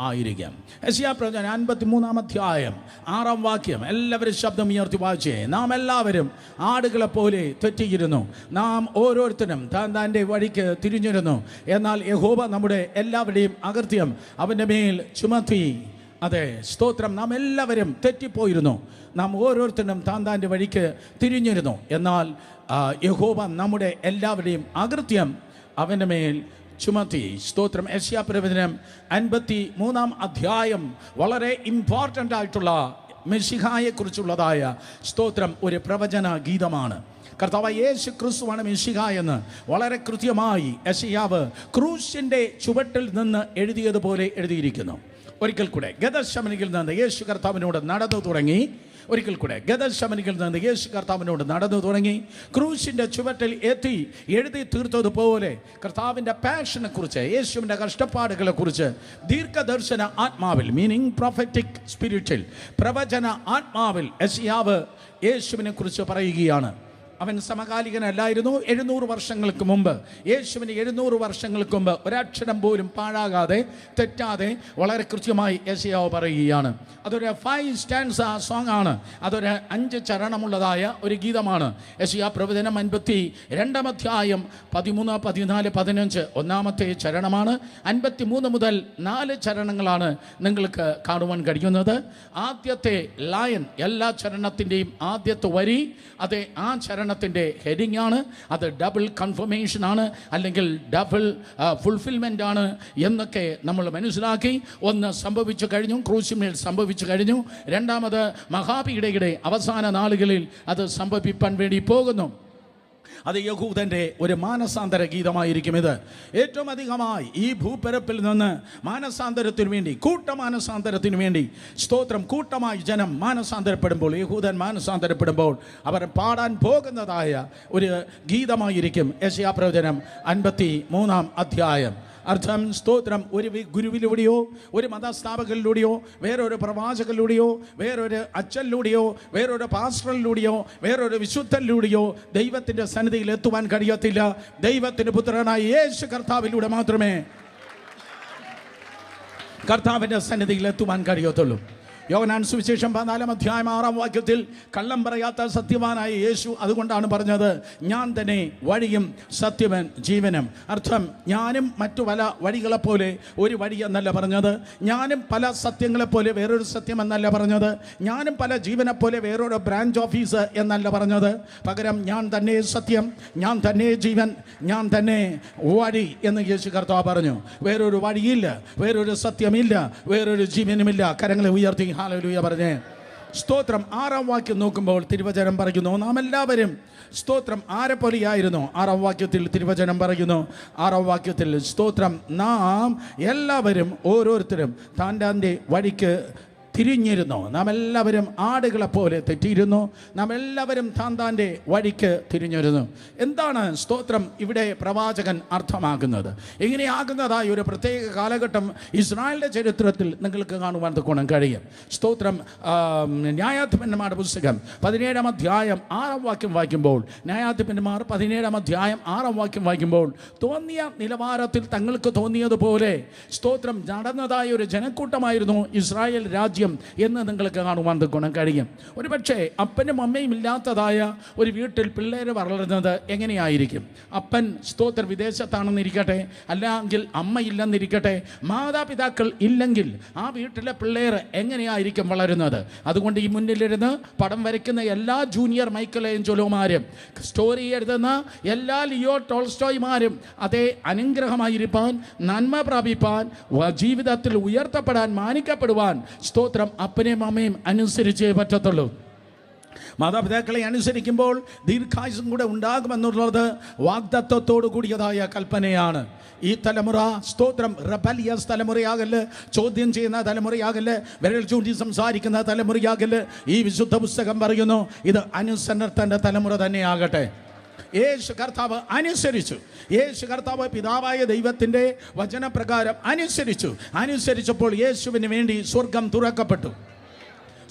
ആയിരിക്കാം. യെശയ്യാപ്രവചനം 53 അധ്യായം 6 വാക്യം എല്ലാവരും ശബ്ദം ഉയർത്തി വായിച്ചേ. നാം എല്ലാവരും ആടുകളെ പോലെ തെറ്റിയിരുന്നു, നാം ഓരോരുത്തരും താൻ്റെ വഴിക്ക് തിരിഞ്ഞിരുന്നു. എന്നാൽ യഹോവ നമ്മുടെ എല്ലാവരുടെയും അകൃത്യം അവൻ്റെ മേൽ ചുമത്തി. അതെ, സ്തോത്രം. നാം എല്ലാവരും തെറ്റിപ്പോയിരുന്നു, നാം ഓരോരുത്തരും താൻ്റെ വഴിക്ക് തിരിഞ്ഞിരുന്നു. എന്നാൽ യഹോവ നമ്മുടെ എല്ലാവരുടെയും അകൃത്യം അവൻ്റെ മേൽ ചുമത്തി. സ്തോത്രം. യെശയ്യാപ്രവചനം 53 അധ്യായം വളരെ ഇമ്പോർട്ടൻ്റ് ആയിട്ടുള്ള മെശിഹായെക്കുറിച്ചുള്ളതായ സ്തോത്രം ഒരു പ്രവചന ഗീതമാണ്. കർത്താവായ യേശു ക്രിസ്തുവാണ് മെശിഹ എന്ന് വളരെ കൃത്യമായി യെശയ്യാവ് ക്രൂശിൻ്റെ ചുവട്ടിൽ നിന്ന് എഴുതിയതുപോലെ എഴുതിയിരിക്കുന്നു. ഒരിക്കൽ കൂടെ ഗെത്ശമനിയിൽ നിന്ന് യേശു കർത്താവിനോട് നടന്നു തുടങ്ങി. ഒരിക്കൽ കൂടെ ഗെത്ശമനിയിൽ നിന്ന് യേശു കർത്താവിനോട് നടന്നു തുടങ്ങി ക്രൂശിൻ്റെ ചുവട്ടിൽ എത്തി എഴുതി തീർത്തതുപോലെ കർത്താവിൻ്റെ പാഷനെ കുറിച്ച്, യേശുവിൻ്റെ കഷ്ടപ്പാടുകളെ കുറിച്ച് ദീർഘദർശന ആത്മാവിൽ, മീനിങ് പ്രൊഫറ്റിക് സ്പിരിറ്റിൽ, പ്രവചന ആത്മാവിൽ യെശയ്യാവ് യേശുവിനെ കുറിച്ച് പറയുകയാണ്. അവൻ സമകാലികനല്ലായിരുന്നു. 700 വർഷങ്ങൾക്ക് മുമ്പ്, യേശുവിന് 700 വർഷങ്ങൾക്ക് മുമ്പ് ഒരക്ഷരം പോലും പാഴാകാതെ തെറ്റാതെ വളരെ കൃത്യമായി യെശയ്യാവ് പറയുകയാണ്. അതൊരു 5 സ്റ്റാൻസ സോങ് ആണ്. അതൊരു 5 ചരണമുള്ളതായ ഒരു ഗീതമാണ്. യെശയ്യാപ്രവചനം 52 അധ്യായം 13, 14, 15 ഒന്നാമത്തെ ചരണമാണ്. 53 മുതൽ 4 ചരണങ്ങളാണ് നിങ്ങൾക്ക് കാണുവാൻ കഴിയുന്നത്. ആദ്യത്തെ ലയൻ, എല്ലാ ചരണത്തിൻ്റെയും ആദ്യത്തെ വരി, അതെ, ആ ചരണത്തിൻ്റെ ഹെഡിങ് ആണ്. അത് ഡബിൾ കൺഫർമേഷൻ ആണ്, അല്ലെങ്കിൽ ഡബിൾ ഫുൾഫിൽമെൻ്റ് ആണ് എന്നൊക്കെ നമ്മൾ മനസ്സിലാക്കി. ഒന്ന് സംഭവിച്ചു കഴിഞ്ഞു, ക്രൂശിന്മേൽ സംഭവിച്ചു കഴിഞ്ഞു. രണ്ടാമത് മഹാപീഡയുടെ അവസാന നാളുകളിൽ അത് സംഭവിപ്പാൻ വേണ്ടി പോകുന്നു. അത് യഹൂദൻ്റെ ഒരു മാനസാന്തര ഗീതമായിരിക്കും. ഇത് ഏറ്റവും അധികമായി ഈ ഭൂപരപ്പിൽ നിന്ന് മാനസാന്തരത്തിനു വേണ്ടി, കൂട്ടമാനസാന്തരത്തിനു വേണ്ടി, സ്തോത്രം, കൂട്ടമായി ജനം മാനസാന്തരപ്പെടുമ്പോൾ, യഹൂദൻ മാനസാന്തരപ്പെടുമ്പോൾ അവർ പാടാൻ പോകുന്നതായ ഒരു ഗീതമായിരിക്കും യെശയ്യാപ്രവചനം 53 അധ്യായം. അർത്ഥം, സ്തോത്രം, ഒരു ഗുരുവിലൂടെയോ ഒരു മതസ്ഥാപകരിലൂടെയോ വേറൊരു പ്രവാചകരിലൂടെയോ വേറൊരു അച്ഛനിലൂടെയോ വേറൊരു പാസ്റ്ററിലൂടെയോ വേറൊരു വിശുദ്ധനിലൂടെയോ ദൈവത്തിൻ്റെ സന്നിധിയിൽ എത്തുവാൻ കഴിയത്തില്ല. ദൈവത്തിൻ്റെ പുത്രനായ യേശു കർത്താവിലൂടെ മാത്രമേ കർത്താവിൻ്റെ സന്നിധിയിൽ എത്തുവാൻ കഴിയത്തുള്ളൂ. യോഹന്നാൻ സുവിശേഷം 14 അധ്യായം 6 വാക്യത്തിൽ കള്ളം പറയാത്ത സത്യവാനായ യേശു അതുകൊണ്ടാണ് പറഞ്ഞത്, ഞാൻ തന്നെ വഴിയും സത്യവൻ ജീവനും. അർത്ഥം, ഞാനും മറ്റു പല വഴികളെപ്പോലെ ഒരു വഴി എന്നല്ല പറഞ്ഞത്, ഞാനും പല സത്യങ്ങളെപ്പോലെ വേറൊരു സത്യം എന്നല്ല പറഞ്ഞത്, ഞാനും പല ജീവനെപ്പോലെ വേറൊരു ബ്രാഞ്ച് ഓഫീസ് എന്നല്ല പറഞ്ഞത്. പകരം ഞാൻ തന്നെ സത്യം, ഞാൻ തന്നെ ജീവൻ, ഞാൻ തന്നെ വഴി എന്ന് യേശു കർത്താവ് പറഞ്ഞു. വേറൊരു വഴിയില്ല, വേറൊരു സത്യമില്ല, വേറൊരു ജീവനുമില്ല. കരങ്ങളെ ഉയർത്തി ഹല്ലേലൂയ പറഞ്ഞേ. സ്തോത്രം. 6 വാക്യം നോക്കുമ്പോൾ തിരുവചനം പറയുന്നു, നാം എല്ലാവരും, സ്തോത്രം, ആരെ പോലെയായിരുന്നു? 6 വാക്യത്തിൽ തിരുവചനം പറയുന്നു, 6 വാക്യത്തിൽ, സ്തോത്രം, നാം എല്ലാവരും ഓരോരുത്തരും താൻ്റെ വഴിക്ക് തിരിഞ്ഞിരുന്നു, നാം എല്ലാവരും ആടുകളെ പോലെ തെറ്റിയിരുന്നു, നാം എല്ലാവരും താൻ്റെ വഴിക്ക് തിരിഞ്ഞിരുന്നു. എന്താണ് സ്തോത്രം ഇവിടെ പ്രവാചകൻ അർത്ഥമാക്കുന്നത്? ഇങ്ങനെയാകുന്നതായ ഒരു പ്രത്യേക കാലഘട്ടം ഇസ്രായേലിൻ്റെ ചരിത്രത്തിൽ നിങ്ങൾക്ക് കാണുവാൻ തക്കോണം കഴിയും. സ്തോത്രം. ന്യായാധിപന്മാരുടെ പുസ്തകം 17 അധ്യായം 6 വാക്യം വായിക്കുമ്പോൾ, ന്യായാധിപന്മാർ 17 അധ്യായം 6 വാക്യം വായിക്കുമ്പോൾ, തോന്നിയ നിലവാരത്തിൽ തങ്ങൾക്ക് തോന്നിയതുപോലെ സ്തോത്രം നടന്നതായ ഒരു ജനക്കൂട്ടമായിരുന്നു ഇസ്രായേൽ രാജ്യം എന്ന് നിങ്ങൾക്ക് കാണുവാൻ ഗുണം കഴിയും. ഒരു പക്ഷേ അപ്പനും അമ്മയും ഇല്ലാത്തതായ ഒരു വീട്ടിൽ പിള്ളേർ വളരുന്നത് എങ്ങനെയായിരിക്കും? അപ്പൻ സ്തോത്ര വിദേശത്താണെന്നിരിക്കട്ടെ, അല്ലെങ്കിൽ അമ്മ ഇല്ലെന്നിരിക്കട്ടെ, മാതാപിതാക്കൾ ഇല്ലെങ്കിൽ ആ വീട്ടിലെ പിള്ളേർ എങ്ങനെയായിരിക്കും വളരുന്നത്? അതുകൊണ്ട് ഈ മുന്നിലിരുന്ന് പടം വരയ്ക്കുന്ന എല്ലാ ജൂനിയർ മൈക്കൽ ഏഞ്ചലോമാരും, സ്റ്റോറി എഴുതുന്ന എല്ലാ ലിയോ ടോൾസ്റ്റോയ്മാരും അതേ അനുഗ്രഹമായിരിക്കാൻ, നന്മ പ്രാപിപ്പാൻ, ജീവിതത്തിൽ ഉയർത്തപ്പെടാൻ, മാനിക്കപ്പെടുവാൻ സ്തോത്രം അപ്പനെയും അമ്മയും അനുസരിച്ചേ പറ്റത്തുള്ളൂ. മാതാപിതാക്കളെ അനുസരിക്കുമ്പോൾ ദീർഘായുസ്സും കൂടെ ഉണ്ടാകുമെന്നുള്ളത് വാഗ്ദത്തത്തോടു കൂടിയതായ കൽപ്പനയാണ്. ഈ തലമുറ സ്തോത്രം റെബലിയസ് തലമുറയാകല്, ചോദ്യം ചെയ്യുന്ന തലമുറയാകല്, വിരൽ ചൂണ്ടി സംസാരിക്കുന്ന തലമുറയാകല്. ഈ വിശുദ്ധ പുസ്തകം പറയുന്നു, ഇത് അനുസരണത്തിൻ്റെ തലമുറ തന്നെയാകട്ടെ. യേശു കർത്താവ് അനുസരിച്ചു. യേശു കർത്താവ് പിതാവായ ദൈവത്തിൻ്റെ വചനപ്രകാരം അനുസരിച്ചപ്പോൾ യേശുവിന് വേണ്ടി സ്വർഗം തുറക്കപ്പെട്ടു.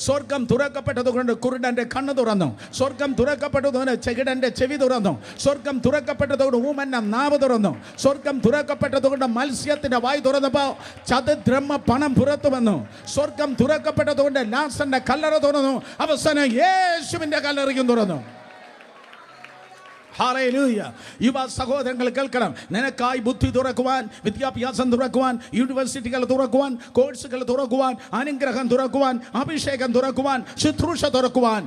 സ്വർഗം തുറക്കപ്പെട്ടതുകൊണ്ട് കുരുടന്റെ കണ്ണ് തുറന്നു. സ്വർഗം തുറക്കപ്പെട്ടതുകൊണ്ട് ചെകിടന്റെ ചെവി തുറന്നു. സ്വർഗം തുറക്കപ്പെട്ടതുകൊണ്ട് ഊമന്റെ നാവ് തുറന്നു. സ്വർഗം തുറക്കപ്പെട്ടതുകൊണ്ട് മത്സ്യത്തിന്റെ വായ് തുറന്നപ്പോ ചതുദ്രഹ്മ പണം പുറത്തു വന്നു. സ്വർഗം തുറക്കപ്പെട്ടതുകൊണ്ട് ലാസന്റെ കല്ലറ തുറന്നു. അവസാനം യേശുവിന്റെ കല്ലറയും തുറന്നു. ഹല്ലേലൂയ. യുവ സഹോദരങ്ങൾ കേൾക്കണം. നിനക്കായി ബുദ്ധി തുറക്കുവാൻ, വിദ്യാഭ്യാസം തുറക്കുവാൻ, യൂണിവേഴ്സിറ്റികൾ തുറക്കുവാൻ, കോഴ്സുകൾ തുറക്കുവാൻ, അനുഗ്രഹം തുറക്കുവാൻ, അഭിഷേകം തുറക്കുവാൻ, ശുശ്രൂഷ തുറക്കുവാൻ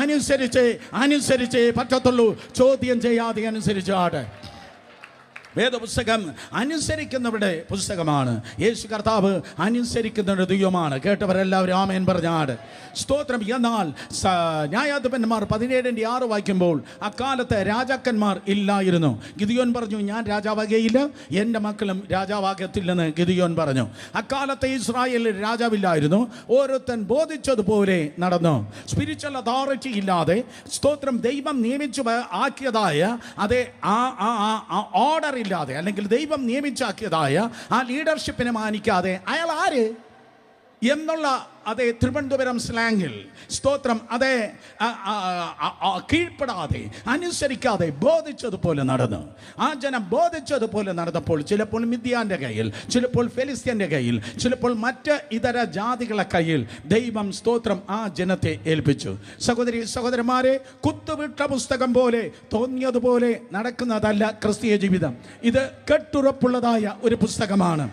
അനുസരിച്ചേ പറ്റത്തുള്ളൂ. ചോദ്യം ചെയ്യാതെ അനുസരിച്ചാട്. വേദപുസ്തകം അനുസരിക്കുന്നവരുടെ പുസ്തകമാണ്. യേശു കർത്താവ് അനുസരിക്കുന്നവരുടെ ദൈവമാണ്. കേട്ടവരെല്ലാവരും ആമേൻ പറഞ്ഞാട്. സ്തോത്രം. എന്നാൽ ന്യായാധിപന്മാർ 17:6 വായിക്കുമ്പോൾ അക്കാലത്ത് രാജാക്കന്മാർ ഇല്ലായിരുന്നു. ഗിദിയോൻ പറഞ്ഞു, ഞാൻ രാജാവാകുകയില്ല, എൻ്റെ മക്കളും രാജാവാകത്തില്ലെന്ന് ഗിദിയോൻ പറഞ്ഞു. അക്കാലത്ത് ഇസ്രായേലിൽ രാജാവില്ലായിരുന്നു. ഓരോരുത്തൻ ബോധിച്ചതുപോലെ നടന്നു. സ്പിരിച്വൽ അതോറിറ്റി ഇല്ലാതെ, സ്തോത്രം, ദൈവം നിയമിച്ചു ആക്കിയതായ അതേ ഓർഡർ ഇല്ലാതെ, അല്ലെങ്കിൽ ദൈവം നിയമിച്ചാക്കിയതായ ആ ലീഡർഷിപ്പിനെ മാനിക്കാതെ അയാൾ ആര് എന്നുള്ള അതേ തിരുവനന്തപുരം സ്ലാങ്ങിൽ, സ്തോത്രം, അതേ കീഴ്പ്പെടാതെ അനുസരിക്കാതെ ബോധിച്ചതുപോലെ നടന്നു. ആ ജനം ബോധിച്ചതുപോലെ നടന്നപ്പോൾ ചിലപ്പോൾ മിദ്യാന്റെ കയ്യിൽ, ചിലപ്പോൾ ഫെലിസ്ത്യന്റെ കയ്യിൽ, ചിലപ്പോൾ മറ്റ് ഇതര ജാതികളെ കയ്യിൽ ദൈവം, സ്തോത്രം, ആ ജനത്തെ ഏൽപ്പിച്ചു. സഹോദരി സഹോദരന്മാരെ, കുത്തുവിട്ട പുസ്തകം പോലെ തോന്നിയതുപോലെ നടക്കുന്നതല്ല ക്രിസ്തീയ ജീവിതം. ഇത് കെട്ടുറപ്പുള്ളതായ ഒരു പുസ്തകമാണ്.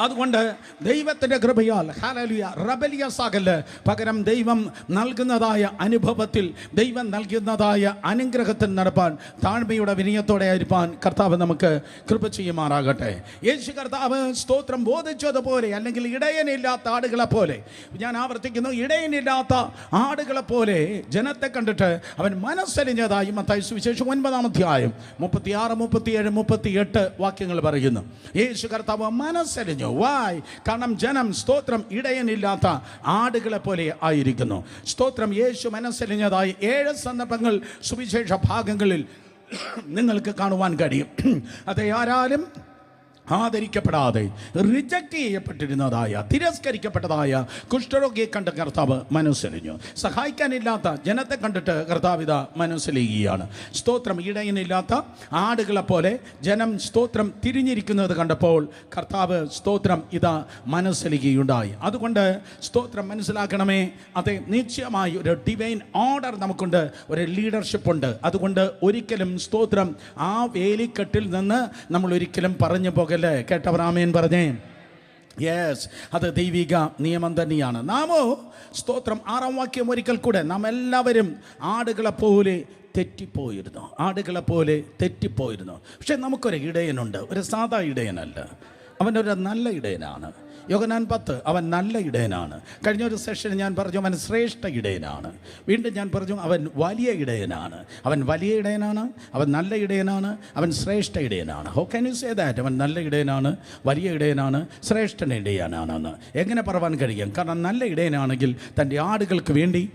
അതുകൊണ്ട് ദൈവത്തിൻ്റെ കൃപയാൽ ഹല്ലേലൂയ റബലിയസ് ആകല്ല്, പകരം ദൈവം നൽകുന്നതായ അനുഭവത്തിൽ, ദൈവം നൽകുന്നതായ അനുഗ്രഹത്തിൽ നടപ്പാൻ താഴ്മയുടെ വിനയത്തോടെ ആയിരിക്കാൻ കർത്താവ് നമുക്ക് കൃപ ചെയ്യുമാറാകട്ടെ. യേശു കർത്താവ്, സ്തോത്രം, ബോധിച്ചതുപോലെ, അല്ലെങ്കിൽ ഇടയനില്ലാത്ത ആടുകളെ പോലെ, ഞാൻ ആവർത്തിക്കുന്നു, ഇടയനില്ലാത്ത ആടുകളെ പോലെ ജനത്തെ കണ്ടിട്ട് അവൻ മനസ്സലിഞ്ഞതായി മത്തായി സുവിശേഷം 9-ാം അധ്യായം 36, 37, 38 വാക്യങ്ങൾ പറയുന്നു. യേശു കർത്താവ് മനസ്സലിഞ്ഞു. വായ്. കാരണം ജനം, സ്തോത്രം, ഇടയനില്ലാത്ത ആടുകളെ പോലെ ആയിരിക്കുന്നു. സ്തോത്രം. യേശു മനസ്സലിഞ്ഞതായി 7 സന്ദർഭങ്ങൾ സുവിശേഷ ഭാഗങ്ങളിൽ നിങ്ങൾക്ക് കാണുവാൻ കഴിയും. അത് ആരാലും ആദരിക്കപ്പെടാതെ, റിജക്റ്റ് ചെയ്യപ്പെട്ടിരുന്നതായ, തിരസ്കരിക്കപ്പെട്ടതായ കുഷ്ഠരോഗിയെ കണ്ട് കർത്താവ് മനസ്സലിഞ്ഞു. സഹായിക്കാനില്ലാത്ത ജനത്തെ കണ്ടിട്ട് കർത്താവ് ഇതാ മനസ്സലിയുകയാണ്. സ്തോത്രം. ഇടയനില്ലാത്ത ആടുകളെ പോലെ ജനം, സ്തോത്രം, തിരിഞ്ഞിരിക്കുന്നത് കണ്ടപ്പോൾ കർത്താവ്, സ്തോത്രം, ഇതാ മനസ്സലിയുണ്ടായി. അതുകൊണ്ട് സ്തോത്രം, മനസ്സിലാക്കണമേ, അതെ, നിശ്ചയമായി ഒരു ഡിവൈൻ ഓർഡർ നമുക്കുണ്ട്, ഒരു ലീഡർഷിപ്പ് ഉണ്ട്. അതുകൊണ്ട് ഒരിക്കലും, സ്തോത്രം, ആ വേലിക്കെട്ടിൽ നിന്ന് നമ്മൾ ഒരിക്കലും പറഞ്ഞു പോകല്ലേ. കേട്ടവർ ആമേൻ പറഞ്ഞേ. യെസ്, അത് ദൈവിക നിയമം തന്നെയാണ്. നാമോ, സ്തോത്രം, 6-ാം വാക്യം ഒരിക്കൽ കൂടെ, നാം എല്ലാവരും ആടുകളെ പോലെ തെറ്റിപ്പോയിരുന്നു. പക്ഷെ നമുക്കൊരു ഇടയനുണ്ട്. ഒരു സാധാ ഇടയനല്ല, അവനൊരു നല്ല ഇടയനാണ്. യോഹന്നാൻ 10, അവൻ നല്ല ഇടയനാണ്. കഴിഞ്ഞ ഒരു സെഷനിൽ ഞാൻ പറഞ്ഞു അവൻ ശ്രേഷ്ഠ ഇടയനാണ്. വീണ്ടും ഞാൻ പറഞ്ഞു അവൻ വലിയ ഇടയനാണ്. അവൻ വലിയ ഇടയനാണ്, അവൻ നല്ല ഇടയനാണ്, അവൻ ശ്രേഷ്ഠ ഇടയനാണ്. How can you say that? അവൻ നല്ല ഇടയനാണ്, വലിയ ഇടയനാണ്, ശ്രേഷ്ഠ ഇടയനാണെന്ന് എങ്ങനെ പറയാൻ കഴിയും? കാരണം നല്ല ഇടയനാണെങ്കിൽ തൻ്റെ ആടുകൾക്ക് വേണ്ടി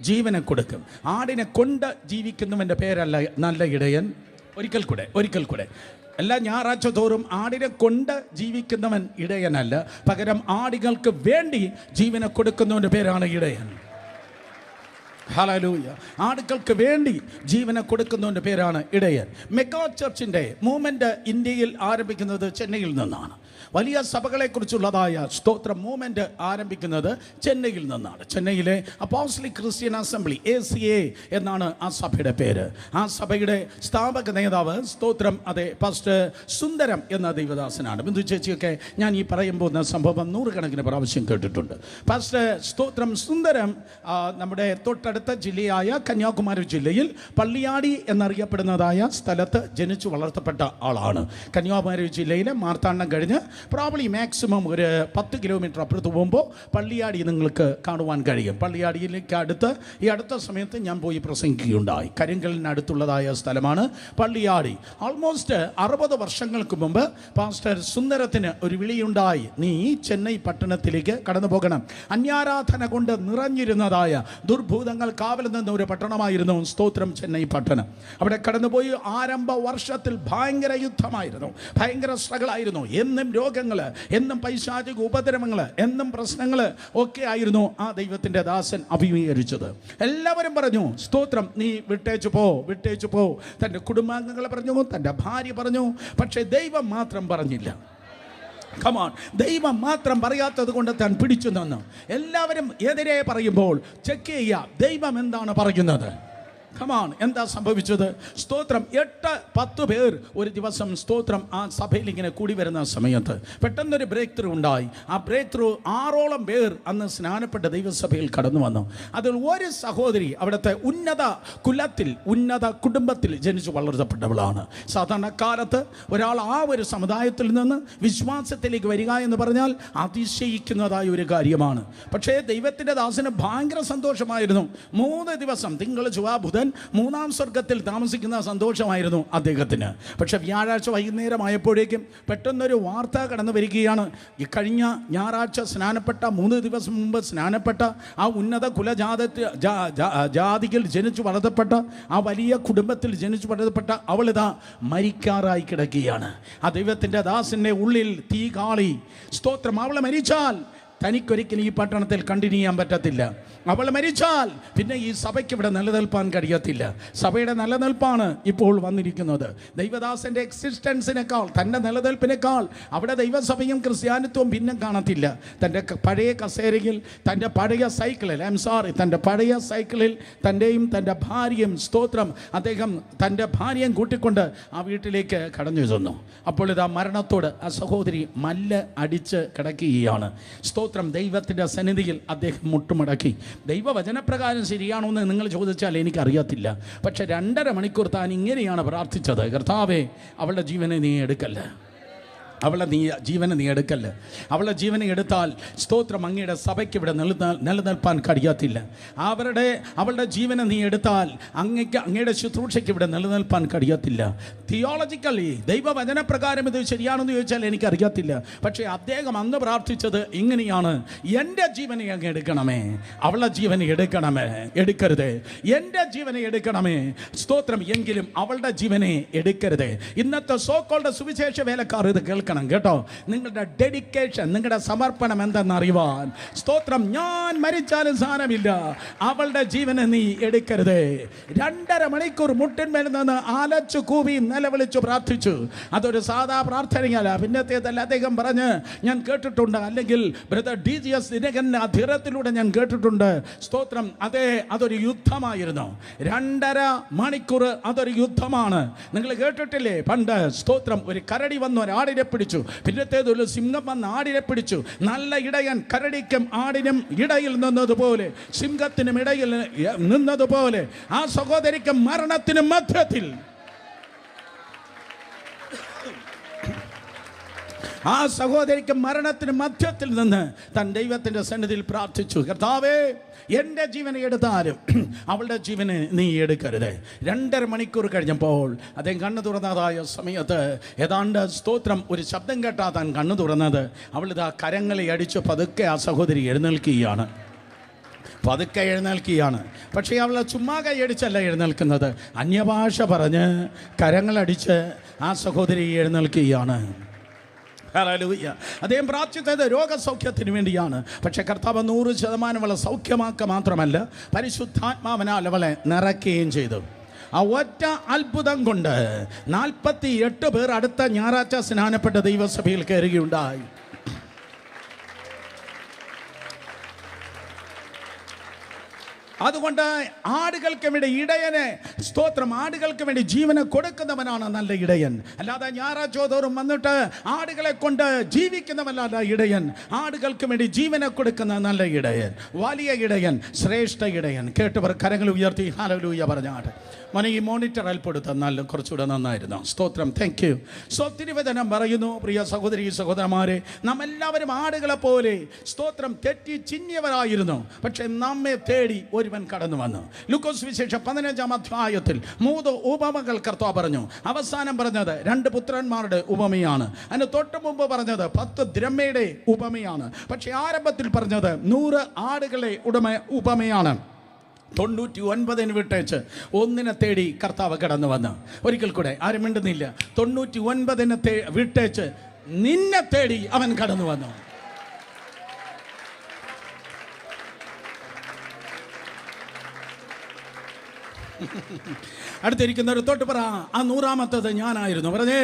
ജീവനെ കൊടുക്കും. ആടിനെ കൊണ്ട് ജീവിക്കുന്നവൻ്റെ പേരല്ല നല്ല ഇടയൻ. ഒരിക്കൽ കൂടെ എല്ലാ ഞായറാഴ്ച തോറും ആടിനെ കൊണ്ട് ജീവിക്കുന്നവൻ ഇടയനല്ല, പകരം ആടുകൾക്ക് വേണ്ടി ജീവനെ കൊടുക്കുന്നവൻ്റെ പേരാണ് ഇടയൻ. ഹല്ലേലൂയ. ആടുകൾക്ക് വേണ്ടി ജീവനെ കൊടുക്കുന്നവൻ്റെ പേരാണ് ഇടയൻ. മെഗാ ചർച്ചിൻ്റെ മൂവ്മെൻറ്റ് ഇന്ത്യയിൽ ആരംഭിക്കുന്നത് ചെന്നൈയിൽ നിന്നാണ്. വലിയ സഭകളെക്കുറിച്ചുള്ളതായ, സ്തോത്രം, മൂവ്മെൻറ്റ് ആരംഭിക്കുന്നത് ചെന്നൈയിൽ നിന്നാണ്. ചെന്നൈയിലെ അപ്പോസ്തലിക് ക്രിസ്ത്യൻ അസംബ്ലി, ACA എന്നാണ് ആ സഭയുടെ പേര്. ആ സഭയുടെ സ്ഥാപക നേതാവ്, സ്തോത്രം, അതെ, പാസ്റ്റർ സുന്ദരം എന്ന ദൈവദാസനാണ്. ബിന്ദു ചേച്ചിയൊക്കെ ഞാൻ ഈ പറയുമ്പോൾ സംഭവം 100 കണക്കിന് പ്രാവശ്യം കേട്ടിട്ടുണ്ട്. പാസ്റ്റർ, സ്തോത്രം, സുന്ദരം നമ്മുടെ തൊട്ടടുത്ത ജില്ലയായ കന്യാകുമാരി ജില്ലയിൽ പള്ളിയാടി എന്നറിയപ്പെടുന്നതായ സ്ഥലത്ത് ജനിച്ചു വളർത്തപ്പെട്ട ആളാണ്. കന്യാകുമാരി ജില്ലയിലെ മാർത്താണ്ഡം കഴിഞ്ഞ് പ്രോബ്ലി മാക്സിമം ഒരു 10 കിലോമീറ്റർ അപ്പുറത്ത് പോകുമ്പോൾ പള്ളിയാടി നിങ്ങൾക്ക് കാണുവാൻ കഴിയും. പള്ളിയാടിയിലേക്ക് ഈ അടുത്ത സമയത്ത് ഞാൻ പോയി പ്രസംഗിക്കുകയുണ്ടായി. കരിങ്കലിനടുത്തുള്ളതായ സ്ഥലമാണ് പള്ളിയാടി. ഓൾമോസ്റ്റ് 60 വർഷങ്ങൾക്ക് മുമ്പ് പാസ്റ്റർ സുന്ദരത്തിന് ഒരു വിളിയുണ്ടായി, നീ ചെന്നൈ പട്ടണത്തിലേക്ക് കടന്നു പോകണം. അന്യാരാധന കൊണ്ട് നിറഞ്ഞിരുന്നതായ, ദുർഭൂതങ്ങൾ കാവൽ നിന്ന ഒരു പട്ടണമായിരുന്നു, സ്തോത്രം, ചെന്നൈ പട്ടണം. അവിടെ കടന്നുപോയി ആരംഭ വർഷത്തിൽ ഭയങ്കര യുദ്ധമായിരുന്നു, ഭയങ്കര സ്ട്രഗിളായിരുന്നു. എന്നും രോഗങ്ങൾ, എന്നും പൈശാചിക ഉപദ്രവങ്ങൾ, എന്നും പ്രശ്നങ്ങൾ ഒക്കെ ആയിരുന്നു ആ ദൈവത്തിൻ്റെ ദാസൻ അഭിമുഖീകരിച്ചത്. എല്ലാവരും പറഞ്ഞു, സ്തോത്രം, നീ വിട്ടേച്ചു പോ. തൻ്റെ കുടുംബാംഗങ്ങളെ പറഞ്ഞു, തൻ്റെ ഭാര്യ പറഞ്ഞു. പക്ഷേ ദൈവം മാത്രം പറഞ്ഞില്ല. കമോൺ, ദൈവം മാത്രം പറയാത്തത് കൊണ്ട് താൻ പിടിച്ചു നിന്നു. എല്ലാവരും എതിരെ പറയുമ്പോൾ ചെക്ക് ചെയ്യുക, ദൈവം എന്താണ് പറയുന്നത്. കമോൺ, എന്താ സംഭവിച്ചത്? സ്തോത്രം, 8-10 പേർ ഒരു ദിവസം സ്തോത്രം ആ സഭയിൽ ഇങ്ങനെ കൂടി വരുന്ന സമയത്ത് പെട്ടെന്നൊരു ബ്രേക്ക് ത്രൂ ഉണ്ടായി. ആ ബ്രേക്ക് ത്രൂ 6ഓളം പേർ അന്ന് സ്നാനപ്പെട്ട ദൈവസഭയിൽ കടന്നു വന്നു. അതിൽ ഒരു സഹോദരി അവിടുത്തെ ഉന്നത കുലത്തിൽ, ഉന്നത കുടുംബത്തിൽ ജനിച്ചു വളർത്തപ്പെട്ടവളാണ്. സാധാരണക്കാലത്ത് ഒരാൾ ആ ഒരു സമുദായത്തിൽ നിന്ന് വിശ്വാസത്തിലേക്ക് വരിക എന്ന് പറഞ്ഞാൽ അതിശയിക്കുന്നതായ ഒരു കാര്യമാണ്. പക്ഷേ ദൈവത്തിൻ്റെ ദാസന് ഭയങ്കര സന്തോഷമായിരുന്നു. 3 ദിവസം, തിങ്കൾ, ചൊവ്വ, ബുധൻ, 3-ാം സ്വർഗത്തിൽ താമസിക്കുന്ന സന്തോഷമായിരുന്നു അദ്ദേഹത്തിന്. പക്ഷെ വ്യാഴാഴ്ച വൈകുന്നേരമായപ്പോഴേക്കും പെട്ടെന്നൊരു വാർത്ത കടന്നു വരികയാണ്. ഈ കഴിഞ്ഞ ഞായറാഴ്ച സ്നാനപ്പെട്ട, 3 ദിവസം മുമ്പ് സ്നാനപ്പെട്ട ആ ഉന്നത ജാതിയിൽ ജനിച്ചു വളർത്തപ്പെട്ട, ആ വലിയ കുടുംബത്തിൽ ജനിച്ചു വളർത്തപ്പെട്ട അവളിതാ മരിക്കാറായി കിടക്കുകയാണ്. ആ ദൈവത്തിൻ്റെ ദാസന്റെ ഉള്ളിൽ തീ കാളി. സ്തോത്രം, അവളെ മരിച്ചാൽ തനിക്കൊരിക്കലും ഈ പട്ടണത്തിൽ കണ്ടിന്യൂ ചെയ്യാൻ പറ്റത്തില്ല. അവൾ മരിച്ചാൽ പിന്നെ ഈ സഭയ്ക്ക് ഇവിടെ നിലനിൽപ്പാൻ കഴിയത്തില്ല. സഭയുടെ നിലനിൽപ്പാണ് ഇപ്പോൾ വന്നിരിക്കുന്നത്. ദൈവദാസൻ്റെ എക്സിസ്റ്റൻസിനേക്കാൾ, തൻ്റെ നിലനിൽപ്പിനേക്കാൾ അവിടെ ദൈവസഭയും ക്രിസ്ത്യാനിത്വവും പിന്നെ കാണത്തില്ല. തൻ്റെ പഴയ കസേരയിൽ, തൻ്റെ പഴയ സൈക്കിളിൽ, തൻ്റെ പഴയ സൈക്കിളിൽ തൻ്റെയും തൻ്റെ ഭാര്യയും, സ്തോത്രം, അദ്ദേഹം തൻ്റെ ഭാര്യയും കൂട്ടിക്കൊണ്ട് ആ വീട്ടിലേക്ക് കടന്നു ചെന്നു. അപ്പോൾ ഇതാ മരണത്തോട് ആ സഹോദരി മല്ല് അടിച്ച് കിടക്കുകയാണ്. സ്തോത്രം, ദൈവത്തിൻ്റെ സന്നിധിയിൽ അദ്ദേഹം മുട്ടുമടക്കി. ദൈവവചനപ്രകാരം ശരിയാണോ എന്ന് നിങ്ങൾ ചോദിച്ചാൽ എനിക്കറിയത്തില്ല. പക്ഷെ 2.5 മണിക്കൂർ താൻ ഇങ്ങനെയാണ് പ്രാർത്ഥിച്ചത്: കർത്താവേ, അവളുടെ ജീവനെ നീ എടുക്കല്ല, അവളുടെ ജീവനെ നീ എടുക്കല്ല. അവളുടെ ജീവനെ എടുത്താൽ സ്തോത്രം, അങ്ങയുടെ സഭയ്ക്ക് ഇവിടെ നിലനിൽപ്പാൻ കഴിയത്തില്ല. അവളുടെ ജീവനെ നീ എടുത്താൽ അങ്ങയുടെ ശുശ്രൂഷയ്ക്ക് ഇവിടെ നിലനിൽപ്പാൻ കഴിയത്തില്ല. തിയോളജിക്കലി ദൈവവചനപ്രകാരം ഇത് ശരിയാണെന്ന് ചോദിച്ചാൽ എനിക്കറിയത്തില്ല. പക്ഷേ അദ്ദേഹം അന്ന് പ്രാർത്ഥിച്ചത് ഇങ്ങനെയാണ്: എൻ്റെ ജീവനെ അങ്ങ് എടുക്കണമേ, അവളുടെ ജീവനെ എടുക്കരുതേ. എൻ്റെ ജീവനെ എടുക്കണമേ, സ്തോത്രം, എങ്കിലും അവളുടെ ജീവനെ എടുക്കരുതേ. ഇന്നത്തെ സോക്കോളുടെ സുവിശേഷ വേലക്കാർ ഇത് കേൾക്കണം കേട്ടോ. നിങ്ങളുടെ ഡെഡിക്കേഷൻ, നിങ്ങളുടെ സമർപ്പണം എന്തെന്നറിയുവാൻ. സ്തോത്രം, ഞാൻ മരിച്ചാലും സാരമില്ല, അവളുടെ ജീവനെ നീ എടുക്കരുതേ. 2.5 മണിക്കൂർ മുട്ടിന്മേൽ നിന്ന് ആലച്ചു കൂവി നിലവിളിച്ചു പ്രാർത്ഥിച്ചു. അതൊരു സാധാ പ്രാർത്ഥനയല്ല. പിന്നത്തേതല്ല, അദ്ദേഹം പറഞ്ഞ് ഞാൻ കേട്ടിട്ടുണ്ട്, അല്ലെങ്കിൽ ബ്രദർ DGS ദിനകരൻ്റെ അധിരത്തിലൂടെ ഞാൻ കേട്ടിട്ടുണ്ട്. സ്തോത്രം, അതൊരു യുദ്ധമായിരുന്നു. 2.5 മണിക്കൂർ അതൊരു യുദ്ധമാണ്. നിങ്ങൾ കേട്ടിട്ടില്ലേ പണ്ട്? സ്തോത്രം, ഒരു കരടി വന്നു ഒരാടിനെ പിടിച്ചു. പിന്നത്തേത് ഒരു സിംഹം വന്ന് ആടിനെ പിടിച്ചു. നല്ല ഇടയൻ കരടിക്കും ആടിനും ഇടയിൽ നിന്നതുപോലെ, സിംഹത്തിനും ഇടയിൽ നിന്നതുപോലെ ആ സഹോദരിക്ക് മരണത്തിനും മധ്യത്തിൽ, ആ സഹോദരിക്ക് മരണത്തിന് മധ്യത്തിൽ നിന്ന് താൻ ദൈവത്തിൻ്റെ സന്നിധിയിൽ പ്രാർത്ഥിച്ചു: കർത്താവേ, എൻ്റെ ജീവനെ എടുത്താലും അവളുടെ ജീവനെ നീ എടുക്കരുത്. 2.5 മണിക്കൂർ കഴിഞ്ഞപ്പോൾ അദ്ദേഹം കണ്ണു തുറന്നതായ സമയത്ത് ഏതാണ്ട്, സ്തോത്രം, ഒരു ശബ്ദം കേട്ടാ താൻ കണ്ണു തുറന്നത്. അവളിതാ കരങ്ങളെ അടിച്ച് പതുക്കെ ആ സഹോദരി എഴുന്നേൽക്കുകയാണ്. പക്ഷേ അവൾ ചുമ്മാ കൈയടിച്ചല്ല എഴുന്നേൽക്കുന്നത്, അന്യഭാഷ പറഞ്ഞ് കരങ്ങളടിച്ച് ആ സഹോദരി എഴുന്നേൽക്കുകയാണ്. ഹല്ലേലൂയ. അദ്ദേഹം പ്രാർത്ഥിച്ചത് രോഗസൗഖ്യത്തിന് വേണ്ടിയാണ്. പക്ഷേ കർത്താവ് 100% അവളെ സൗഖ്യമാക്കുക മാത്രമല്ല, പരിശുദ്ധാത്മാവിനാൽ അവളെ നിറയ്ക്കുകയും ചെയ്തു. ആ ഒറ്റ അത്ഭുതം കൊണ്ട് 48 പേർ അടുത്ത ഞായറാഴ്ച സ്നാനപ്പെട്ട ദൈവസഭയിൽ കയറുകയുണ്ടായി. അതുകൊണ്ട് ആടുകൾക്ക് വേണ്ടി ഇടയനെ, സ്തോത്രം, ആടുകൾക്ക് വേണ്ടി ജീവനെ കൊടുക്കുന്നവനാണ് നല്ല ഇടയൻ. അല്ലാതെ ഞായറാഴ്ച തോറും വന്നിട്ട് ആടുകളെ കൊണ്ട് ജീവിക്കുന്നവനല്ല ഇടയൻ. ആടുകൾക്ക് വേണ്ടി ജീവനെ കൊടുക്കുന്ന നല്ല ഇടയൻ, വലിയ ഇടയൻ, ശ്രേഷ്ഠ ഇടയൻ. കേട്ടവർ കരങ്ങൾ ഉയർത്തി ഹല്ലേലൂയ പറഞ്ഞാട്ട്. മോനെ, ഈ മോണിറ്റർ അൽപ്പെടുത്താൽ കുറച്ചുകൂടെ നന്നായിരുന്നു. സ്തോത്രം, താങ്ക് യു. തിരുവചനം പറയുന്നു, പ്രിയ സഹോദരി സഹോദരന്മാരെ, നാം എല്ലാവരും ആടുകളെ പോലെ, സ്തോത്രം, തെറ്റി ചിന്നിയവരായിരുന്നു. പക്ഷെ നമ്മെ തേടി ഒരുവൻ കടന്നു വന്നു. ലൂക്കോസ് വിശേഷം 15-ാം അധ്യായത്തിൽ 3 ഉപമകൾ കർത്താവ് പറഞ്ഞു. അവസാനം പറഞ്ഞത് 2 പുത്രന്മാരുടെ ഉപമയാണ്. അതിന് തൊട്ട് മുമ്പ് പറഞ്ഞത് 10 ദ്രഹ്മയുടെ ഉപമയാണ്. പക്ഷെ ആരംഭത്തിൽ പറഞ്ഞത് 100 ആടുകളെ ഉപമയാണ്. 99 വിട്ടേച്ച് 1 തേടി കർത്താവ് കടന്നു വന്നു. ഒരിക്കൽ കൂടെ, ആരും മിണ്ടുന്നില്ല. 99 വിട്ടേച്ച് നിന്നെ തേടി അവൻ കടന്നു വന്നു. അടുത്തിരിക്കുന്നവർ തൊട്ട് പറ, ആ 100ാമത്തത് ഞാനായിരുന്നു. പറഞ്ഞേ,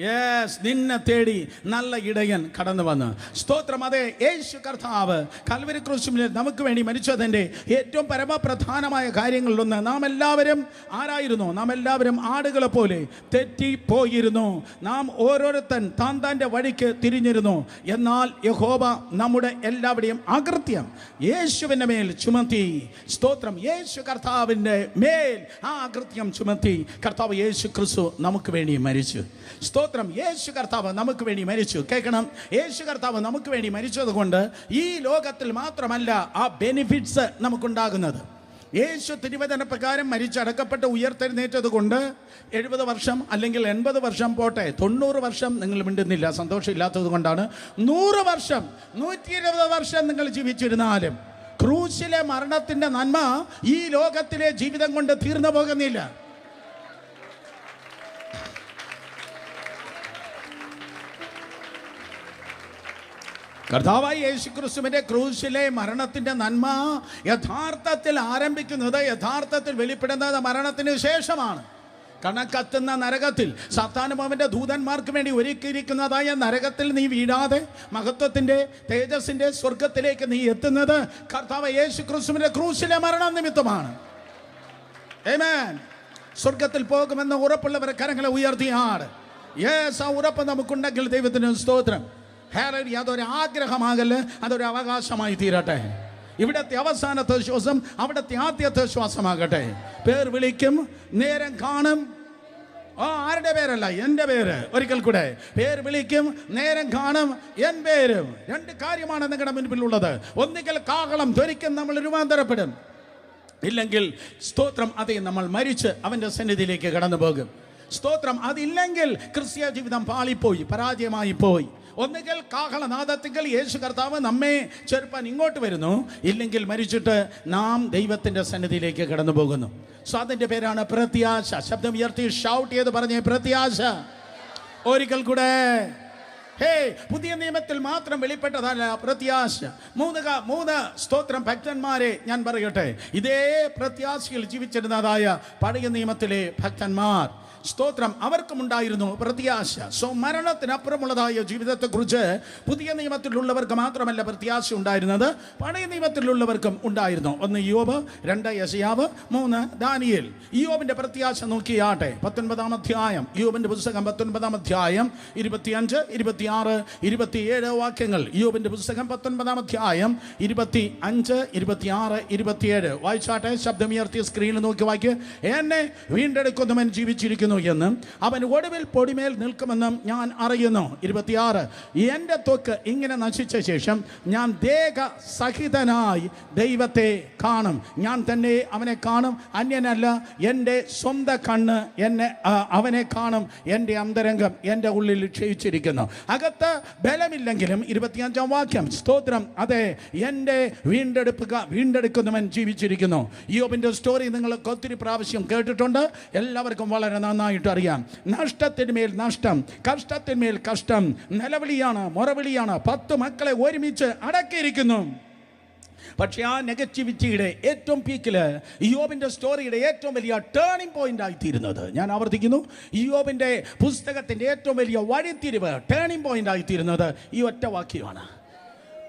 യെസ്, നിന്നെ തേടി നല്ല ഇടയൻ കടന്നു വന്ന്. സ്തോത്രം. അതെ, യേശു കർത്താവ് കൽവരി ക്രൂശിൽ നമുക്ക് വേണ്ടി മരിച്ചതിൻ്റെ ഏറ്റവും പരമപ്രധാനമായ കാര്യങ്ങളിലൊന്ന്, നാം എല്ലാവരും ആരായിരുന്നു? നാം എല്ലാവരും ആടുകളെ പോലെ തെറ്റിപ്പോയിരുന്നു. നാം ഓരോരുത്തൻ താൻ്റെ വഴിക്ക് തിരിഞ്ഞിരുന്നു. എന്നാൽ യഹോവ നമ്മുടെ എല്ലാവരുടെയും അകൃത്യം യേശുവിൻ്റെ മേൽ ചുമത്തി. സ്തോത്രം. യേശു കർത്താവിൻ്റെ മേൽ ആ അകൃത്യം ചുമത്തി കർത്താവ് യേശു ക്രിസ്തു നമുക്ക് വേണ്ടി മരിച്ചു. സ്തോത്രം. യേശു കർത്താവ് നമുക്ക് വേണ്ടി മരിച്ചു. കേൾക്കണം, യേശു കർത്താവ് നമുക്ക് വേണ്ടി മരിച്ചത് കൊണ്ട് ഈ ലോകത്തിൽ മാത്രമല്ല ആ ബെനിഫിറ്റ്സ് നമുക്കുണ്ടാകുന്നത്. യേശു തിരുവചന പ്രകാരം മരിച്ചടക്കപ്പെട്ട് ഉയർത്തെഴുന്നേറ്റത് കൊണ്ട് 70 വർഷം അല്ലെങ്കിൽ 80 വർഷം പോട്ടെ, 90 വർഷം നിങ്ങൾ മിണ്ടുന്നില്ല, സന്തോഷമില്ലാത്തത് കൊണ്ടാണ്. 100 വർഷം 120 വർഷം നിങ്ങൾ ജീവിച്ചിരുന്നാലും ക്രൂശിലെ മരണത്തിന്റെ നന്മ ഈ ലോകത്തിലെ ജീവിതം കൊണ്ട് തീർന്നു പോകുന്നില്ല. കർത്താവായ യേശുക്രിസ്തുവിന്റെ ക്രൂശിലെ മരണത്തിന്റെ നന്മ യഥാർത്ഥത്തിൽ ആരംഭിക്കുന്നത്, യഥാർത്ഥത്തിൽ വെളിപ്പെടുന്നത് മരണത്തിന് ശേഷമാണ്. കണക്കത്തുന്ന നരകത്തിൽ, സാത്താനും അവന്റെ ദൂതന്മാർക്ക് വേണ്ടി ഒരുക്കിയിരിക്കുന്നതായ നരകത്തിൽ നീ വീഴാതെ മഹത്വത്തിന്റെ തേജസ്സിന്റെ സ്വർഗത്തിലേക്ക് നീ എത്തുന്നത് കർത്താവ് യേശുക്രിസ്തുവിന്റെ ക്രൂശിലെ മരണം നിമിത്തമാണ്. ആമേൻ. സ്വർഗത്തിൽ പോകുമെന്ന് ഉറപ്പുള്ളവരെ കരങ്ങളെ ഉയർത്തിയാണ്. യേസ്, ആ ഉറപ്പ് നമുക്കുണ്ടെങ്കിൽ ദൈവത്തിന് സ്തോത്രം. അതൊരു ആഗ്രഹമാകല്, അതൊരു അവകാശമായി തീരട്ടെ. ഇവിടത്തെ അവസാനത്തെ ശ്വാസം അവിടത്തെ ആദ്യത്തെ ശ്വാസമാകട്ടെ. പേർ വിളിക്കും, നേരം കാണും. ആരുടെ പേരല്ല, എൻ്റെ പേര്. ഒരിക്കൽ കൂടെ, പേർ വിളിക്കും, നേരം കാണും, എൻ പേരും. 2 കാര്യമാണ് നിങ്ങളുടെ മുൻപിലുള്ളത്. ഒന്നുകിൽ കാഹളം ധ്വനിക്കും, നമ്മൾ രൂപാന്തരപ്പെടും. ഇല്ലെങ്കിൽ സ്തോത്രം, അതേ, നമ്മൾ മരിച്ച് അവൻ്റെ സന്നിധിയിലേക്ക് കടന്നു പോകും. സ്തോത്രം. അതില്ലെങ്കിൽ ക്രിസ്തീയ ജീവിതം പാളിപ്പോയി, പരാജയമായി പോയി. ഒന്നുകിൽ കാഹളനാദത്തിങ്കിൽ യേശു കർത്താവ് നമ്മെ ചെറുപ്പാൻ ഇങ്ങോട്ട് വരുന്നു, ഇല്ലെങ്കിൽ മരിച്ചിട്ട് നാം ദൈവത്തിൻ്റെ സന്നിധിയിലേക്ക് കടന്നു പോകുന്നു. സോ അതിൻ്റെ പേരാണ് പ്രത്യാശ. ശബ്ദം ഉയർത്തി ഷൗട്ട് ചെയ്ത് പറഞ്ഞേ, പ്രത്യാശ. ഒരിക്കൽ കൂടെ, ഹേ, പുതിയ നിയമത്തിൽ മാത്രം വെളിപ്പെട്ടതല്ല പ്രത്യാശ. 3 സ്തോത്രം ഭക്തന്മാരെ ഞാൻ പറയട്ടെ. ഇതേ പ്രത്യാശയിൽ ജീവിച്ചിരുന്നതായ പഴയ നിയമത്തിലെ ഭക്തന്മാർ, സ്തോത്രം, അവർക്കുമുണ്ടായിരുന്നു പ്രത്യാശ. സോ മരണത്തിനപ്പുറമുള്ളതായ ജീവിതത്തെക്കുറിച്ച് പുതിയ നിയമത്തിലുള്ളവർക്ക് മാത്രമല്ല പ്രത്യാശ ഉണ്ടായിരുന്നത്, പഴയ നിയമത്തിലുള്ളവർക്കും ഉണ്ടായിരുന്നു. 1 യോബ്, 2 യെശയ്യാവ്, 3 ദാനിയേൽ. യോബിന്റെ പ്രത്യാശ നോക്കിയാട്ടെ. 19-ാം അധ്യായം, യോബിന്റെ പുസ്തകം 19-ാം അധ്യായം 25, 26, 27 വാക്യങ്ങൾ. യോബിന്റെ പുസ്തകം 19-ാം അധ്യായം 25, 26, 27 വായിച്ചാട്ടെ. ശബ്ദമുയർത്തിയ സ്ക്രീനിൽ നോക്കി വായിക്ക്. എന്നെ വീണ്ടെടുക്കുന്നവൻ ജീവിച്ചിരിക്കുന്നു എന്നും അവൻ ഒടുവിൽ പൊടിമേൽ നിൽക്കുമെന്നും ഞാൻ അറിയുന്നു. 26, എൻ്റെ ത്വക്ക് ഇങ്ങനെ നശിച്ച ശേഷം ഞാൻ ദേഹസഹിതനായി ദൈവത്തെ കാണും. ഞാൻ തന്നെ അവനെ കാണും, അന്യനല്ല. എൻ്റെ സ്വന്തം കണ്ണ് അവനെ കാണും. എൻ്റെ അന്തരംഗം എൻ്റെ ഉള്ളിൽ ക്ഷയിച്ചിരിക്കുന്നു. അകത്ത് ബലമില്ലെങ്കിലും 25-ാം വാക്യം, സ്തോത്രം, അതെ, എൻ്റെ വീണ്ടെടുക്കുന്നവൻ ജീവിച്ചിരിക്കുന്നു. യോബിൻ്റെ സ്റ്റോറി നിങ്ങൾക്ക് ഒത്തിരി പ്രാവശ്യം കേട്ടിട്ടുണ്ട്. എല്ലാവർക്കും വളരെ നന്നായിട്ട് അറിയാം. നഷ്ടത്തിന്മേൽ നഷ്ടം, കഷ്ടത്തിന്മേൽ കഷ്ടം, നിലവിളിയാണ്, മുറവിളിയാണ്. 10 മക്കളെ ഒരുമിച്ച് അടക്കിയിരിക്കുന്നു. പക്ഷെ ആ നെഗറ്റിവിറ്റിയുടെ ഏറ്റവും പീക്കില് യോബിന്റെ സ്റ്റോറിയുടെ ഏറ്റവും വലിയ ടേണിംഗ് പോയിന്റ് ആയിത്തീരുന്നത്, ഞാൻ ആവർത്തിക്കുന്നു, യോബിന്റെ പുസ്തകത്തിന്റെ ഏറ്റവും വലിയ വഴിത്തിരിവ്, ടേണിംഗ് പോയിന്റ് ആയിത്തീരുന്നത് ഈ ഒറ്റ വാക്യമാണ്.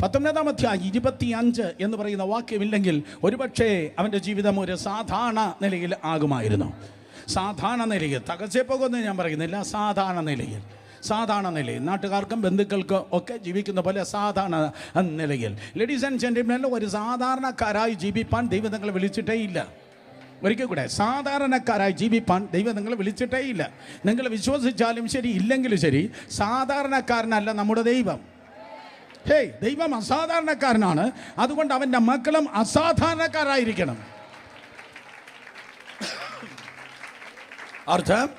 19-ാം അധ്യായം 25 എന്ന് പറയുന്ന വാക്യമില്ലെങ്കിൽ ഒരുപക്ഷെ അവൻ്റെ ജീവിതം ഒരു സാധാരണ നിലയിൽ ആകുമായിരുന്നു. സാധാരണ നിലയിൽ, തകച്ചേ പോകുമെന്ന് ഞാൻ പറയുന്നില്ല, സാധാരണ നിലയിൽ നാട്ടുകാർക്കും ബന്ധുക്കൾക്കും ഒക്കെ ജീവിക്കുന്ന പോലെ സാധാരണ നിലയിൽ. ലേഡീസ് ആൻഡ് ജെന്റിൽമെൻ, ഒരു സാധാരണക്കാരായി ജീവിപ്പാൻ ദൈവം നിങ്ങളെ വിളിച്ചിട്ടേ ഇല്ല. ഒരിക്കൽ കൂടെ, സാധാരണക്കാരായി ജീവിപ്പാൻ ദൈവം നിങ്ങളെ വിളിച്ചിട്ടേ ഇല്ല. നിങ്ങൾ വിശ്വസിച്ചാലും ശരി, ഇല്ലെങ്കിലും ശരി, സാധാരണക്കാരനല്ല നമ്മുടെ ദൈവം. ഹേയ്, ദൈവം അസാധാരണക്കാരനാണ്. അതുകൊണ്ട് അവൻ്റെ മക്കളും അസാധാരണക്കാരായിരിക്കണം. അർത്ഥം,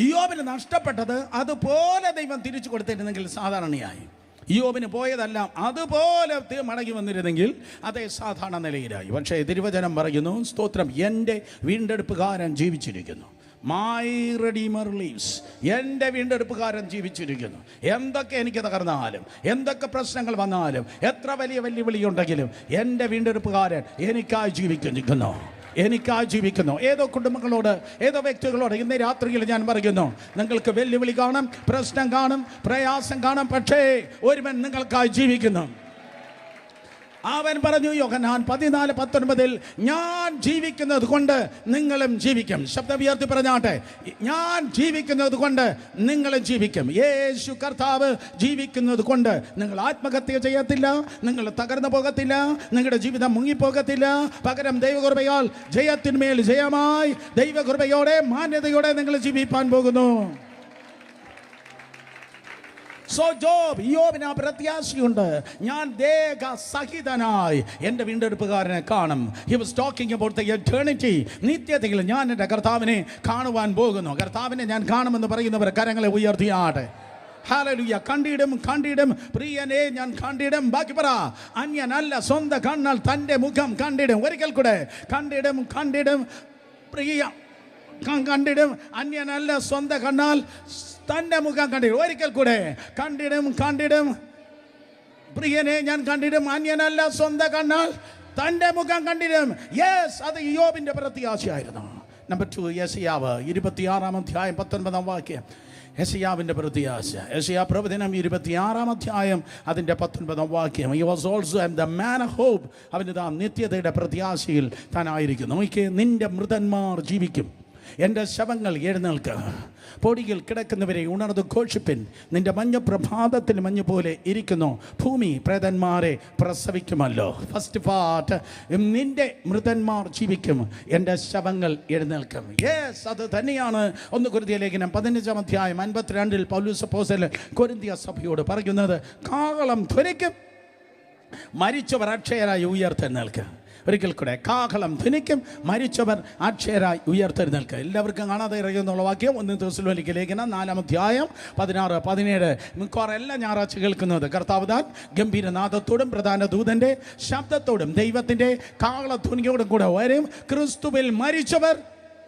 യോബിന് നഷ്ടപ്പെട്ടത് അതുപോലെ ദൈവം തിരിച്ചു കൊടുത്തിരുന്നെങ്കിൽ സാധാരണയായി. യോബിന് പോയതെല്ലാം അതുപോലെ മടങ്ങി വന്നിരുന്നെങ്കിൽ അതേ സാധാരണ നിലയിലായി. പക്ഷേ തിരുവചനം പറയുന്നു, സ്തോത്രം, എൻ്റെ വീണ്ടെടുപ്പുകാരൻ ജീവിച്ചിരിക്കുന്നു. My redeemer leaves. എൻ്റെ വീണ്ടെടുപ്പുകാരൻ ജീവിച്ചിരിക്കുന്നു. എന്തൊക്കെ എനിക്ക് തകർന്നാലും, എന്തൊക്കെ പ്രശ്നങ്ങൾ വന്നാലും, എത്ര വലിയ വെല്ലുവിളി ഉണ്ടെങ്കിലും എൻ്റെ വീണ്ടെടുപ്പുകാരൻ എനിക്കായി ജീവിക്കുന്നു, എനിക്കായി ജീവിക്കുന്നു. ഏതോ കുടുംബങ്ങളോട്, ഏതോ വ്യക്തികളോട് ഇന്ന് രാത്രിയിൽ ഞാൻ പറയുന്നു, നിങ്ങൾക്ക് വെല്ലുവിളി കാണും, പ്രശ്നം കാണും, പ്രയാസം കാണും, പക്ഷേ ഒരുവൻ നിങ്ങൾക്കായി ജീവിക്കുന്നു. അവൻ പറഞ്ഞു യോഹന്നാൻ 14:19, ഞാൻ ജീവിക്കുന്നത് കൊണ്ട് നിങ്ങളും ജീവിക്കും. ശബ്ദം ഉയർത്തി പറഞ്ഞാട്ടെ, ഞാൻ ജീവിക്കുന്നത് കൊണ്ട് നിങ്ങളും ജീവിക്കും. യേശു കർത്താവ് ജീവിക്കുന്നത് കൊണ്ട് നിങ്ങൾ ആത്മഹത്യ ചെയ്യത്തില്ല, നിങ്ങൾ തകർന്നു പോകത്തില്ല, നിങ്ങളുടെ ജീവിതം മുങ്ങിപ്പോകത്തില്ല. പകരം ദൈവകൃപയാൽ ജയത്തിന്മേൽ ജയമായി ദൈവകൃപയോടെ മാന്യതയോടെ നിങ്ങൾ ജീവിപ്പാൻ പോകുന്നു. സോ യോബിന് ആ പ്രത്യാശയുണ്ട്, ഞാൻ ദേഹസഹിതനായി എൻ്റെ വീണ്ടെടുപ്പുകാരനെ കാണും. He was talking about the eternity. നിത്യതയിൽ ഞാൻ എൻ്റെ കർത്താവിനെ കാണുവാൻ പോകുന്നു. കർത്താവിനെ ഞാൻ കാണുമെന്ന് പറയുന്നവർ കരങ്ങളെ ഉയർത്തിയാട്ടെ. ഹല്ലേലൂയ. കണ്ടിടും പ്രിയനെ ഞാൻ കണ്ടിടും. ബാക്കി പറ, അന്യനല്ല സ്വന്തം കണ്ണാൽ തൻ്റെ മുഖം കണ്ടിടും. ഒരിക്കൽ കൂടെ, കണ്ടിടും പ്രിയ, കണ്ടിടും അന്യനല്ല സ്വന്തം കണ്ണാൽ തൻ്റെ മുഖം കണ്ടിടും. ഒരിക്കൽ കൂടെ, കണ്ടിടും പ്രിയനെ ഞാൻ കണ്ടിടും, അന്യനല്ല സ്വന്തം കണ്ണാൽ തൻ്റെ മുഖം കണ്ടിടും. യെസ്, അത് യോബിൻ്റെ പ്രത്യാശയായിരുന്നു. നമ്പർ 2, യെശയ്യാവ് 26-19 യെശയ്യാവിൻ്റെ പ്രത്യാശ. യെശയ്യാ പ്രവചനം 26 അതിൻ്റെ 19 He was also the man of hope. അവന് താൻ നിത്യതയുടെ പ്രത്യാശയിൽ താനായിരിക്കുന്നു. നോക്കിയേ, നിന്റെ മൃതന്മാർ ജീവിക്കും, എൻ്റെ ശവങ്ങൾ എഴുന്നേൽക്കുക. പൊടിയിൽ കിടക്കുന്നവരെ ഉണർന്ന് ഘോഷിപ്പിൻ. നിന്റെ മഞ്ഞ പ്രഭാതത്തിൽ മഞ്ഞ് പോലെ ഇരിക്കുന്നു. ഭൂമി പ്രേതന്മാരെ പ്രസവിക്കുമല്ലോ. ഫസ്റ്റ് പാർട്ട്, നിന്റെ മൃതന്മാർ ജീവിക്കും, എൻ്റെ ശവങ്ങൾ എഴുന്നേൽക്കും. യെസ്, അത് തന്നെയാണ് 1 കൊരിന്ത്യർ ലേഖനം 15:52 പൗലോസ് അപ്പോസ്തലൻ കൊരിന്ത്യ സഭയോട് പറയുന്നത്. കാഹളം ധ്വനിക്കും, മരിച്ചവർ അക്ഷയരായി ഉയർത്തെഴുന്നേൽക്കുക. ഒരിക്കൽ കൂടെ, കാഹളം ധ്വനിക്കും, മരിച്ചവർ അക്ഷയരായി ഉയർത്തെഴുന്നേൽക്കുക. എല്ലാവർക്കും കാണാതെ ഇറങ്ങിയെന്നുള്ള വാക്യം 1 തെസ്സലോനിക്ക ലേഖനം 4:16-17 മിക്കവാറും എല്ലാ ഞായറാഴ്ച കേൾക്കുന്നത്. കർത്താവ് താൻ ഗംഭീരനാദത്തോടും പ്രധാന ദൂതൻ്റെ ശബ്ദത്തോടും ദൈവത്തിൻ്റെ കാഹളധ്വനിയോടും കൂടെ വരും. ക്രിസ്തുവിൽ മരിച്ചവർ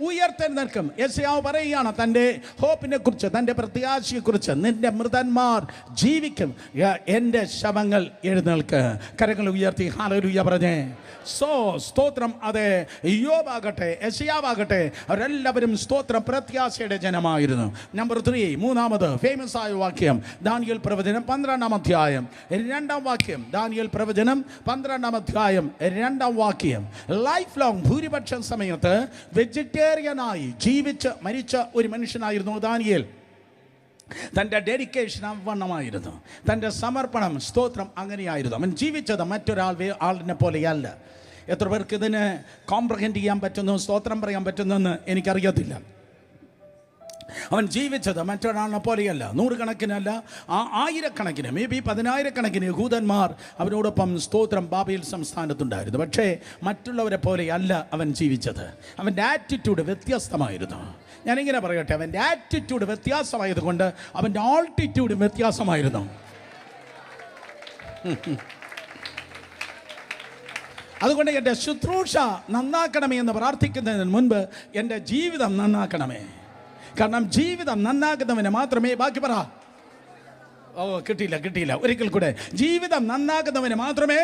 ഉയർത്തെഴുന്നേൽക്കും. യെശയ്യാവ് പറയുകയാണ് തൻ്റെ ഹോപ്പിനെ കുറിച്ച്, തൻ്റെ പ്രത്യാശയെക്കുറിച്ച്. നിന്റെ മൃതന്മാർ ജീവിക്കും, എൻ്റെ ശവങ്ങൾ എഴുന്നേൽക്കുക. കരങ്ങൾ ഉയർത്തി ഹല്ലേലൂയ പറഞ്ഞേ. സോ സ്തോത്രം. അതെ, യോബാകട്ടെ, യെശയ്യാവാകട്ടെ, അവരെല്ലാവരും സ്തോത്രം പ്രത്യാശയുടെ ജനമായിരുന്നു. നമ്പർ 3, മൂന്നാമത് ഫേമസ് ആയ വാക്യം ദാനിയേൽ പ്രവചനം 12-2 വാക്യം. ദാനിയേൽ പ്രവചനം 12-2 ലൈഫ് ലോങ് ഭൂരിപക്ഷം സമയത്ത് വെജിറ്റേറിയനായി ജീവിച്ച് മരിച്ച ഒരു മനുഷ്യനായിരുന്നു ദാനിയേൽ. തൻ്റെ ഡെഡിക്കേഷൻ അവണ്ണമായിരുന്നു, തൻ്റെ സമർപ്പണം സ്തോത്രം അങ്ങനെയായിരുന്നു. അവൻ ജീവിച്ചത് ആളിനെ പോലെയല്ല. എത്ര പേർക്ക് ഇതിന് കോംപ്രഹെൻഡ് ചെയ്യാൻ പറ്റുന്നു, സ്തോത്രം പറയാൻ പറ്റുന്നെന്ന് എനിക്കറിയത്തില്ല. അവൻ ജീവിച്ചത് മറ്റൊരാളിനെ പോലെയല്ല. 100 കണക്കിനല്ല, ആയിരക്കണക്കിന്, മേ ബി 10,000 യഹൂദന്മാർ അവനോടൊപ്പം സ്തോത്രം ബാബേൽ സംസ്ഥാനത്തുണ്ടായിരുന്നു. പക്ഷേ മറ്റുള്ളവരെ പോലെയല്ല അവൻ ജീവിച്ചത്. അവൻ്റെ ആറ്റിറ്റ്യൂഡ് വ്യത്യസ്തമായിരുന്നു. ഞാനിങ്ങനെ പറയട്ടെ, അവൻ്റെ ആറ്റിറ്റ്യൂഡ് വ്യത്യാസമായതുകൊണ്ട് അവൻ്റെ ആൾട്ടിറ്റ്യൂഡ് വ്യത്യാസമായിരുന്നു. അതുകൊണ്ട് എൻ്റെ ശുശ്രൂഷ നന്നാക്കണമേ എന്ന് പ്രാർത്ഥിക്കുന്നതിന് മുൻപ് എൻ്റെ ജീവിതം നന്നാക്കണമേ. കാരണം ജീവിതം നന്നാക്കുന്നവന് മാത്രമേ, ബാക്കി പറ, കിട്ടിയില്ല ഒരിക്കൽ കൂടെ, ജീവിതം നന്നാക്കുന്നവന് മാത്രമേ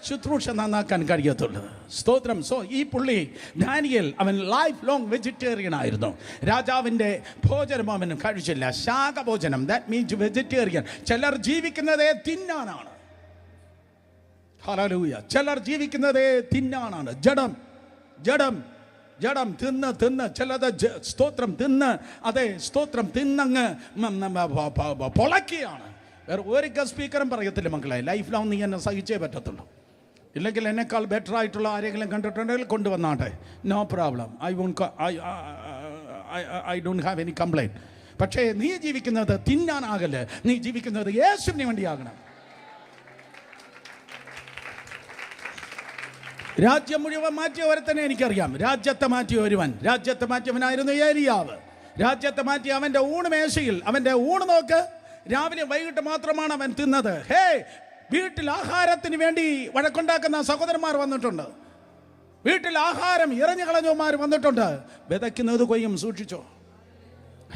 ശുശ്രൂഷ നന്നാക്കാൻ കഴിയത്തുള്ളൂ. സ്തോത്രം. സോ ഈ പുള്ളി ദാനിയേൽ, അവൻ ലൈഫ് ലോങ് വെജിറ്റേറിയൻ ആയിരുന്നു. രാജാവിൻ്റെ ഭോജനം അവൻ കഴിച്ചില്ല, ശാഖഭോജനം, ദാറ്റ് മീൻസ് വെജിറ്റേറിയൻ. ചിലർ ജീവിക്കുന്നതേ തിന്നാനാണ്. ഹല്ലേലൂയ. ചിലർ ജീവിക്കുന്നതേ തിന്നാനാണ്. ജഡം തിന്ന് ചിലത് സ്തോത്രം തിന്ന്, അതെ സ്തോത്രം തിന്നങ്ങ് പൊളക്കുകയാണ്. വേറെ ഒരു സ്പീക്കറും പറയത്തില്ല, മക്കളെ ലൈഫ് ലോങ് നീ എന്നെ സഹിച്ചേ പറ്റത്തുള്ളൂ, ഇല്ലെങ്കിൽ എന്നെക്കാൾ ബെറ്റർ ആയിട്ടുള്ള ആരെങ്കിലും കണ്ടിട്ടുണ്ടെങ്കിൽ കൊണ്ടുവന്നാട്ടെ, no problem, I don't have any complaint. പക്ഷേ നീ ജീവിക്കുന്നത് തിന്നാനാകല്, നീ ജീവിക്കുന്നത് യേശുവിന് വേണ്ടിയാകണം. രാജ്യം മുഴുവൻ മാറ്റിയ ഒരുത്തനെ എനിക്കറിയാം. രാജ്യത്തെ മാറ്റിയവനായിരുന്നു ഏലിയാവ്. രാജ്യത്തെ മാറ്റി അവൻ്റെ ഊണ് മേശയിൽ, അവൻ്റെ ഊണ് നോക്ക്, രാവിലെ വൈകിട്ട് മാത്രമാണ് അവൻ തിന്നത്. വീട്ടിൽ ആഹാരത്തിന് വേണ്ടി വഴക്കുണ്ടാക്കുന്ന സഹോദരന്മാർ വന്നിട്ടുണ്ട്. വീട്ടിൽ ആഹാരം എറിഞ്ഞു കളഞ്ഞവന്മാർ വന്നിട്ടുണ്ട്. വിതയ്ക്കുന്നത് കൊയ്യും, സൂക്ഷിച്ചോ.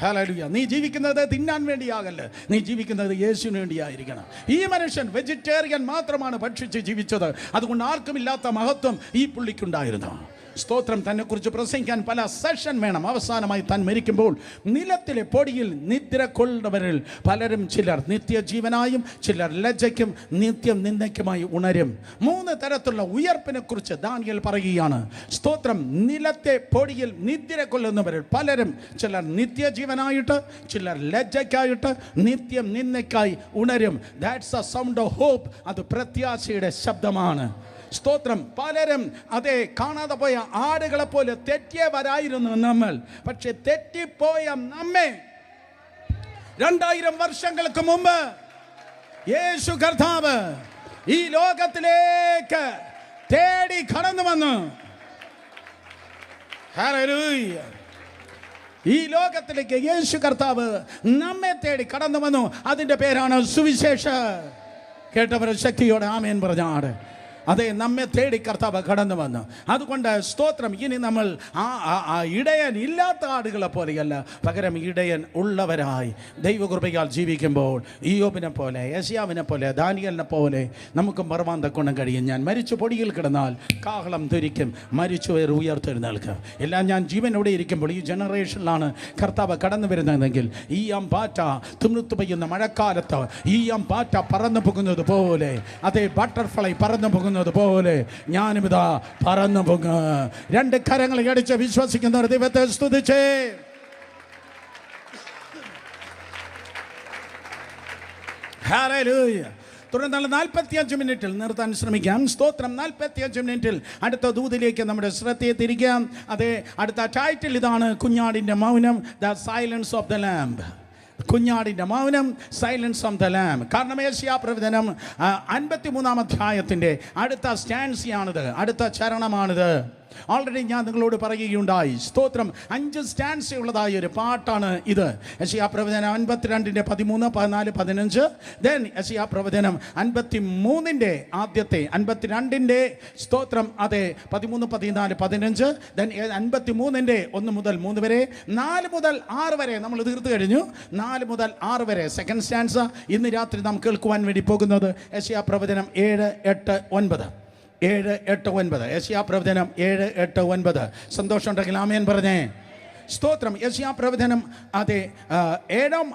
ഹല്ലേലൂയ. നീ ജീവിക്കുന്നത് തിന്നാൻ വേണ്ടിയാകല്ല, നീ ജീവിക്കുന്നത് യേശുവിന് വേണ്ടിയായിരിക്കണം. ഈ മനുഷ്യൻ വെജിറ്റേറിയൻ മാത്രമാണ് ഭക്ഷിച്ച് ജീവിച്ചത്. അതുകൊണ്ട് ആർക്കുമില്ലാത്ത മഹത്വം ഈ പുള്ളിക്കുണ്ടായിരുന്നു. സ്തോത്രം. തന്നെ കുറിച്ച് പ്രസംഗിക്കാൻ പല സെഷൻ വേണം. അവസാനമായി താൻ മരിക്കുമ്പോൾ നിലത്തിലെ പൊടിയിൽ നിദ്ര കൊള്ളുന്നവരിൽ പലരും, ചിലർ നിത്യജീവനായും ചിലർ ലജ്ജയ്ക്കും നിത്യം നിന്ദയ്ക്കുമായി ഉണരും. 3 തരത്തിലുള്ള ഉയർപ്പിനെ കുറിച്ച് ദാനിയേൽ പറയുകയാണ്. സ്തോത്രം. നിലത്തെ പൊടിയിൽ നിദ്ര കൊള്ളുന്നവരിൽ പലരും, ചിലർ നിത്യജീവനായിട്ട് ചിലർ ലജ്ജയ്ക്കായിട്ട് നിത്യം നിന്ദയ്ക്കായി ഉണരും. That's a sound of hope. അത് പ്രത്യാശയുടെ ശബ്ദമാണ്. സ്തോത്രം. പലരും അതേ കാണാതെ പോയ ആടുകളെ പോലെ തെറ്റിയവരായിരുന്നു നമ്മൾ. പക്ഷെ തെറ്റിപ്പോയ നമ്മെ 2000 വർഷങ്ങൾക്ക് മുമ്പ് യേശു കർത്താവ് ഈ ലോകത്തിലേക്ക് തേടി കടന്നു വന്നു. ഹല്ലേലൂയ. ഈ ലോകത്തിലേക്ക് യേശു കർത്താവ് നമ്മെ തേടി കടന്നു വന്നു. അതിൻ്റെ പേരാണ് സുവിശേഷം. കേട്ടവർ ശക്തിയോടെ ആമേൻ പറഞ്ഞാട്. അതെ, നമ്മെ തേടി കർത്താവ് കടന്നു വന്നു. അതുകൊണ്ട് സ്തോത്രം. ഇനി നമ്മൾ ആ ഇടയൻ ഇല്ലാത്ത ആടുകളെ പോലെയല്ല, പകരം ഇടയൻ ഉള്ളവരായി ദൈവകൃപയാൽ ജീവിക്കുമ്പോൾ ഇയ്യോബിനെ പോലെ, യെശയ്യാവിനെ പോലെ, ദാനിയേലിനെ പോലെ നമുക്ക് മറവാൻ തക്കൊണ്ട് കഴിയും. ഞാൻ മരിച്ചു പൊടിയിൽ കിടന്നാൽ കാഹളം ധരിക്കും, മരിച്ചുവർ ഉയർത്തെഴുന്നേൽക്കും. എല്ലാം ഞാൻ ജീവനോടെ ഇരിക്കുമ്പോൾ ഈ ജനറേഷനിലാണ് കർത്താവ് കടന്നു വരുന്നതെങ്കിൽ ഈ അമ്പാറ്റ തിമിർത്തു പെയ്യുന്ന മഴക്കാലത്ത് ഈ അമ്പാറ്റ പറന്നു പോകുന്നത് പോലെ, അതേ ബട്ടർഫ്ലൈ പറന്നു പോകുന്നത് പോലെ ഞാനും ഇതാ പറന്നു പോകും. 2 കരങ്ങൾ അടിച്ച് വിശ്വസിക്കുന്നവർ ദൈവത്തെ സ്തുതിച്ചേ. ഹല്ലേലൂയ. തുടർന്നുള്ള 45 മിനിറ്റിൽ നിർത്താൻ ശ്രമിക്കാം. സ്തോത്രം. 45 മിനിറ്റിൽ അടുത്ത ദൂതിലേക്ക് നമ്മുടെ ശ്രദ്ധയെ തിരിക്കാം. അതെ, അടുത്ത ടൈറ്റിൽ ഇതാണ്: കുഞ്ഞാടിൻ്റെ മൗനം, the silence of the lamb. കുഞ്ഞാടിൻ്റെ മൗനം, സൈലൻസ് ഓഫ് ദ ലാംബ്. കാരണം യെശയ്യാ പ്രവചനം 53-ാം അധ്യായത്തിൻ്റെ അടുത്ത സ്റ്റാൻസിയാണിത്, അടുത്ത ചരണമാണിത്. ഓൾറെഡി ഞാൻ നിങ്ങളോട് പറയുകയുണ്ടായി. സ്തോത്രം. 5 സ്റ്റാൻസ് ഉള്ളതായ ഒരു പാട്ടാണ് ഇത്. യെശയ്യാ പ്രവചനം 52-ന്റെ 13, 14, 15. ദെൻ യെശയ്യാ പ്രവചനം 53-ന്റെ ആദ്യത്തെ, 52-ന്റെ സ്തോത്രം അതെ 13, 14, 15. ദെൻ 53-ന്റെ 1 മുതൽ 3 വരെ, 4 മുതൽ 6 വരെ നമ്മൾ തീർത്തു കഴിഞ്ഞു. 4 മുതൽ 6 വരെ സെക്കൻഡ് സ്റ്റാൻസ. ഇന്ന് രാത്രി നാം കേൾക്കുവാൻ വേണ്ടി പോകുന്നത് യെശയ്യാ പ്രവചനം 7, 8, 9. 7, 8, 9. യെശയ്യാ പ്രവചനം 7, 8, 9. സന്തോഷമുണ്ടെങ്കിൽ ആമേൻ പറഞ്ഞേ. സ്തോത്രം. യെശയ്യാ പ്രവചനം അതെ 7-ാം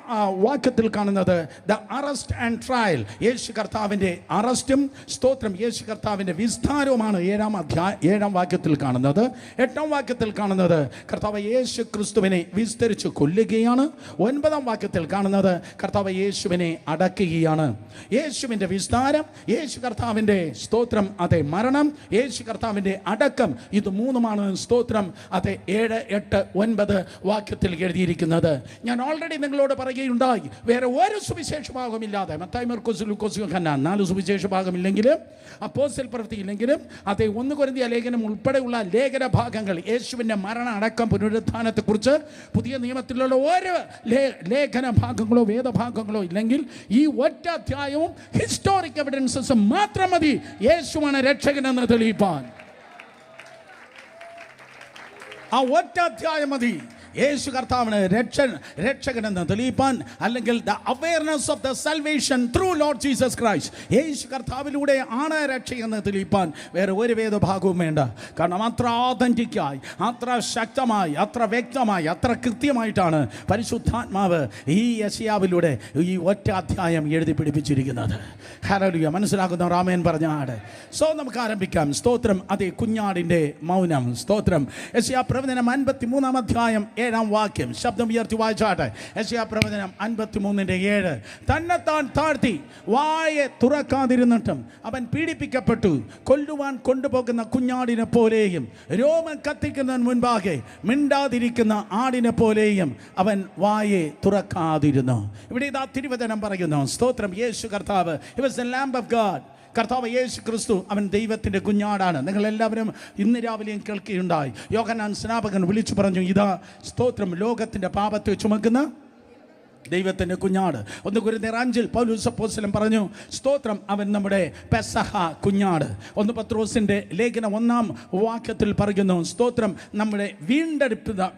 വാക്യത്തിൽ കാണുന്നത് ദ അറസ്റ്റ് ആൻഡ് ട്രയൽ. യേശു കർത്താവിൻ്റെ അറസ്റ്റും സ്തോത്രം യേശു കർത്താവിൻ്റെ വിസ്താരവുമാണ് 7-ാം വാക്യത്തിൽ കാണുന്നത്. 8-ാം വാക്യത്തിൽ കാണുന്നത് കർത്താവ് യേശു ക്രിസ്തുവിനെ വിസ്തരിച്ച് കൊല്ലുകയാണ്. 9-ാം വാക്യത്തിൽ കാണുന്നത് കർത്താവ് യേശുവിനെ അടക്കുകയാണ്. യേശുവിൻ്റെ വിസ്താരം, യേശു കർത്താവിൻ്റെ സ്തോത്രം അതെ മരണം, യേശു കർത്താവിൻ്റെ അടക്കം, ഇത് 3-മാണ് സ്തോത്രം അതെ 7, 8, 9 വാക്യത്തിൽ എഴുതിയിരിക്കുന്നത്. ഞാൻ ഓൾറെഡി നിങ്ങളോട് പറയുകയുണ്ടായി, വേറെ ഒരു സുവിശേഷ ഭാഗമില്ലാതെ, മത്തായി, മർക്കോസ്, ലൂക്കോസ്, യോഹന്നാൻ 4 സുവിശേഷ ഭാഗമില്ലെങ്കിലും, അപ്പോസ്തല പ്രവൃത്തി ഇല്ലെങ്കിലും, അതേ 1 കൊരിന്ത്യർ ലേഖനം ഉൾപ്പെടെയുള്ള ലേഖന ഭാഗങ്ങൾ യേശുവിൻ്റെ മരണ അടക്കം പുനരുത്ഥാനത്തെക്കുറിച്ച് പുതിയ നിയമത്തിലുള്ള ഒരു ലേഖന ഭാഗങ്ങളോ വേദഭാഗങ്ങളോ ഇല്ലെങ്കിൽ ഈ ഒറ്റ അധ്യായവും ഹിസ്റ്റോറിക് എവിഡൻസസ് മാത്രം മതി യേശുവാണ് രക്ഷകനെന്ന് തെളിയിപ്പാൻ. ആ ഒറ്റ അധ്യായം മതി യേശു കർത്താവിന് രക്ഷകനെന്ന് തെളിയിപ്പാൻ. അല്ലെങ്കിൽ the awareness of the salvation through Lord Jesus Christ, Yeshu കർത്താവിലൂടെ ആണ് രക്ഷയെന്ന് തെളിയിപ്പാൻ വേറെ ഒരു വേദഭാഗവും വേണ്ട. കാരണം അത്ര ആതന്റിക്കായി, അത്ര ശക്തമായി, അത്ര വ്യക്തമായി, അത്ര കൃത്യമായിട്ടാണ് പരിശുദ്ധാത്മാവ് ഈ യെശയ്യാവിലൂടെ ഈ ഒറ്റ അധ്യായം എഴുതി പിടിപ്പിച്ചിരിക്കുന്നത്. ഹല്ലേലൂയ. മനസ്സിലാക്കുന്ന ആമേൻ പറഞ്ഞാട്. സോ നമുക്ക് ആരംഭിക്കാം. സ്തോത്രം അതേ കുഞ്ഞാടിൻ്റെ മൗനം. സ്തോത്രം. യെശയ്യാ പ്രവചനം 53-ാം അധ്യായം 7-ാം വാക്യം ശബ്ദം ഉയർത്തി വായിച്ചാട്ടെ. യെശയ്യാ പ്രവചനം 53-ന്റെ 7. തന്നെത്താൻ താഴ്ത്തി വായെ തുറക്കാതിരുന്നിട്ടും അവൻ പീഡിപ്പിക്കപ്പെട്ടു, കൊല്ലുവാൻ കൊണ്ടുപോകുന്ന കുഞ്ഞാടിനെ പോലെയും രോമം കത്തിക്കുന്നതിന് മുൻപാകെ മിണ്ടാതിരിക്കുന്ന ആടിനെ പോലെയും അവൻ വായെ തുറക്കാതിരുന്നു. ഇവിടെ ഇതാ തിരുവചനം പറയുന്നു. സ്തോത്രം. യേശു കർത്താവ്, he was the lamb of God. കർത്താവ് യേശു ക്രിസ്തു അവൻ ദൈവത്തിൻ്റെ കുഞ്ഞാടാണ്. നിങ്ങളെല്ലാവരും ഇന്ന് രാവിലെയും കേൾക്കുകയുണ്ടായി. യോഹന്നാൻ സ്നാപകൻ വിളിച്ചു പറഞ്ഞു, ഇതാ സ്തോത്രം ലോകത്തിൻ്റെ പാപത്തെ ചുമക്കുന്ന ദൈവത്തിൻ്റെ കുഞ്ഞാട്. 1 കൊരിന്ത്യർ 5 പൗലോസ് അപ്പോസ്തലൻ പറഞ്ഞു, സ്തോത്രം, അവൻ നമ്മുടെ പെസഹ കുഞ്ഞാട്. 1 പത്രോസിൻ്റെ ലേഖനം 1-ാം വാക്യത്തിൽ പറയുന്നു, സ്തോത്രം, നമ്മുടെ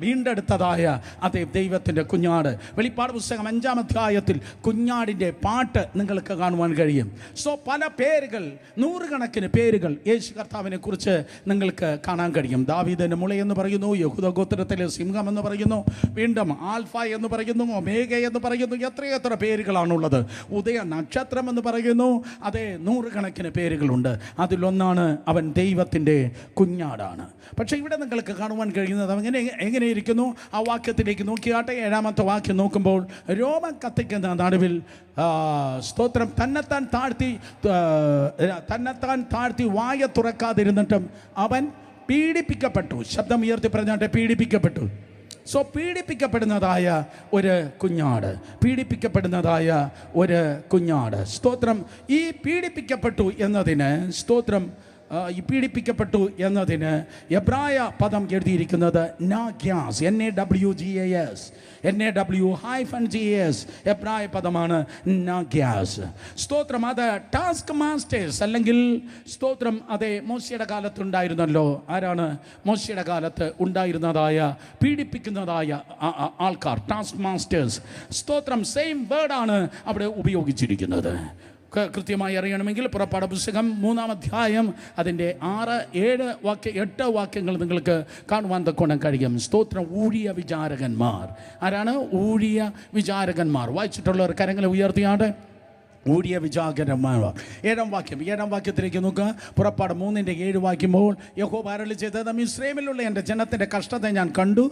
വീണ്ടെടുത്തതായ അതേ ദൈവത്തിൻ്റെ കുഞ്ഞാട്. വെളിപ്പാട് പുസ്തകം 5-ാം അധ്യായത്തിൽ കുഞ്ഞാടിൻ്റെ പാട്ട് നിങ്ങൾക്ക് കാണുവാൻ കഴിയും. സോ പല പേരുകൾ, നൂറുകണക്കിന് പേരുകൾ യേശു കർത്താവിനെ കുറിച്ച് നിങ്ങൾക്ക് കാണാൻ കഴിയും. ദാവീദിൻ്റെ മുള എന്ന് പറയുന്നു, യഹൂദ ഗോത്രത്തിലെ സിംഹം എന്ന് പറയുന്നു, വീണ്ടും ആൽഫ എന്ന് പറയുന്നു, ഒമേഗ എന്ന് പറയുന്നു, എത്രയെത്ര പേരുകളാണുള്ളത്. ഉദയ നക്ഷത്രം എന്ന് പറയുന്നു, അതേ നൂറുകണക്കിന് പേരുകളുണ്ട്. അതിലൊന്നാണ് അവൻ ദൈവത്തിൻ്റെ കുഞ്ഞാടാണ്. പക്ഷേ ഇവിടെ നിങ്ങൾക്ക് കാണുവാൻ കഴിയുന്നത് എങ്ങനെയിരിക്കുന്നു? ആ വാക്യത്തിലേക്ക് നോക്കിയാട്ടെ. 7-ാമത്തെ വാക്യം നോക്കുമ്പോൾ, രോമം കത്തിക്കുന്ന നടുവിൽ സ്തോത്രം തന്നെത്താൻ താഴ്ത്തി വായ തുറക്കാതിരുന്നിട്ടും അവൻ പീഡിപ്പിക്കപ്പെട്ടു. ശബ്ദം ഉയർത്തി പറഞ്ഞാട്ടെ, പീഡിപ്പിക്കപ്പെട്ടു. സോ പീഡിപ്പിക്കപ്പെടുന്നതായ ഒരു കുഞ്ഞാട്, പീഡിപ്പിക്കപ്പെടുന്നതായ ഒരു കുഞ്ഞാട്. സ്തോത്രം, ഈ പീഡിപ്പിക്കപ്പെട്ടു എന്നതിന്, സ്തോത്രം, ഈ പീഡിപ്പിക്കപ്പെട്ടു എന്നതിന് എബ്രായ പദം എഴുതിയിരിക്കുന്നത് നാഗ്യാസ്, NAWGAS, NAWGAS എബ്രായ പദമാണ് നാഗ്യാസ്. സ്തോത്രം, അത് ടാസ്ക് മാസ്റ്റേഴ്സ് അല്ലെങ്കിൽ സ്തോത്രം, അതേ മോശയുടെ കാലത്തുണ്ടായിരുന്നല്ലോ. ആരാണ് മോശയുടെ കാലത്ത് ഉണ്ടായിരുന്നതായ പീഡിപ്പിക്കുന്നതായ ആൾക്കാർ? Task masters. സ്തോത്രം, സെയിം വേർഡാണ് അവിടെ ഉപയോഗിച്ചിരിക്കുന്നത്. കൃത്യമായി അറിയണമെങ്കിൽ പുറപ്പാട് പുസ്തകം 3-ാം അധ്യായം അതിൻ്റെ 6, 7, 8 വാക്യങ്ങൾ നിങ്ങൾക്ക് കാണുവാൻ തക്കോണം കഴിയും. സ്തോത്രം, ഊഴിയ വിചാരകന്മാർ. ആരാണ് ഊഴിയ വിചാരകന്മാർ? വായിച്ചിട്ടുള്ളവർ കരങ്ങളെ ഉയർത്തിയാണ്ട്. ഊഴിയ വിചാരകന്മാർ. 7-ാം വാക്യത്തിലേക്ക് നോക്കുക. പുറപ്പാട് 3-7 വായിക്കുമ്പോൾ, യഹോവ അരുളി ചെയ്തത്, മിസ്രയീമിലുള്ള എൻ്റെ ജനത്തിൻ്റെ കഷ്ടത ഞാൻ കണ്ടു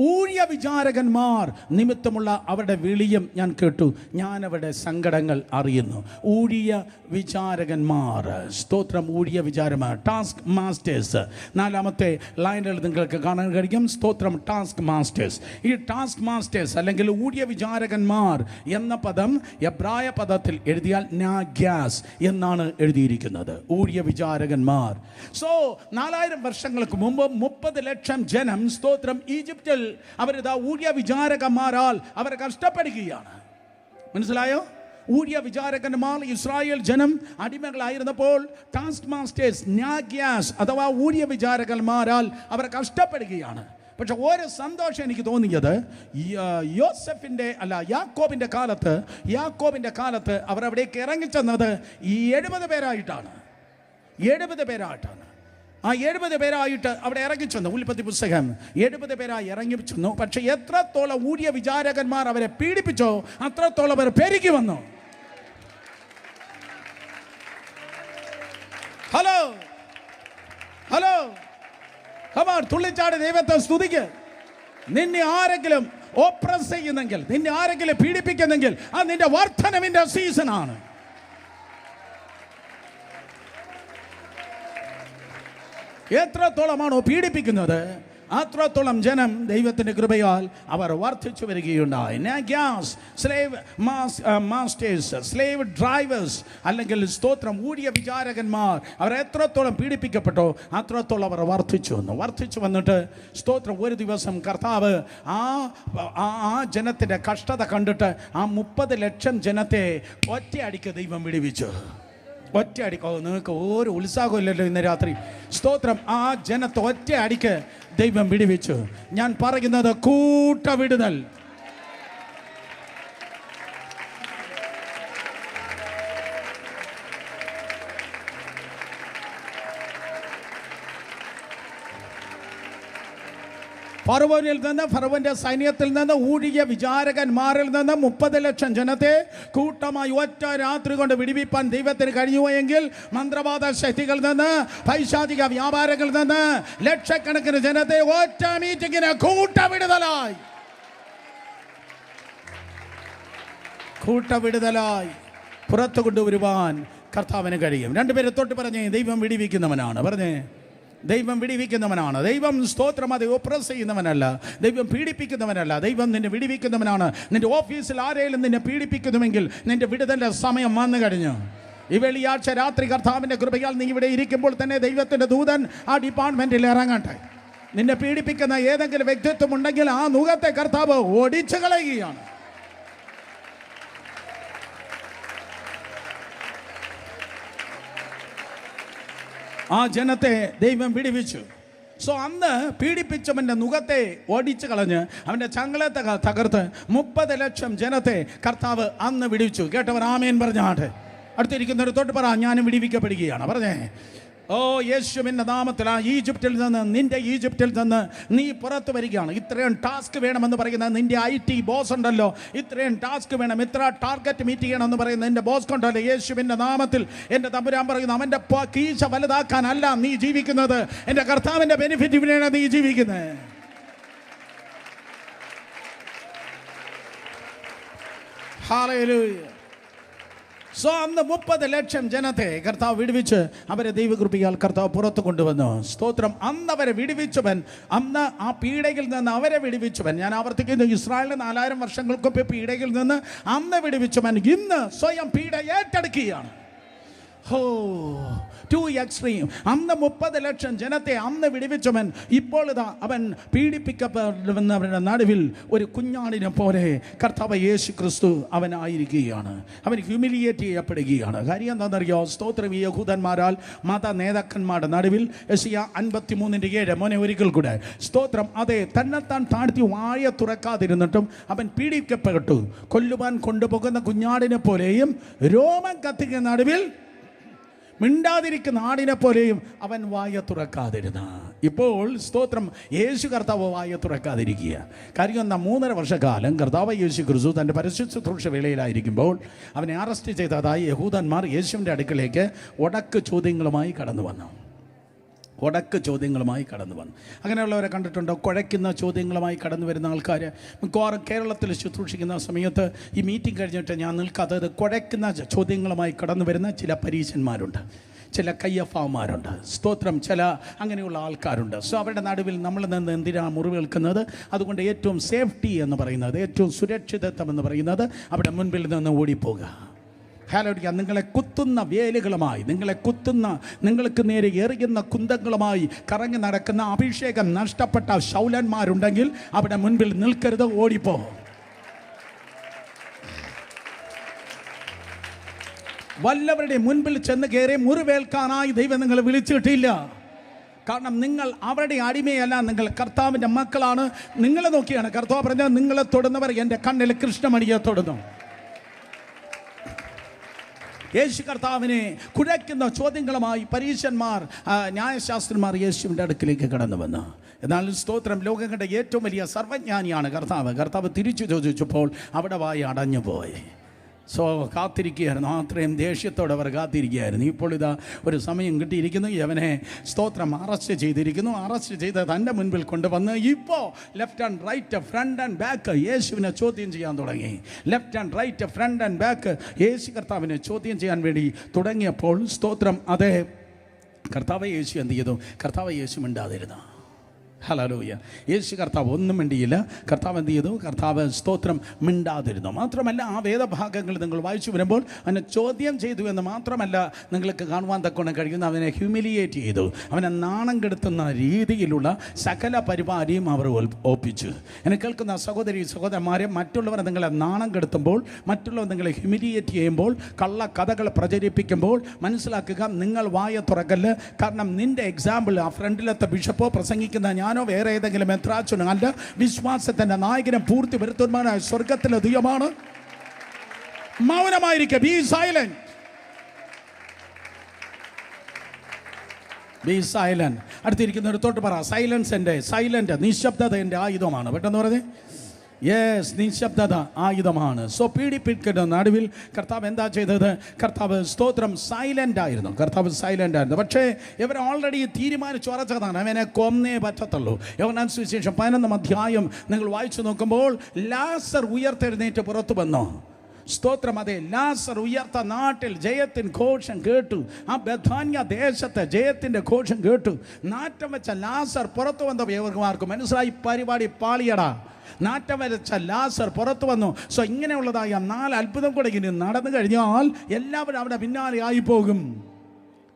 ഊഴിയ വിചാരകന്മാർ നിമിത്തമുള്ള അവരുടെ വിളിയും ഞാൻ കേട്ടു, ഞാൻ അവരുടെ സങ്കടങ്ങൾ അറിയുന്നു. ഊഴിയ വിചാരകന്മാർ. സ്തോത്രം, ഊഴിയ വിചാരന്മാർ, ടാസ്ക് മാസ്റ്റേഴ്സ്. 4-ാമത്തെ ലൈനിൽ നിങ്ങൾക്ക് കാണാൻ കഴിയും, സ്തോത്രം, ടാസ്ക് മാസ്റ്റേഴ്സ്. ഈ ടാസ്ക് മാസ്റ്റേഴ്സ് അല്ലെങ്കിൽ ഊഴിയ വിചാരകന്മാർ എന്ന പദം എബ്രായ പദത്തിൽ എഴുതിയാൽ നാഗ്യാസ് എന്നാണ് എഴുതിയിരിക്കുന്നത്. ഊഴിയ വിചാരകന്മാർ. സോ 4000 വർഷങ്ങൾക്ക് മുമ്പ് 30 ലക്ഷം ജനം, സ്തോത്രം, ഈജിപ്തിൽ അവരിതാ ഊഴിയ വിചാരകന്മാരാൽ അവർ കഷ്ടപ്പെടുകയാണ്. മനസ്സിലായോ? ഊഴിയ വിചാരകന്മാർ ഇസ്രായേൽ ജനം അടിമകളായിരുന്നപ്പോൾ ടാസ്ക് മാസ്റ്റേഴ്സ്, നാഗ്യാസ് അഥവാ ഊഴിയ വിചാരകന്മാരാൽ അവർ കഷ്ടപ്പെടുകയാണ്. പക്ഷെ ഒരു സന്തോഷം എനിക്ക് തോന്നിയത്, യാക്കോബിൻ്റെ കാലത്ത് അവർ അവിടേക്ക് ഇറങ്ങിച്ചെന്നത് ഈ 70 പേരായിട്ടാണ്. 70 പേരായിട്ടാണ്. ആ 70 പേരായിട്ട് അവിടെ ഇറങ്ങിച്ചെന്നു. ഉൽപ്പത്തി പുസ്തകം 70 പേരായി ഇറങ്ങിച്ചെന്നു. പക്ഷെ എത്രത്തോളം ഊഴിയ വിചാരകന്മാർ അവരെ പീഡിപ്പിച്ചോ അത്രത്തോളം അവർ പെരുകി വന്നു. ഹലോ തുള്ളിച്ചാട് ദൈവത്തെ സ്തുതിക്ക്. നിന്നെ ആരെങ്കിലും ഓപ്രസ് ചെയ്യുന്നെങ്കിൽ, നിന്നെ ആരെങ്കിലും പീഡിപ്പിക്കുന്നെങ്കിൽ അത് നിന്റെ വർധനവിന്റെ സീസണാണ്. എത്രത്തോളമാണോ പീഡിപ്പിക്കുന്നത് അത്രത്തോളം ജനം ദൈവത്തിൻ്റെ കൃപയാൽ അവർ വർദ്ധിച്ചു വരികയുണ്ടായി. നാഗ്യാസ്, സ്ലേവ് മാസ്റ്റേഴ്സ്, സ്ലേവ് ഡ്രൈവേഴ്സ് അല്ലെങ്കിൽ സ്തോത്രം ഊഴിയ വിചാരകന്മാർ അവർ എത്രത്തോളം പീഡിപ്പിക്കപ്പെട്ടോ അത്രത്തോളം അവർ വർദ്ധിച്ചു വന്നിട്ട് സ്തോത്രം ഒരു ദിവസം കർത്താവ് ആ ജനത്തിൻ്റെ കഷ്ടത കണ്ടിട്ട് ആ 30 ലക്ഷം ജനത്തെ ഒറ്റയടിക്ക് ദൈവം വിടുവിച്ചു. ഒറ്റയടിക്കോ, നിങ്ങൾക്ക് ഒരു ഉത്സാഹമില്ലല്ലോ ഇന്ന് രാത്രി. സ്തോത്രം, ആ ജനത്തെ ഒറ്റയടിക്ക് ദൈവം വിടുവിച്ചു. ഞാൻ പറയുന്നത് കൂട്ടവിടുതൽ. ഫറവോനിൽ നിന്ന്, ഫറവോന്റെ സൈന്യത്തിൽ നിന്ന്, ഊഴിയ വിചാരകന്മാരിൽ നിന്ന് 30 ലക്ഷം ജനത്തെ കൂട്ടമായി ഒറ്റ രാത്രി കൊണ്ട് വിടുവിപ്പാൻ ദൈവത്തിന് കഴിയുമെങ്കിൽ മന്ത്രവാദ ശക്തികളിൽ നിന്ന്, പൈശാചിക വ്യാപാരങ്ങളിൽ നിന്ന് ലക്ഷക്കണക്കിന് ജനത്തെ ഒറ്റ മീറ്റിങ്ങിന് കൂട്ടവിടുതലായി പുറത്തു കൊണ്ടുവരുവാൻ കർത്താവിന് കഴിയും. 2 പേരെ തൊട്ട് പറഞ്ഞേ, ദൈവം വിടുവിക്കുന്നവനാണ്. പറഞ്ഞേ, ദൈവം വിടുവിക്കുന്നവനാണ്. ദൈവം സ്തോത്രം അത് ഓപ്രസ് ചെയ്യുന്നവനല്ല, ദൈവം പീഡിപ്പിക്കുന്നവനല്ല. ദൈവം നിന്നെ വിടുവിക്കുന്നവനാണ്. നിന്റെ ഓഫീസിൽ ആരെങ്കിലും നിന്നെ പീഡിപ്പിക്കുന്നുവെങ്കിൽ നിന്റെ വിടുതലിന്റെ സമയം വന്നു കഴിഞ്ഞു. ഈ വെള്ളിയാഴ്ച രാത്രി കർത്താവിൻ്റെ കൃപയാൽ നീ ഇവിടെ ഇരിക്കുമ്പോൾ തന്നെ ദൈവത്തിൻ്റെ ദൂതൻ ആ ഡിപ്പാർട്ട്മെന്റിൽ ഇറങ്ങട്ടെ. നിന്നെ പീഡിപ്പിക്കുന്ന ഏതെങ്കിലും വ്യക്തിത്വം ഉണ്ടെങ്കിൽ ആ മുഖത്തെ കർത്താവ് ഓടിച്ചു കളയുകയാണ്. ആ ജനത്തെ ദൈവം വിടുവിച്ചു. സോ അന്ന് പീഡിപ്പിച്ചവൻ്റെ മുഖത്തെ ഓടിച്ചു കളഞ്ഞ് അവൻ്റെ ചങ്ങളത്തെ തകർത്ത് 30 ലക്ഷം ജനത്തെ കർത്താവ് അന്ന് വിടുവിച്ചു. കേട്ടവർ ആമേൻ പറഞ്ഞാട്ടെ. അടുത്തിരിക്കുന്നവർ തൊട്ട് പറ, ഞാനും വിടുവിക്കപ്പെടുകയാണ്. പറഞ്ഞേ, ഓ യേശുവിൻ്റെ നാമത്തിൽ ആ ഈജിപ്തിൽ നിന്ന്, നിന്റെ ഈജിപ്തിൽ നിന്ന് നീ പുറത്തു വരികയാണ്. ഇത്രയും ടാസ്ക് വേണമെന്ന് പറയുന്ന നിന്റെ IT ബോസ് ഉണ്ടല്ലോ, ഇത്രയും ടാസ്ക് വേണം, ഇത്ര ടാർഗറ്റ് മീറ്റ് ചെയ്യണമെന്ന് പറയുന്ന എൻ്റെ ബോസ് കൊണ്ടല്ലോ, യേശുവിൻ്റെ നാമത്തിൽ എൻ്റെ തമ്പുരാൻ പറയുന്നു, അവൻ്റെ കീശ വലുതാക്കാനല്ല നീ ജീവിക്കുന്നത്, എൻ്റെ കർത്താവിൻ്റെ ബെനിഫിറ്റിനാണ് നീ ജീവിക്കുന്നത്. ഹല്ലേലൂയ. സോ അന്ന് 30 ലക്ഷം ജനത്തെ കർത്താവ് വിടുവിച്ച് അവരെ ദൈവകൃപയാൽ കർത്താവ് പുറത്തു കൊണ്ടുവന്നു. സ്തോത്രം. അന്ന് അവരെ വിടുവിച്ചവൻ, അന്ന് ആ പീഡയിൽ നിന്ന് അവരെ വിടുവിച്ചവൻ, ഞാൻ ആവർത്തിക്കുന്നു, ഇസ്രായേലിന് 4000 വർഷങ്ങൾക്ക് പീഡയിൽ നിന്ന് അന്ന് വിടുവിച്ചവൻ ഇന്ന് സ്വയം പീഡ ഏറ്റെടുക്കുകയാണ്. ഹോ, ടു എക്സ്ട്രീം. അന്ന് 30 ലക്ഷം ജനത്തെ അന്ന് വിടുവിച്ചവൻ ഇപ്പോൾ ഇതാ അവൻ പീഡിപ്പിക്കപ്പെടുന്നവരുടെ നടുവിൽ ഒരു കുഞ്ഞാടിനെ പോലെ കർത്താവ് യേശു ക്രിസ്തു അവനായിരിക്കുകയാണ്. അവൻ ഹ്യൂമിലിയേറ്റ് ചെയ്യപ്പെടുകയാണ്. കാര്യം എന്താണെന്നറിയോ? സ്തോത്രം. ഈ യഹൂദന്മാരാൽ മത നേതാക്കന്മാരുടെ നടുവിൽ യെശയ്യാ 53:7 മോനെ ഒരിക്കൽ കൂടെ സ്തോത്രം. അതെ, തന്നെത്താൻ താഴ്ത്തി വായ തുറക്കാതിരുന്നിട്ടും അവൻ പീഡിപ്പിക്കപ്പെട്ടു. കൊല്ലുവാൻ കൊണ്ടുപോകുന്ന കുഞ്ഞാടിനെ പോലെയും രോമം കത്തിക്കുന്ന നടുവിൽ മിണ്ടാതിരിക്കുന്ന ആടിനെ പോലെയും അവൻ വായ തുറക്കാതിരുന്ന. ഇപ്പോൾ സ്തോത്രം, യേശു കർത്താവ് വായ തുറക്കാതിരിക്കുക. കാര്യം എന്താ? 3.5 വർഷക്കാലം കർത്താവ് യേശു ക്രിസ്തു തൻ്റെ പരസ്യ ശുശ്രൂഷ വേളയിലായിരിക്കുമ്പോൾ അവനെ അറസ്റ്റ് ചെയ്തതായി യഹൂദന്മാർ യേശുവിൻ്റെ അടുക്കലേക്ക് ഉടക്ക് ചോദ്യങ്ങളുമായി കടന്നു വന്നു. അങ്ങനെയുള്ളവരെ കണ്ടിട്ടുണ്ടോ? കുഴയ്ക്കുന്ന ചോദ്യങ്ങളുമായി കടന്നു വരുന്ന ആൾക്കാർ മിക്കവാറും കേരളത്തിൽ ശുശ്രൂഷിക്കുന്ന സമയത്ത് ഈ മീറ്റിംഗ് കഴിഞ്ഞിട്ട് ഞാൻ നിൽക്കാത്തത് കുഴയ്ക്കുന്ന ചോദ്യങ്ങളുമായി കടന്നു വരുന്ന ചില പരീശന്മാരുണ്ട്, ചില കയ്യഫാമാരുണ്ട്. സ്തോത്രം. ചില അങ്ങനെയുള്ള ആൾക്കാരുണ്ട്. സോ അവരുടെ നടുവിൽ നമ്മൾ നിന്ന് എന്തിനാണ് മുറിവേൽക്കുന്നത്? അതുകൊണ്ട് ഏറ്റവും സേഫ്റ്റി എന്ന് പറയുന്നത്, ഏറ്റവും സുരക്ഷിതത്വം എന്ന് പറയുന്നത് അവിടെ മുൻപിൽ നിന്ന് ഓടിപ്പോകുക. ഹല്ലേലൂയ. നിങ്ങളെ കുത്തുന്ന വേലുകളുമായി, നിങ്ങൾക്ക് നേരെ എറിയുന്ന കുന്തങ്ങളുമായി കറങ്ങി നടക്കുന്ന അഭിഷേകം നഷ്ടപ്പെട്ട ശൗലന്മാരുണ്ടെങ്കിൽ അവിടെ മുൻപിൽ നിൽക്കരുത്, ഓടിപ്പോ. വല്ലവരുടെ മുൻപിൽ ചെന്ന് കയറി മുറിവേൽക്കാനായി ദൈവം നിങ്ങളെ വിളിച്ചിട്ടില്ല. കാരണം നിങ്ങൾ അവരുടെ അടിമയല്ല, നിങ്ങൾ കർത്താവിൻ്റെ മക്കളാണ്. നിങ്ങളെ നോക്കിയാണ് കർത്താവ് പറഞ്ഞത്, നിങ്ങളെ തൊടുന്നവർ എൻ്റെ കണ്ണിൽ കൃഷ്ണമണിയെ തൊടുന്നു. യേശു കർത്താവിനെ കുഴയ്ക്കുന്ന ചോദ്യങ്ങളുമായി പരീശന്മാർ, ന്യായശാസ്ത്രന്മാർ യേശുവിൻ്റെ അടുക്കിലേക്ക് കടന്നു വന്നു. എന്നാൽ സ്തോത്രം, ലോകം കണ്ട ഏറ്റവും വലിയ സർവജ്ഞാനിയാണ് കർത്താവ് തിരിച്ചു ചോദിച്ചപ്പോൾ അവിടെ വായി അടഞ്ഞുപോയി. സോ കാത്തിരിക്കുകയായിരുന്നു. അത്രയും ദേഷ്യത്തോടെ അവർ കാത്തിരിക്കുകയായിരുന്നു. ഇപ്പോൾ ഇതാ ഒരു സമയം കിട്ടിയിരിക്കുന്നു. അവനെ സ്തോത്രം അറസ്റ്റ് ചെയ്തിരിക്കുന്നു. അറസ്റ്റ് ചെയ്ത് തൻ്റെ മുൻപിൽ കൊണ്ടുവന്ന് ഇപ്പോൾ left and right, front and back യേശുവിനെ ചോദ്യം ചെയ്യാൻ തുടങ്ങി. Left and right, front and back Yeshu കർത്താവിനെ ചോദ്യം ചെയ്യാൻ വേണ്ടി തുടങ്ങിയപ്പോൾ സ്തോത്രം, അതേ കർത്താവ് യേശു എന്ത് ചെയ്തു? കർത്താവ് യേശു മിണ്ടാതിരുന്നു. ഹല്ലേലൂയ. യേശു കർത്താവ് ഒന്നും മിണ്ടിയില്ല. കർത്താവ് എന്ത് ചെയ്തു? കർത്താവ് സ്തോത്രം മിണ്ടാതിരുന്നു. മാത്രമല്ല ആ വേദഭാഗങ്ങൾ നിങ്ങൾ വായിച്ചു വരുമ്പോൾ അവനെ ചോദ്യം ചെയ്തു എന്ന് മാത്രമല്ല നിങ്ങൾക്ക് കാണുവാൻ തക്കോണം കഴിയുന്ന, അവനെ ഹ്യൂമിലിയേറ്റ് ചെയ്തു. അവനെ നാണം കെടുത്തുന്ന രീതിയിലുള്ള സകല പരിപാടിയും അവർ ഒപ്പിച്ചു. എന്നെ കേൾക്കുന്ന സഹോദരന്മാരെ, മറ്റുള്ളവരെ നിങ്ങളെ നാണം കെടുത്തുമ്പോൾ, മറ്റുള്ളവർ നിങ്ങളെ ഹ്യൂമിലിയേറ്റ് ചെയ്യുമ്പോൾ, കള്ള കഥകൾ പ്രചരിപ്പിക്കുമ്പോൾ മനസ്സിലാക്കുക, നിങ്ങൾ വായ തുറക്കല്ല്. കാരണം നിൻ്റെ എക്സാമ്പിൾ ആ ഫ്രണ്ടിലത്തെ ബിഷപ്പോ പ്രസംഗിക്കുന്ന ഞാനോ വേറെ ഏതെങ്കിലും എത്രാച്ചനോ അല്ല. വിശ്വാസത്തിൻ്റെ നായകനും പൂർത്തി വരുത്തുവാനായ സ്വർഗത്തിലെ ദൈവമാണ്. മൗനമായിരിക്കുക. B silent. അടുത്തിരിക്കുന്നവർ തൊട്ട് പറ, സൈലന്റ് നിശബ്ദത എൻ്റെ ആയുധമാണ്. പെട്ടെന്ന് പറഞ്ഞേ. യെസ്, നിശബ്ദത ആയുധമാണ്. സോ പീഡിപ്പിക്കുന്ന നടുവിൽ കർത്താവ് എന്താ ചെയ്തത്? കർത്താവ് സ്തോത്രം സൈലൻ്റ് ആയിരുന്നു. പക്ഷേ ഇവർ ഓൾറെഡി തീരുമാനിച്ചു ഉറച്ചതാണ്, അവനെ കൊന്നേ പറ്റത്തുള്ളൂ. യോഹന്നാൻ സുവിശേഷം 11 അധ്യായം നിങ്ങൾ വായിച്ചു നോക്കുമ്പോൾ ലാസർ ഉയർത്തെഴുന്നേറ്റ് പുറത്തു വന്നു. സ്തോത്രം. അതെ, ലാസർ ഉയർത്ത നാട്ടിൽ ജയത്തിൻ ഘോഷം കേട്ടു. ആ ബഥാന്യ ദേശത്തെ ജയത്തിൻ്റെ ഘോഷം കേട്ടു. നാറ്റം വെച്ച ലാസർ പുറത്തു വന്ന യവർമാർക്ക് മനസ്സിലായി, പരിപാടി പാളിയടാ. നാറ്റം വരച്ച ലാസർ പുറത്തു വന്നു. സോ ഇങ്ങനെയുള്ളതായ 4 അത്ഭുതം കൂടെ ഇനി നടന്നു കഴിഞ്ഞാൽ എല്ലാവരും അവിടെ പിന്നാലെ ആയിപ്പോകും.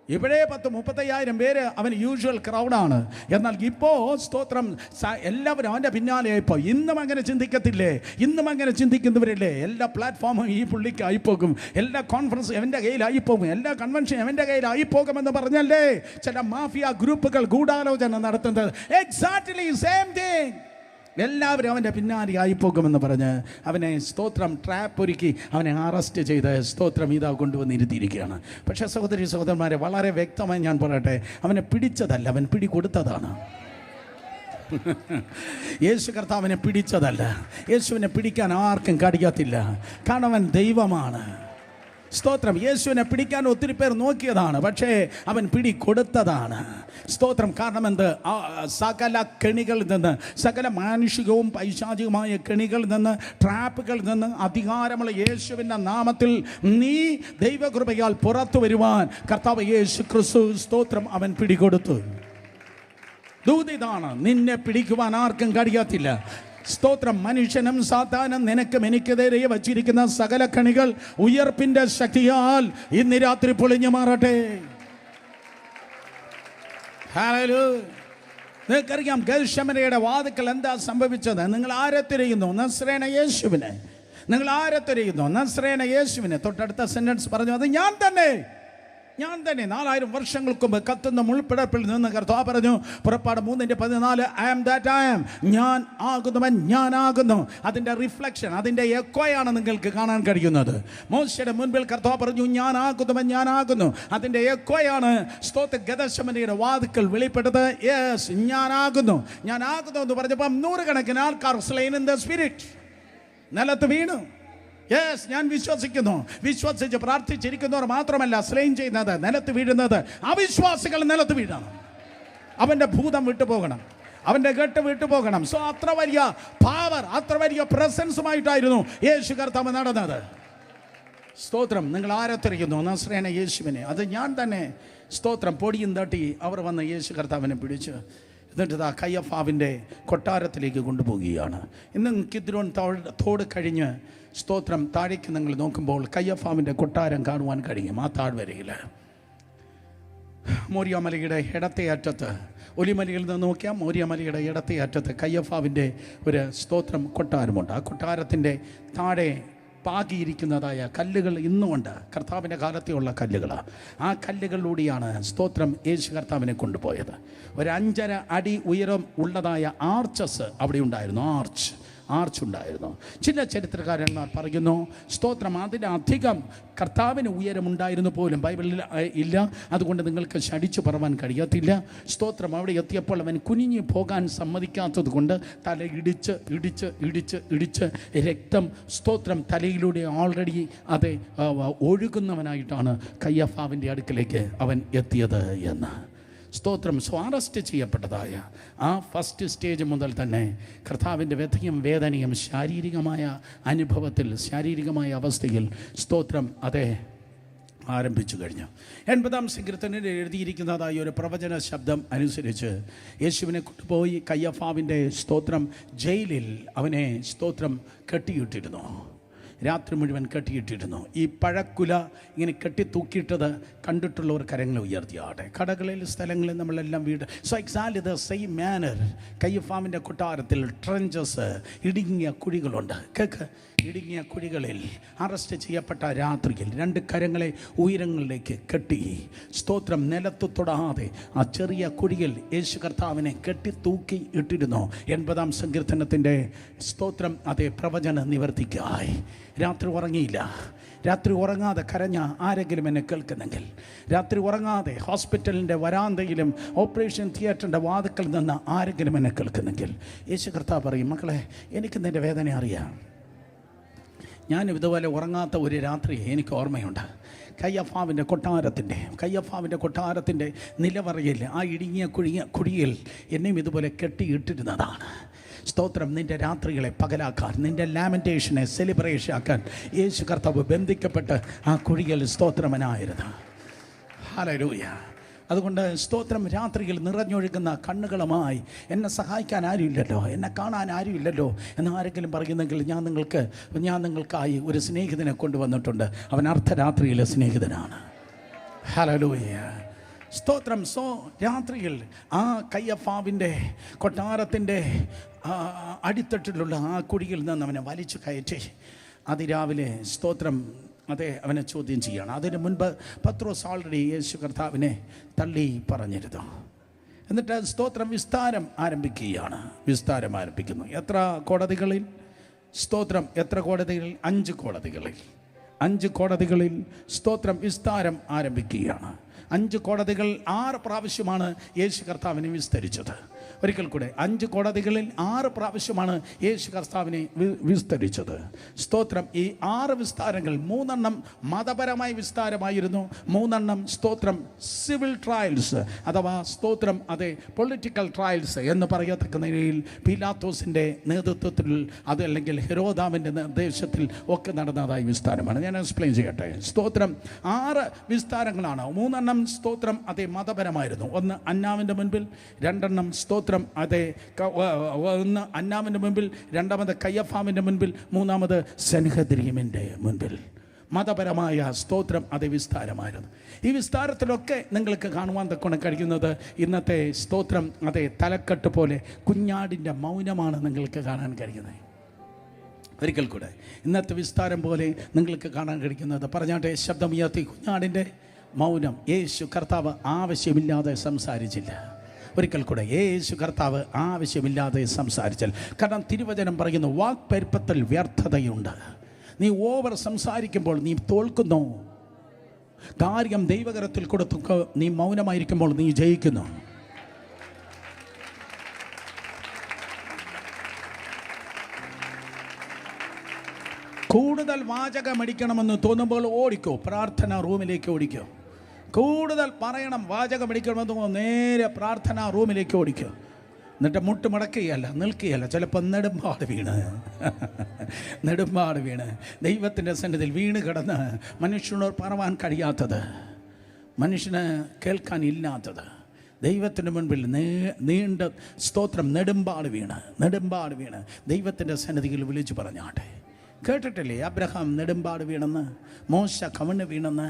ഇവിടെ 35,000 പേര് അവൻ യൂഷ്വൽ ക്രൗഡാണ്. എന്നാൽ ഇപ്പോൾ സ്തോത്രം എല്ലാവരും അവൻ്റെ പിന്നാലെ ഇപ്പോൾ. ഇന്നും അങ്ങനെ ചിന്തിക്കത്തില്ലേ? ഇന്നും അങ്ങനെ ചിന്തിക്കുന്നവരില്ലേ? എല്ലാ പ്ലാറ്റ്ഫോമും ഈ പുള്ളിക്ക് ആയിപ്പോകും, എല്ലാ കോൺഫറൻസും അവൻ്റെ കയ്യിലായിപ്പോകും, എല്ലാ കൺവെൻഷനും അവൻ്റെ കയ്യിലായിപ്പോകുമെന്ന് പറഞ്ഞല്ലേ ചില മാഫിയ ഗ്രൂപ്പുകൾ ഗൂഢാലോചന നടത്തുന്നത്. Exactly same thing. എല്ലാവരും അവൻ്റെ പിന്നാലെ ആയിപ്പോകുമെന്ന് പറഞ്ഞ് അവനെ സ്തോത്രം ട്രാപ്പ് ഒരുക്കി അവനെ അറസ്റ്റ് ചെയ്ത് സ്തോത്രം ഇതാ കൊണ്ടുവന്നിരുത്തിയിരിക്കുകയാണ്. പക്ഷേ സഹോദരി സഹോദരന്മാരെ, വളരെ വ്യക്തമായി ഞാൻ പറയട്ടെ, അവനെ പിടിച്ചതല്ല, അവൻ പിടികൊടുത്തതാണ്. യേശു കർത്താവിനെ പിടിച്ചതല്ല. യേശുവിനെ പിടിക്കാൻ ആർക്കും കഴിയത്തില്ല, കാരണം അവൻ ദൈവമാണ്. സ്തോത്രം. യേശുവിനെ പിടിക്കാൻ ഒത്തിരി പേർ നോക്കിയതാണ്, പക്ഷേ അവൻ പിടി കൊടുത്തതാണ്. സ്തോത്രം. കാരണം എന്ത്? സകല കെണികളിൽ നിന്ന്, സകല മാനുഷികവും പൈശാചികമായ കെണികളിൽ നിന്ന്, ട്രാപ്പുകളിൽ നിന്ന് അധികാരമുള്ള യേശുവിൻ്റെ നാമത്തിൽ നീ ദൈവകൃപയാൽ പുറത്തു വരുവാൻ കർത്താവ് യേശു ക്രിസ്തു സ്തോത്രം അവൻ പിടികൊടുത്തു. ദൂതിതാണ്, നിന്നെ പിടിക്കുവാൻ ആർക്കും കഴിയത്തില്ല. സ്തോത്രം. മനുഷ്യനും സാത്താനും നിനക്കും എനിക്കെതിരെ വച്ചിരിക്കുന്ന സകല കണികൾ ഉയർപ്പിന്റെ ശക്തിയാൽ ഇന്ന് രാത്രി പൊളിഞ്ഞു മാറട്ടെ. നിങ്ങൾക്കറിയാം ഗത്ശമനയുടെ വാതിക്കൽ എന്താ സംഭവിച്ചത്? നിങ്ങൾ ആരെ തിരയുന്നു? നസ്രേന യേശുവിനെ. നിങ്ങൾ ആരെ തിരയുന്നു? നസ്രേന യേശുവിനെ. തൊട്ടടുത്ത സെന്റൻസ് പറഞ്ഞു, അത് ഞാൻ തന്നെ, ഞാൻ തന്നെ. 4000 വർഷങ്ങൾക്ക് മുമ്പ് കത്തുന്ന മുൾപ്പിടപ്പിൽ നിന്ന് കർത്താവ് പറഞ്ഞു, പുറപ്പാട് 3:14, I am that I am. ഞാൻ ആകുന്നവൻ ഞാനാകുന്നു. അതിൻ്റെ റിഫ്ലക്ഷൻ, അതിൻ്റെ എക്കോയാണ് നിങ്ങൾക്ക് കാണാൻ കഴിയുന്നത്. മോശയുടെ മുൻപിൽ കർത്താവ് പറഞ്ഞു, ഞാനാകുന്നവൻ ഞാനാകുന്നു. അതിൻ്റെ എക്കോയാണ് സ്തോത്ര ഗദശമനയുടെ വാതിക്കൽ വെളിപ്പെട്ടത്. യെസ്, ഞാനാകുന്നു, ഞാനാകുന്നു എന്ന് പറഞ്ഞപ്പോൾ 100 കണക്കിന് ആൾക്കാർ സ്ലെയിൻ ഇൻ ദ സ്പിരിറ്റ് നിലത്ത് വീണു. യെസ്, ഞാൻ വിശ്വസിക്കുന്നു. വിശ്വസിച്ച് പ്രാർത്ഥിച്ചിരിക്കുന്നവർ മാത്രമല്ല സ്ലെയിൻ ചെയ്യുന്നത്, നിലത്ത് വീഴുന്നത് അവിശ്വാസികൾ നിലത്ത് വീഴണം. അവൻ്റെ ഭൂതം വിട്ടുപോകണം, അവൻ്റെ കെട്ട് വിട്ടുപോകണം. സോ അത്ര വലിയ പവർ, അത്ര വലിയ പ്രസൻസുമായിട്ടായിരുന്നു യേശു കർത്താവ് നടന്നത്. സ്തോത്രം. നിങ്ങൾ ആരെ തിരയുന്നു? നസ്രേന യേശുവിനെ. അത് ഞാൻ തന്നെ. സ്തോത്രം. പൊടിയും തട്ടി അവർ വന്ന് യേശു കർത്താവിനെ പിടിച്ച് എന്നിട്ട് ആ കയ്യഫാവിൻ്റെ കൊട്ടാരത്തിലേക്ക് കൊണ്ടുപോവുകയാണ്. ഇന്ന് കിദ്രോൻ തോട് കഴിഞ്ഞ് സ്തോത്രം താഴേക്ക് നിങ്ങൾ നോക്കുമ്പോൾ കയ്യഫാവിൻ്റെ കൊട്ടാരം കാണുവാൻ കഴിയും. ആ താഴ്വരയിൽ മോര്യാമലയുടെ ഇടത്തെ അറ്റത്ത്, ഒലിമലയിൽ നിന്ന് നോക്കിയാൽ മോര്യാമലയുടെ ഇടത്തെ അറ്റത്ത് കയ്യഫാവിൻ്റെ ഒരു സ്തോത്രം കൊട്ടാരമുണ്ട്. ആ കൊട്ടാരത്തിൻ്റെ താഴെ പാകിയിരിക്കുന്നതായ കല്ലുകൾ ഇന്നുമുണ്ട്. കർത്താവിൻ്റെ കാലത്തെയുള്ള കല്ലുകളാണ്. ആ കല്ലുകളിലൂടെയാണ് സ്തോത്രം യേശു കർത്താവിനെ കൊണ്ടുപോയത്. ഒരു 5.5 അടി ഉയരം ഉള്ളതായ ആർച്ചസ് അവിടെ ഉണ്ടായിരുന്നു. ആർച്ച് ഉണ്ടായിരുന്നു. ചില ചരിത്രകാരന്മാർ പറയുന്നു സ്തോത്രം അതിലധികം കർത്താവിന് ഉയരമുണ്ടായിരുന്നു പോലും ബൈബിളിൽ ഇല്ല. അതുകൊണ്ട് നിങ്ങൾക്ക് ശടിച്ചു പറവാൻ കഴിയത്തില്ല. സ്തോത്രം. അവിടെ എത്തിയപ്പോൾ അവൻ കുനിഞ്ഞു പോകാൻ സമ്മതിക്കാത്തത് കൊണ്ട് തല ഇടിച്ച് രക്തം സ്തോത്രം തലയിലൂടെ ഓൾറെഡി അത് ഒഴുകുന്നവനായിട്ടാണ് കയ്യഫാവിൻ്റെ അടുക്കലേക്ക് അവൻ എത്തിയത് എന്ന്. സ്തോത്രം. അറസ്റ്റ് ചെയ്യപ്പെട്ടതായ ആ ഫസ്റ്റ് സ്റ്റേജ് മുതൽ തന്നെ കർത്താവിൻ്റെ വ്യഥയും വേദനയും ശാരീരികമായ അനുഭവത്തിൽ, ശാരീരികമായ അവസ്ഥയിൽ സ്തോത്രം അതേ ആരംഭിച്ചു കഴിഞ്ഞു. 80-ാം സങ്കീർത്തനത്തിൽ എഴുതിയിരിക്കുന്നതായ ഒരു പ്രവചന ശബ്ദം അനുസരിച്ച് യേശുവിനെ കൊണ്ടുപോയി കയ്യഫാവിൻ്റെ സ്തോത്രം ജയിലിൽ അവനെ സ്തോത്രം കെട്ടിയിട്ടിരുന്നു. രാത്രി മുഴുവൻ കെട്ടിയിട്ടിരുന്നു. ഈ പഴക്കുല ഇങ്ങനെ കെട്ടിത്തൂക്കിയിട്ടത് കണ്ടിട്ടുള്ളവർ കരങ്ങൾ ഉയർത്തിയാട്ടെ. കടകളിൽ സ്ഥലങ്ങളിൽ നമ്മളെല്ലാം വീട്. So exactly the same manner കയ്യഫാവിൻ്റെ കൊട്ടാരത്തിൽ ട്രെഞ്ചസ്, ഇടുങ്ങിയ കുഴികളുണ്ട്. കേക്ക്. ഇടുങ്ങിയ കുഴികളിൽ അറസ്റ്റ് ചെയ്യപ്പെട്ട രാത്രിയിൽ 2 കരങ്ങളെ ഉയരങ്ങളിലേക്ക് കെട്ടി സ്തോത്രം നിലത്ത് തൊടാതെ ആ ചെറിയ കുഴിയിൽ യേശു കർത്താവിനെ കെട്ടിത്തൂക്കി ഇട്ടിരുന്നു. 80-ാം സങ്കീർത്തനത്തിൻ്റെ സ്തോത്രം അതേ പ്രവചന നിവർത്തിക്കായി. രാത്രി ഉറങ്ങിയില്ല. രാത്രി ഉറങ്ങാതെ കരഞ്ഞ ആരെങ്കിലും എന്നെ കേൾക്കുന്നെങ്കിൽ, രാത്രി ഉറങ്ങാതെ ഹോസ്പിറ്റലിൻ്റെ വരാന്തയിലും ഓപ്പറേഷൻ തിയേറ്ററിൻ്റെ വാതിക്കൽ നിന്ന് ആരെങ്കിലും എന്നെ കേൾക്കുന്നെങ്കിൽ യേശു കർത്താവ് പറയും, മക്കളെ എനിക്ക് നിൻ്റെ വേദന അറിയാം. ഞാനും ഇതുപോലെ ഉറങ്ങാത്ത ഒരു രാത്രി എനിക്ക് ഓർമ്മയുണ്ട്. കയ്യഫാവിൻ്റെ കൊട്ടാരത്തിൻ്റെ നിലവറയിൽ ആ ഇടുങ്ങിയ കുഴിയിൽ എന്നെയും ഇതുപോലെ കെട്ടിയിട്ടിരുന്നതാണ്. സ്തോത്രം. നിൻ്റെ രാത്രികളെ പകലാക്കാൻ, നിൻ്റെ ലാമെൻറ്റേഷനെ സെലിബ്രേഷൻ ആക്കാൻ യേശു കർത്താവ് ബന്ധിക്കപ്പെട്ട് ആ കുഴിയിൽ സ്തോത്രമനായിരുന്നു. ഹല്ലേലൂയ. അതുകൊണ്ട് സ്തോത്രം രാത്രിയിൽ നിറഞ്ഞൊഴുകുന്ന കണ്ണുകളുമായി എന്നെ സഹായിക്കാൻ ആരുമില്ലല്ലോ, എന്നെ കാണാൻ ആരുമില്ലല്ലോ എന്ന് ആരെങ്കിലും പറയുന്നെങ്കിൽ ഞാൻ നിങ്ങൾക്കായി ഒരു സ്നേഹിതനെ കൊണ്ടുവന്നിട്ടുണ്ട്. അവൻ അർദ്ധരാത്രിയിലെ സ്നേഹിതനാണ്. ഹല്ലേലൂയ. സ്തോത്രം. രാത്രിയിൽ ആ കയ്യഫാവിൻ്റെ കൊട്ടാരത്തിൻ്റെ അടിത്തട്ടിലുള്ള ആ കുഴിയിൽ നിന്ന് അവനെ വലിച്ചു കയറ്റി അതിരാവിലെ സ്തോത്രം അവനെ ചോദ്യം ചെയ്യണം. അതിന് മുൻപ് പത്രോസ് ഓൾറെഡി യേശു കർത്താവിനെ തള്ളി പറഞ്ഞിരുന്നു. എന്നിട്ട് സ്തോത്രം വിസ്താരം ആരംഭിക്കുന്നു. എത്ര കോടതികളിൽ? സ്തോത്രം. എത്ര കോടതികളിൽ? 5 കോടതികളിൽ സ്തോത്രം വിസ്താരം ആരംഭിക്കുകയാണ്. 5 കോടതികൾ 6 പ്രാവശ്യമാണ് യേശു കർത്താവിനെ വിസ്തരിച്ചത്. ഒരിക്കൽ കൂടെ 5 കോടതികളിൽ 6 പ്രാവശ്യമാണ് യേശു കർത്താവിനെ വിസ്തരിച്ചത്. സ്തോത്രം. ഈ 6 വിസ്താരങ്ങൾ 3 മതപരമായ വിസ്താരമായിരുന്നു, 3 സ്തോത്രം സിവിൽ ട്രയൽസ് അഥവാ സ്തോത്രം പൊളിറ്റിക്കൽ ട്രയൽസ് എന്ന് പറയത്തക്ക നിലയിൽ പീലാത്തോസിൻ്റെ നേതൃത്വത്തിൽ അതല്ലെങ്കിൽ ഹെരോദാവിൻ്റെ നിർദ്ദേശത്തിൽ ഒക്കെ നടന്നതായ വിസ്താരമാണ്. ഞാൻ എക്സ്പ്ലെയിൻ ചെയ്യട്ടെ. സ്തോത്രം 6 വിസ്താരങ്ങളാണ്. 3 സ്തോത്രം മതപരമായിരുന്നു. 1 അന്നാവിൻ്റെ മുൻപിൽ, 2 സ്തോത്രം ഒന്ന് അന്നാവിൻ്റെ മുൻപിൽ, 2 കയ്യഫാവിൻ്റെ മുൻപിൽ, 3 സെൻഹദ്രീമിൻ്റെ മുൻപിൽ. മതപരമായ സ്തോത്രം വിസ്താരമായിരുന്നു. ഈ വിസ്താരത്തിലൊക്കെ നിങ്ങൾക്ക് കാണുവാൻ തക്കൊണ്ട് കഴിയുന്നത് ഇന്നത്തെ സ്തോത്രം തലക്കെട്ട് പോലെ കുഞ്ഞാടിൻ്റെ മൗനമാണ് നിങ്ങൾക്ക് കാണാൻ കഴിയുന്നത്. ഒരിക്കൽ കൂടെ ഇന്നത്തെ വിസ്താരം പോലെ നിങ്ങൾക്ക് കാണാൻ കഴിയുന്നത്, പറഞ്ഞാട്ടെ ശബ്ദമുയർത്തി, കുഞ്ഞാടിൻ്റെ മൗനം. യേശു കർത്താവ് ആവശ്യമില്ലാതെ സംസാരിച്ചില്ല. ഒരിക്കൽ കൂടെ യേശു കർത്താവ് ആവശ്യമില്ലാതെ സംസാരിച്ചാൽ. കാരണം തിരുവചനം പറയുന്നു, വാക്പെരുപ്പത്തിൽ വ്യർത്ഥതയുണ്ട്. നീ ഓവർ സംസാരിക്കുമ്പോൾ നീ തോൽക്കുന്നു. കാര്യം ദൈവകരത്തിൽ കൊടുത്തു നീ മൗനമായിരിക്കുമ്പോൾ നീ ജയിക്കുന്നു. കൂടുതൽ വാചകമടിക്കണമെന്ന് തോന്നുമ്പോൾ ഓടിക്കോ, പ്രാർത്ഥനാ റൂമിലേക്ക് ഓടിക്കോ. കൂടുതൽ പറയണം, വാചകമടിക്കണമെന്ന് തോന്നുമ്പോൾ നേരെ പ്രാർത്ഥനാ റൂമിലേക്ക് ഓടിക്കോ. എന്നിട്ട് മുട്ട് മടക്കുകയല്ല, നിൽക്കുകയല്ല, ചിലപ്പോൾ നെടുമ്പാട് വീണ് ദൈവത്തിൻ്റെ സന്നിധിയിൽ വീണ് കിടന്ന് മനുഷ്യനോട് പറവാൻ കഴിയാത്തത്, മനുഷ്യന് കേൾക്കാനില്ലാത്തത് ദൈവത്തിൻ്റെ മുൻപിൽ നീണ്ട സ്തോത്രം നെടുമ്പാട് വീണ് ദൈവത്തിൻ്റെ സന്നിധിയിൽ വിളിച്ചു പറഞ്ഞാട്ടെ. കേട്ടിട്ടില്ലേ അബ്രഹാം നെടുമ്പാട് വീണെന്ന്, മോശ കവണ് വീണെന്ന്?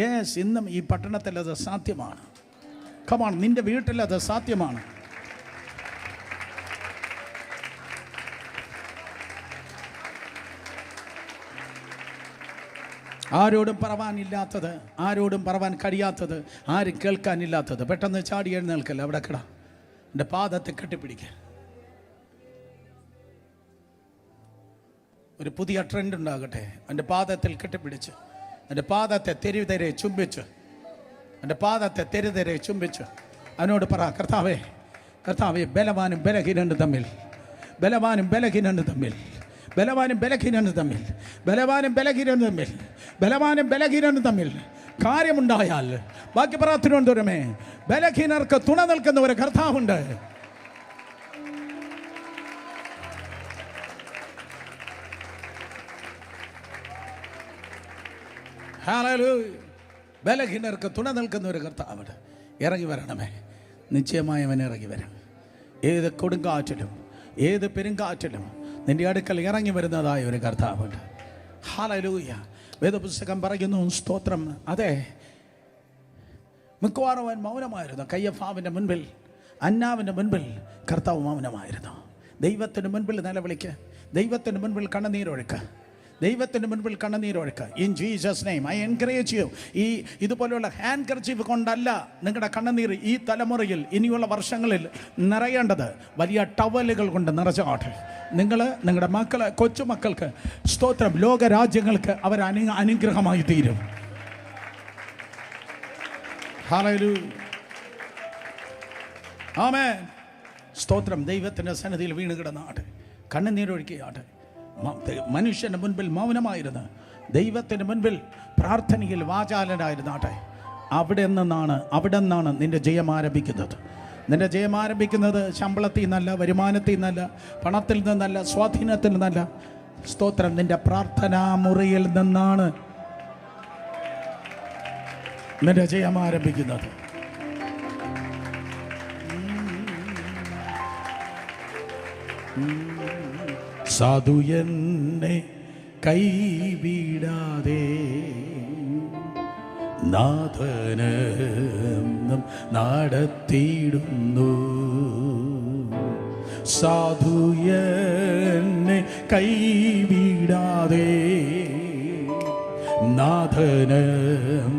യേസ്, ഇന്നും ഈ പട്ടണത്തിൽ അത് സാധ്യമാണ്. കമാൺ, നിൻ്റെ വീട്ടിൽ അത് സാധ്യമാണ്. ആരോടും പറവാനില്ലാത്തത്, ആരോടും പറവാൻ കഴിയാത്തത്, ആരും കേൾക്കാനില്ലാത്തത് പെട്ടെന്ന് ചാടി എഴുന്നേൽക്കല്ല. അവിടെ കിട, എൻ്റെ പാദത്തെ കെട്ടിപ്പിടിക്കുക. ഒരു പുതിയ ട്രെൻഡ് ഉണ്ടാകട്ടെ. എൻ്റെ പാദത്തിൽ കെട്ടിപ്പിടിച്ച്, എൻ്റെ പാദത്തെ തെരുതെരെ ചുംബിച്ച്, എൻ്റെ പാദത്തെ തെരുതെരെ ചുംബിച്ച് അവനോട് പറ, കർത്താവേ, കർത്താവേ, ബലവാനും ബലഹീനനും തമ്മിൽ, ബലവാനും ബലഹീനനും തമ്മിൽ, ബലവാനും ബലഹീനനും തമ്മിൽ, ബലവാനും ബലഹീനനും തമ്മിൽ, ബലവാനും ബലഹീനനും തമ്മിൽ കാര്യമുണ്ടായാൽ, ബാക്കി പ്രാർത്ഥനയോടെ ബലഹീനർക്ക് തുണ നിൽക്കുന്ന ഒരു കർത്താവുണ്ട്. ബലഹീനർക്ക് തുണ നിൽക്കുന്ന ഒരു കർത്താവുണ്ട്. ഇറങ്ങി വരണമേ, നിശ്ചയമായി അവൻ ഇറങ്ങി വരും. ഏത് കൊടുങ്കാറ്റിലും ഏത് പെരുങ്കാറ്റിലും നിന്റെ അടുക്കൽ ഇറങ്ങി വരുന്നതായ ഒരു കർത്താവുണ്ട്. ഹല്ലേലൂയ. വേദപുസ്തകം പറയുന്നു, സ്തോത്രം, അതെ, മിക്കവാറും അവൻ മൗനമായിരുന്നു. കയ്യഫാവിൻ്റെ മുൻപിൽ, അന്നാവിൻ്റെ മുൻപിൽ കർത്താവ് മൗനമായിരുന്നു. ദൈവത്തിന് മുൻപിൽ നിലവിളിക്ക്, ദൈവത്തിന് മുൻപിൽ കണ്ണുനീരൊഴുക്ക്, ദൈവത്തിന് മുൻപിൽ കണ്ണുനീരൊഴുക്ക്. In Jesus name I encourage you. ഇതുപോലെയുള്ള ഹാൻഡ് കർച്ചീഫ് കൊണ്ടല്ല നിങ്ങളുടെ കണ്ണുനീർ ഈ തലമുറയിൽ ഇനിയുള്ള വർഷങ്ങളിൽ നിറയേണ്ടത്. വലിയ ടവലുകൾ കൊണ്ട് നിറച്ചാട്ടെ. നിങ്ങളുടെ മക്കൾ, കൊച്ചുമക്കൾക്ക് സ്തോത്രം, ലോകരാജ്യങ്ങൾക്ക് അവർ അനുഗ്രഹമായി തീരും. ഹല്ലേലൂയ, ആമേൻ. സ്തോത്രം. ദൈവത്തിൻ്റെ സന്നിധിയിൽ വീണ് കിടന്നാട്ടെ, കണ്ണുനീരൊഴുക്കിയാട്ടെ. മനുഷ്യൻ്റെ മുൻപിൽ മൗനമായിരുന്നു, ദൈവത്തിൻ്റെ മുൻപിൽ പ്രാർത്ഥനയിൽ വാചാലനായിരുന്നാട്ടെ. അവിടെ നിന്നാണ് നിൻ്റെ ജയം ആരംഭിക്കുന്നത്. നിൻ്റെ ജയം ആരംഭിക്കുന്നത് ശമ്പളത്തിൽ നിന്നല്ല, വരുമാനത്തിൽ നിന്നല്ല, പണത്തിൽ നിന്നല്ല, സ്വാധീനത്തിൽ നിന്നല്ല. സ്തോത്രം, നിൻ്റെ പ്രാർത്ഥനാ മുറിയിൽ നിന്നാണ് നിൻ്റെ ജയം ആരംഭിക്കുന്നത്. സാധു എന്നെ കൈവിടാതെ നാഥനം നടത്തിയിടുന്നു. സാധുയനെ കൈവിടാതെ നാഥനം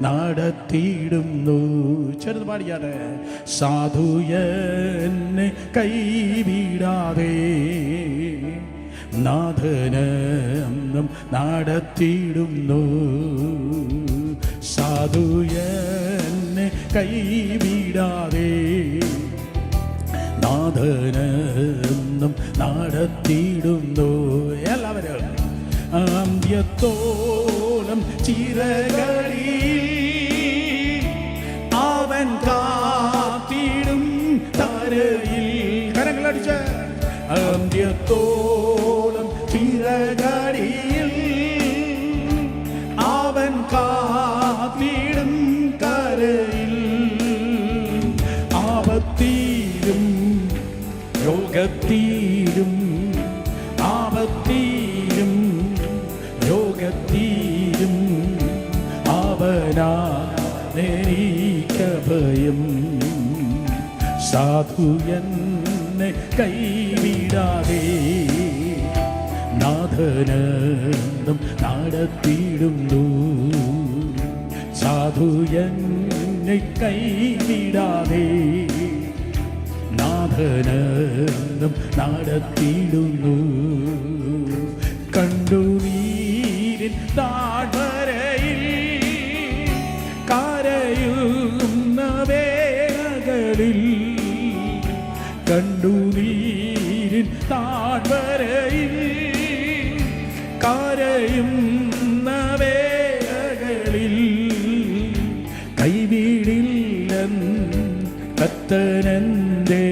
നടത്തിയിടുന്നു. ചെറുത് പാടിയാതെ. സാധുയനെ കൈവിടാതെ നാഥനം നടത്തിയിടുന്നു. സാധുയനെ കൈവിടാതെ നാഥനം നടത്തിയിടുന്നു. എല്ലാവരും അന്ത്യത്തോളം ചിറകളിൽ അവൻ കാത്തിടും തരയിൽ. കരങ്ങളടിച്ച്. അന്ത്യത്തോളം ചിറകളിൽ അവൻ കാത്തിടും കരയിൽ. ആപത്തിലും രോഗത്തിലും ആപത്തിലും രോഗത്തിലും അവനായിരിക്കഭയം. സാധുയനെ കൈവിടാതെ നാഥനം നടത്തിയിടുന്നു. സാധുയനെ കൈവിടാതെ നാഥനം നടത്തിയിടുന്നു. കണ്ണുനീരിൻ താഴ്വരയിൽ കരയുന്ന വേളകളിൽ, കണ്ണുനീരിൻ താഴ്വരയിൽ കരയുന്ന വേളകളിൽ കൈവിടില്ലൻ കർത്തനന്റെ,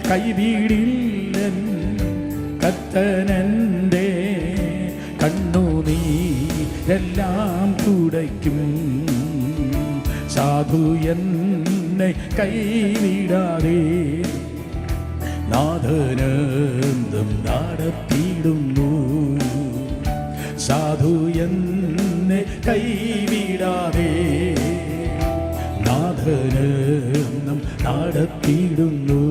കൈവിടില്ലൻ കർത്തനന്റെ. കണ്ണുനീരെല്ലാം തുടയ്ക്കും. സാധുയനെ കൈവിടാതെ നാഥനം നടത്തിയിടുന്നു. സാധുയനെ കൈവിടാതെ നാഥനം നടത്തിയിടുന്നു.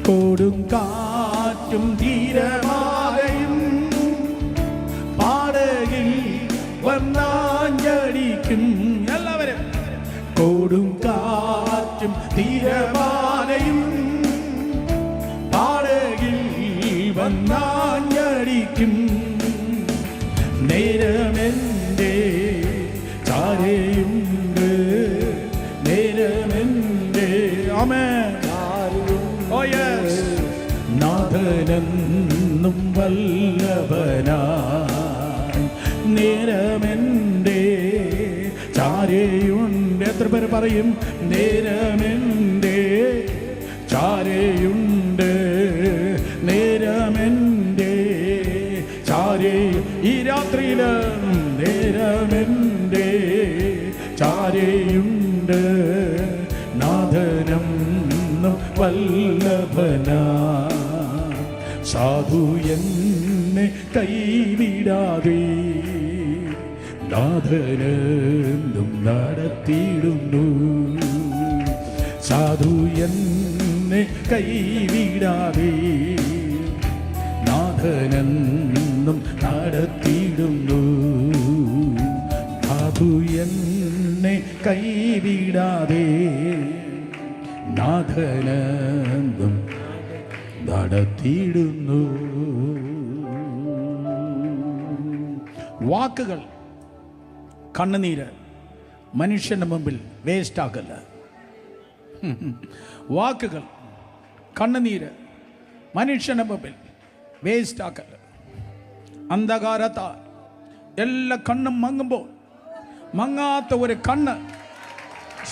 കൊടും കാറ്റും തീരമാലയും പാടകിൽ വന്നാഞ്ചടിക്കും. എല്ലാവരും. കൊടും കാറ്റും തീരമാലയും പാടകിൽ വന്നാഞ്ചടിക്കും. നേരമെൻ്റെ ചാരയുണ്ട്, നേരമെൻ്റെ ആമേൻ. ഓ യെസ്. നാഥനെന്നും വല്ലഭനായി നേരമെൻ്റെ ചാരയുണ്ട്. എത്ര പേര് പറയും നേരമെൻ്റെ ചാരയുണ്ട്, നേരമെൻ്റെ ചാരേ. ഈ രാത്രിയില് നേരമെൻ്റെ ചാരയുണ്ട്. നാഥനെന്നും വല്ലഭനാ. സാധുയനെ കൈവിടാതെ നാഥനെന്നും നടത്തിയിടുന്നു. സാധുയനെ കൈവിടാതെ നാഥനെന്നും നടത്തിയിടുന്നു. സാധുയനെ കൈവിടാതെ നാഥനെന്നും നടത്തിയിടുന്നു. വാക്കുകൾ, കണ്ണുനീര് മനുഷ്യന്റെ മുമ്പിൽ വേസ്റ്റ് ആക്കല്ല. വാക്കുകൾ, കണ്ണുനീര് മനുഷ്യന്റെ മുമ്പിൽ വേസ്റ്റ് ആക്കല്ല. അന്ധകാരത്താൽ എല്ലാ കണ്ണും മങ്ങുമ്പോൾ മങ്ങാത്ത ഒരു കണ്ണ്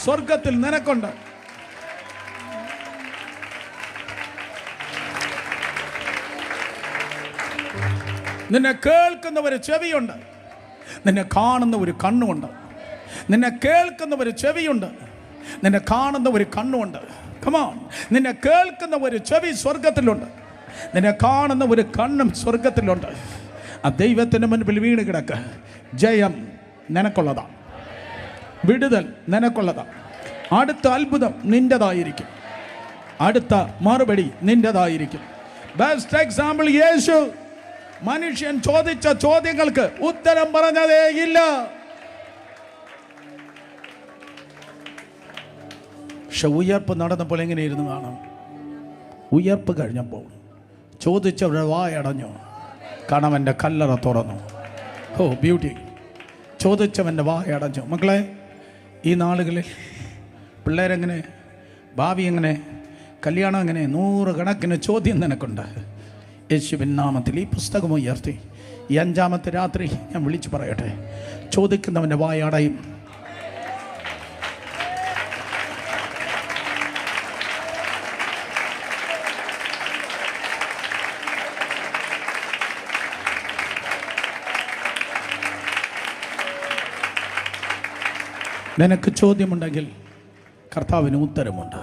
സ്വർഗത്തിൽ നിനക്കുണ്ട്. നിന്നെ കേൾക്കുന്ന ഒരു ചെവിയുണ്ട്, നിന്നെ കാണുന്ന ഒരു കണ്ണുണ്ട്. നിന്നെ കേൾക്കുന്ന ഒരു ചെവിയുണ്ട്, നിന്നെ കാണുന്ന ഒരു കണ്ണുണ്ട്. കമോൺ. നിന്നെ കേൾക്കുന്ന ഒരു ചെവി സ്വർഗത്തിലുണ്ട്, നിന്നെ കാണുന്ന ഒരു കണ്ണും സ്വർഗത്തിലുണ്ട്. ആ ദൈവത്തിൻ്റെ മുൻപിൽ വീണ് കിടക്ക്. ജയം നിനക്കുള്ളതാണ്. വിടുതൽ നിനക്കുള്ളതാണ്. അടുത്ത അത്ഭുതം നിൻ്റെതായിരിക്കും. അടുത്ത മറുപടി നിൻ്റെതായിരിക്കും. ബെസ്റ്റ് എക്സാമ്പിൾ യേശു. മനുഷ്യൻ ചോദിച്ച ചോദ്യങ്ങൾക്ക് ഉത്തരം പറഞ്ഞതേ ഇല്ല. പക്ഷെ ഉയർപ്പ് നടന്നപ്പോൾ എങ്ങനെയിരുന്നു കാണാം? ഉയർപ്പ് കഴിഞ്ഞപ്പോൾ ചോദിച്ചവരുടെ വായടഞ്ഞു, കണവൻ്റെ കല്ലറ തുറന്നു. ഓ ബ്യൂട്ടി! ചോദിച്ചവൻ്റെ വായടഞ്ഞു. മക്കളെ, ഈ നാളുകളിൽ പിള്ളേരെങ്ങനെ, ഭാവി എങ്ങനെ, കല്യാണം എങ്ങനെ, 100 കണക്കിന് ചോദ്യം നിനക്കുണ്ട്. യേശുവിൻ നാമത്തിൽ ഈ പുസ്തകം ഉയർത്തി ഈ 5-ാമത്തെ രാത്രി ഞാൻ വിളിച്ചു പറയട്ടെ, ചോദിക്കുന്നവൻ്റെ വായടയും. നിനക്ക് ചോദ്യമുണ്ടെങ്കിൽ കർത്താവിന് ഉത്തരമുണ്ട്.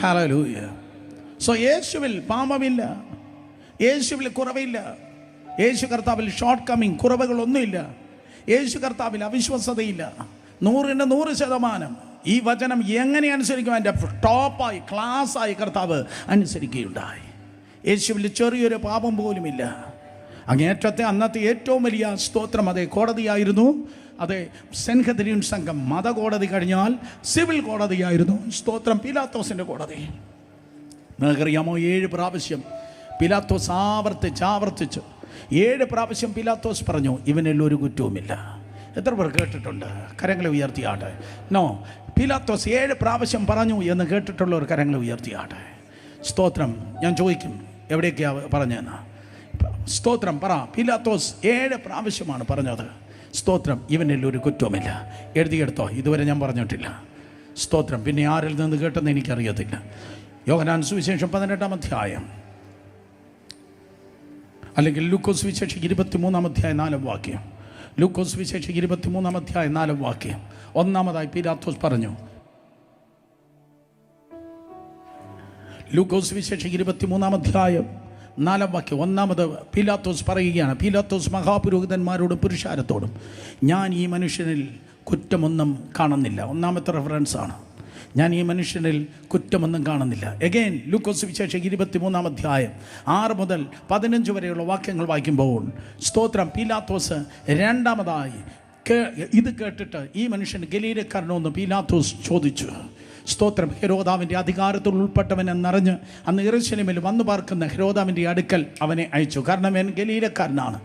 ഹല്ലേലൂയ. സോ യേശുവിൽ പാപമില്ല, യേശുവിൽ കുറവില്ല, യേശു കർത്താവിൽ ഷോർട്ട് കമ്മിങ്, കുറവുകളൊന്നുമില്ല. യേശു കർത്താവിൽ അവിശ്വസതയില്ല. 100% ഈ വചനം എങ്ങനെ അനുസരിക്കും? അതിൻ്റെ ടോപ്പായി, ക്ലാസ്സായി കർത്താവ് അനുസരിക്കുകയുണ്ടായി. യേശുവിൽ ചെറിയൊരു പാപം പോലുമില്ല. അങ്ങേറ്റത്തെ അന്നത്തെ ഏറ്റവും വലിയ സ്തോത്രം അതേ കോടതിയായിരുന്നു. അതെ, സെൻഹദ്രീൻ സംഘം മതകോടതി കഴിഞ്ഞാൽ സിവിൽ കോടതിയായിരുന്നു. സ്തോത്രം പീലാത്തോസിൻ്റെ കോടതി. നിങ്ങൾക്കറിയാമോ, 7 പ്രാവശ്യം പീലാത്തോസ് ആവർത്തിച്ച് 7 പ്രാവശ്യം പീലാത്തോസ് പറഞ്ഞു, ഇവനിൽ ഒരു കുറ്റവുമില്ല. എത്ര പേർ കേട്ടിട്ടുണ്ട്? കരങ്ങളെ ഉയർത്തിയാട്ടെ. നോ, പീലാത്തോസ് 7 പ്രാവശ്യം പറഞ്ഞു എന്ന് കേട്ടിട്ടുള്ളവർ കരങ്ങളെ ഉയർത്തിയാട്ടെ. സ്തോത്രം. ഞാൻ ചോദിക്കും, എവിടേക്കാണ് പറഞ്ഞതെന്ന്? സ്തോത്രം പറ. പീലാത്തോസ് 7 പ്രാവശ്യമാണ് പറഞ്ഞത്. സ്തോത്രം. ഇവനിൽ ഒരു കുറ്റവുമില്ല. എഴുതിയെടുത്തോ? ഇതുവരെ ഞാൻ പറഞ്ഞിട്ടില്ല. സ്തോത്രം. പിന്നെ ആരിൽ നിന്ന് കേട്ടെന്ന് എനിക്കറിയത്തില്ല. യോഹന്നാൻ സുവിശേഷം 18-ാം അധ്യായം, അല്ലെങ്കിൽ ലൂക്കോസ് സുവിശേഷം 23-ാം അധ്യായം 4-ാം വാക്യം. ലൂക്കോസ് സുവിശേഷം 23-ാം അധ്യായം 4-ാം വാക്യം. ഒന്നാമതായി പീലാത്തോസ് പറഞ്ഞു. ലൂക്കോസ് സുവിശേഷം 23-ാം അധ്യായം 4-ാം വാക്യം. ഒന്നാമത് പീലാത്തോസ് പറയുകയാണ്. പീലാത്തോസ് മഹാപുരോഹിതന്മാരോടും പുരുഷാരത്തോടും, ഞാൻ ഈ മനുഷ്യനിൽ കുറ്റമൊന്നും കാണുന്നില്ല. ഒന്നാമത്തെ റെഫറൻസാണ്. ഞാൻ ഈ മനുഷ്യനിൽ കുറ്റമൊന്നും കാണുന്നില്ല. എഗെയിൻ ലൂക്കോസ് സുവിശേഷം 23-ാം അധ്യായം 6 മുതൽ 15 വരെയുള്ള വാക്യങ്ങൾ വായിക്കുമ്പോൾ, സ്തോത്രം, പീലാത്തോസ് രണ്ടാമതായി ഇത് കേട്ടിട്ട്, ഈ മനുഷ്യൻ ഗലീലക്കാരനോ എന്ന് പീലാത്തോസ് ചോദിച്ചു. സ്തോത്രം. ഹെരോദാവിൻ്റെ അധികാരത്തിൽ ഉൾപ്പെട്ടവനെന്നറിഞ്ഞ് അന്ന് യെരൂശലേമിൽ വന്നു പാർക്കുന്ന ഹെരോദാവിൻ്റെ അടുക്കൽ അവനെ അയച്ചു. കാരണം അവൻ ഗലീലക്കാരനാണ്.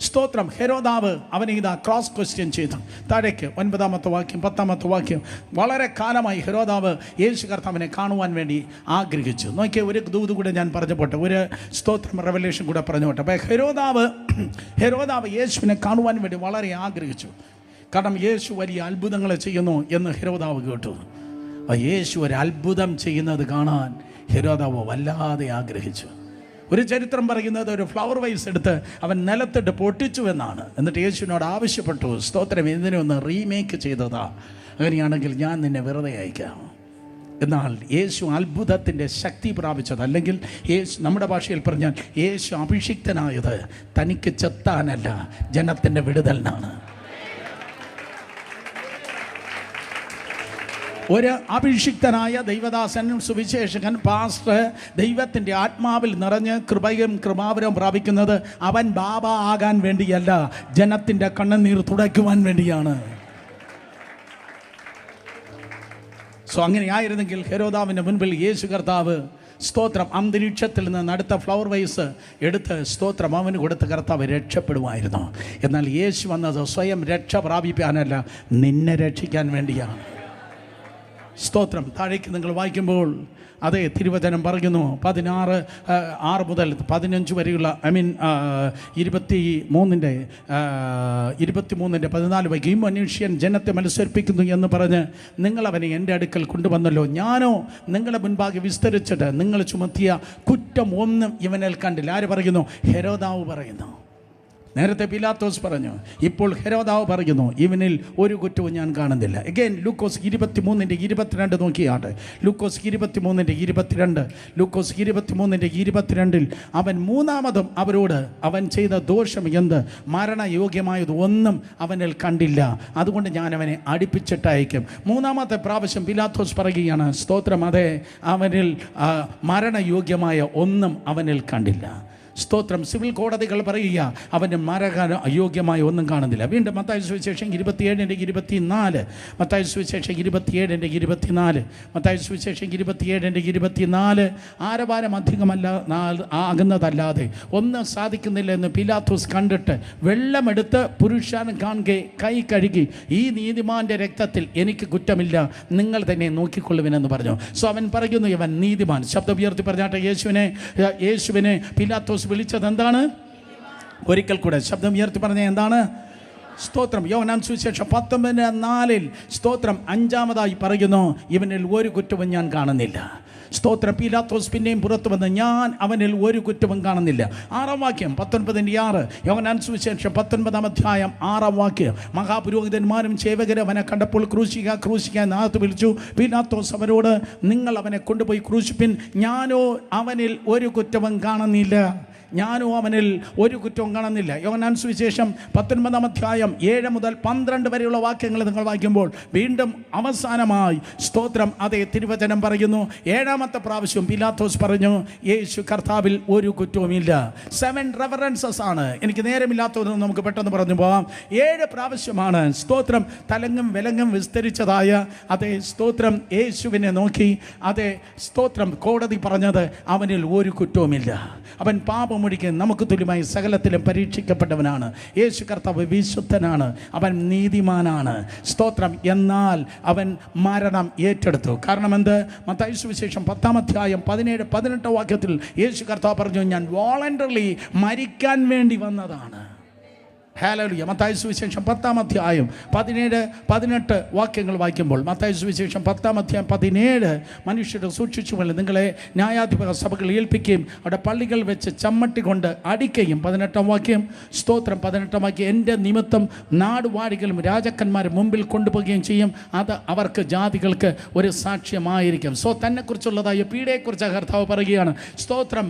സ്തോത്രം. ഹെരോദാവ് അവനെ ഇതാ ക്രോസ് ക്വസ്റ്റ്യൻ ചെയ്തു. താഴേക്ക് 9-ാമത്തെ വാക്യം, 10-ാമത്തെ വാക്യം. വളരെ കാലമായി ഹെരോദാവ് യേശു കർത്താവിനെ കാണുവാൻ വേണ്ടി ആഗ്രഹിച്ചു. നോക്കിയ ഒരു ദൂത് കൂടെ ഞാൻ പറഞ്ഞു പോട്ടെ, ഒരു സ്തോത്രം റെവലേഷൻ കൂടെ പറഞ്ഞു പോട്ടെ. അപ്പോൾ ഹെരോദാവ് യേശുവിനെ കാണുവാൻ വേണ്ടി വളരെ ആഗ്രഹിച്ചു. കാരണം യേശു വലിയ അത്ഭുതങ്ങൾ ചെയ്യുന്നു എന്ന് ഹെരോദാവ് കേട്ടു. യേശു ഒരു അത്ഭുതം ചെയ്യുന്നത് കാണാൻ ഹെരോദാവ് വല്ലാതെ ആഗ്രഹിച്ചു. ഒരു ചരിത്രം പറയുന്നത്, ഒരു ഫ്ലവർ വൈസ് എടുത്ത് അവൻ നിലത്തിട്ട് പൊട്ടിച്ചു എന്നാണ്. എന്നിട്ട് യേശുവിനോട് ആവശ്യപ്പെട്ടു, സ്തോത്രം, ഇതിനെ ഒന്ന് റീമേക്ക് ചെയ്തതാ, അങ്ങനെയാണെങ്കിൽ ഞാൻ നിന്നെ വെറുതെ അയക്കാം. എന്നാൽ യേശു അത്ഭുതത്തിൻ്റെ ശക്തി പ്രാപിച്ചത്, അല്ലെങ്കിൽ യേശു, നമ്മുടെ ഭാഷയിൽ പറഞ്ഞാൽ യേശു അഭിഷിക്തനായത് തനിക്ക് ചെത്താനല്ല, ജനത്തിൻ്റെ വിടുതലിനാണ്. ഒരു അഭിഷിക്തനായ ദൈവദാസൻ, സുവിശേഷകൻ, പാസ്റ്റർ ദൈവത്തിൻ്റെ ആത്മാവിൽ നിറഞ്ഞ് കൃപയും കൃപാവരവും പ്രാപിക്കുന്നത് അവൻ ബാബ ആകാൻ വേണ്ടിയല്ല, ജനത്തിൻ്റെ കണ്ണുനീർ തുടയ്ക്കുവാൻ വേണ്ടിയാണ്. സോ അങ്ങനെയായിരുന്നെങ്കിൽ ഹെരോദാവിൻ്റെ മുൻപിൽ യേശു കർത്താവ്, സ്തോത്രം, അന്തരീക്ഷത്തിൽ നിന്ന് അടുത്ത ഫ്ലവർ വൈസ് എടുത്ത് സ്തോത്രം അവന് കൊടുത്ത് കർത്താവ് രക്ഷപ്പെടുമായിരുന്നു. എന്നാൽ യേശു വന്നത് സ്വയം രക്ഷ പ്രാപിക്കാനല്ല, നിന്നെ രക്ഷിക്കാൻ വേണ്ടിയാണ്. സ്തോത്രം. താഴേക്ക് നിങ്ങൾ വായിക്കുമ്പോൾ അതേ തിരുവചനം പറയുന്നു, 16:6 മുതൽ 15 വരെയുള്ള 23-ന്റെ 14 വൈകി, ഈ മനുഷ്യൻ ജനത്തെ മത്സരിപ്പിക്കുന്നു എന്ന് പറഞ്ഞ് നിങ്ങളവനെ എൻ്റെ അടുക്കൽ കൊണ്ടുവന്നല്ലോ. ഞാനോ നിങ്ങളെ മുൻപാകെ വിസ്തരിച്ചിട്ട് നിങ്ങൾ ചുമത്തിയ കുറ്റം ഒന്നും ഇവനിൽ കണ്ടില്ല. ആര് പറയുന്നു? ഹെരോദാവ് പറയുന്നു. നേരത്തെ പിലാത്തോസ് പറഞ്ഞു, ഇപ്പോൾ ഹെരോദാവ് പറയുന്നു ഇവനിൽ ഒരു കുറ്റവും ഞാൻ കാണുന്നില്ല. അഗൈൻ ലൂക്കോസ് 23:22 നോക്കിയാട്ടെ. ലൂക്കോസ് 23:22, ലൂക്കോസ് 23:22 അവൻ മൂന്നാമതും അവരോട് അവൻ ചെയ്ത ദോഷം എന്ത്? മരണയോഗ്യമായത് ഒന്നും അവനിൽ കണ്ടില്ല, അതുകൊണ്ട് ഞാൻ അവനെ അടുപ്പിച്ചിട്ടയക്കും. മൂന്നാമത്തെ പ്രാവശ്യം പിലാത്തോസ് പറയുകയാണ്, സ്തോത്രം, അതെ, അവനിൽ മരണയോഗ്യമായ ഒന്നും അവനിൽ കണ്ടില്ല. സ്തോത്രം. സിവിൽ കോടതികൾ പറയുക അവന് മരണ അയോഗ്യമായ ഒന്നും കാണുന്നില്ല. വീണ്ടും മത്തായി സുവിശേഷം 27:24, മത്തായി സുവിശേഷം 27:24, മത്തായി സുവിശേഷം 27:24 ആരവാരം അധികമല്ല ആകുന്നതല്ലാതെ ഒന്നും സാധിക്കുന്നില്ല എന്ന് പിലാത്തോസ് കണ്ടിട്ട് വെള്ളമെടുത്ത് പുരുഷാരം കാണെ കൈ കഴുകി, ഈ നീതിമാന്റെ രക്തത്തിൽ എനിക്ക് കുറ്റമില്ല, നിങ്ങൾ തന്നെ നോക്കിക്കൊള്ളുവിനെന്ന് പറഞ്ഞു. സോ അവൻ പറയുന്നു ഇവൻ നീതിമാൻ. ശബ്ദം ഉയർത്തി പറഞ്ഞാട്ടെ, യേശുവിനെ പിലാത്തോസ് വിളിച്ചത് എന്താണ്? ഒരിക്കൽ കൂടെ ശബ്ദം ഉയർത്തി പറഞ്ഞ എന്താണ്? സ്തോത്രം. യോഹന്നാൻ സുവിശേഷം 19:4 സ്തോത്രം അഞ്ചാമതായി പറയുന്നു ഇവനിൽ ഒരു കുറ്റവും ഞാൻ കാണുന്നില്ല. സ്തോത്രം. പീലാത്തോസ് പിന്നെയും പുറത്തു വന്ന് ഞാൻ അവനിൽ ഒരു കുറ്റവും കാണുന്നില്ല. 6-ാം വാക്യം 19:6 യോഹന്നാൻ സുവിശേഷം 19-ാം അധ്യായം 6-ാം വാക്യം. മഹാപുരോഹിതന്മാരും സേവകരും അവനെ കണ്ടപ്പോൾ ക്രൂശിക്കാൻ നാത്ത് വിളിച്ചു. പീലാത്തോസ് അവരോട് നിങ്ങൾ അവനെ കൊണ്ടുപോയി ക്രൂശിപ്പിൻ, ഞാനോ അവനിൽ ഒരു കുറ്റവും കാണുന്നില്ല, ഞാനോ അവനിൽ ഒരു കുറ്റവും കാണുന്നില്ല. യോഹന്നാൻ സുവിശേഷം 19-ാം അധ്യായം 7 മുതൽ 12 വരെയുള്ള വാക്യങ്ങൾ നിങ്ങൾ വായിക്കുമ്പോൾ വീണ്ടും അവസാനമായി സ്തോത്രം അതേ തിരുവചനം പറയുന്നു. 7-ാമത്തെ പ്രാവശ്യം പിലാത്തോസ് പറഞ്ഞു യേശു കർത്താവിൽ ഒരു കുറ്റവുമില്ല. 7 റെഫറൻസസ് ആണ്. എനിക്ക് നേരമില്ലാത്തതൊന്നും നമുക്ക് പെട്ടെന്ന് പറഞ്ഞു പോകാം. 7 പ്രാവശ്യമാണ് സ്തോത്രം തലങ്ങും വിലങ്ങും വിസ്തരിച്ചതായ അതേ സ്തോത്രം യേശുവിനെ നോക്കി അതേ സ്തോത്രം കോടതി പറഞ്ഞത് അവനിൽ ഒരു കുറ്റവുമില്ല, അവൻ പാപമൊഴിക്ക് നമുക്ക് തുല്യമായി സകലത്തിലും പരീക്ഷിക്കപ്പെട്ടവനാണ്. യേശു കർത്താവ് വിശുദ്ധനാണ്, അവൻ നീതിമാനാണ്. സ്തോത്രം. എന്നാൽ അവൻ മരണം ഏറ്റെടുത്തു. കാരണം എന്ത്? മത്തായി സുവിശേഷം 10-ാം അധ്യായം 17-18 വാക്യത്തിൽ യേശു കർത്താവ് പറഞ്ഞു, ഞാൻ വോളണ്ടറിലി മരിക്കാൻ വേണ്ടി വന്നതാണ്. ഹല്ലേലൂയ. മത്തായി സുവിശേഷം 10-ാം അധ്യായം 17-18 വാക്യങ്ങൾ വായിക്കുമ്പോൾ മത്തായി സുവിശേഷം 10-ാം അധ്യായം 17 മനുഷ്യരുടെ സൂക്ഷിച്ചുകൊണ്ട് നിങ്ങളെ ന്യായാധിപ സഭകൾ ഏൽപ്പിക്കുകയും അവിടെ പള്ളികൾ വെച്ച് ചമ്മട്ടി കൊണ്ട് അടിക്കുകയും 18-ാം വാക്യം സ്തോത്രം 18-ാം വാക്യം എൻ്റെ നിമിത്തം നാടുവാഴികളും രാജാക്കന്മാരും മുമ്പിൽ കൊണ്ടുപോവുകയും ചെയ്യും, അത് അവർക്ക് ജാതികൾക്ക് ഒരു സാക്ഷ്യമായിരിക്കും. സോ തന്നെക്കുറിച്ചുള്ളതായ പീഡയെക്കുറിച്ച് കർത്താവ് പറയുകയാണ്. സ്തോത്രം.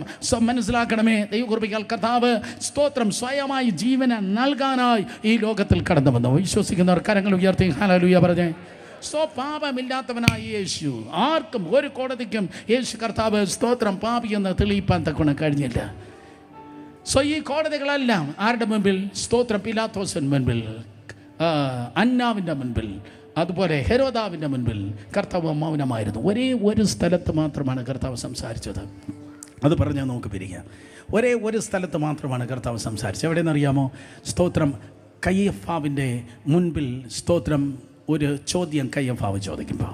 മനസ്സിലാക്കണമേ ദൈവകൃപയാൽ കർത്താവ് സ്തോത്രം സ്വയമായി ജീവനെ നൽകാനായി ഈ ലോകത്തിൽ കടന്നു വന്നു. വിശ്വസിക്കുന്നവർ കരങ്ങൾ ഉയർത്തി ഹല്ലേലൂയ പറഞ്ഞേ. സോ പാപമില്ലാത്തവനായ യേശു ആർക്കും ഒരു കോടതിക്കും യേശു കർത്താവ് സ്തോത്രം പാപിയെന്ന് തെളിയിപ്പാൻ തക്കവണ്ണം കഴിഞ്ഞില്ല. സോ ഈ കോടതികളെല്ലാം ആരുടെ മുൻപിൽ? സ്തോത്രം പിലാത്തോസിന് മുൻപിൽ, അന്നാവിൻ്റെ മുൻപിൽ, അതുപോലെ ഹെരോദാവിൻ്റെ മുൻപിൽ കർത്താവ് മൗനമായിരുന്നു. ഒരേ ഒരു സ്ഥലത്ത് മാത്രമാണ് കർത്താവ് സംസാരിച്ചത്. അത് പറഞ്ഞാൽ നമുക്ക് പിരിക്കാം. ഒരേ ഒരു സ്ഥലത്ത് മാത്രമാണ് കർത്താവ് സംസാരിച്ചത്. എവിടെയെന്നറിയാമോ? സ്തോത്രം കയ്യഫാവിൻ്റെ മുൻപിൽ സ്തോത്രം ഒരു ചോദ്യം കയ്യഫാവ് ചോദിക്കുമ്പോൾ,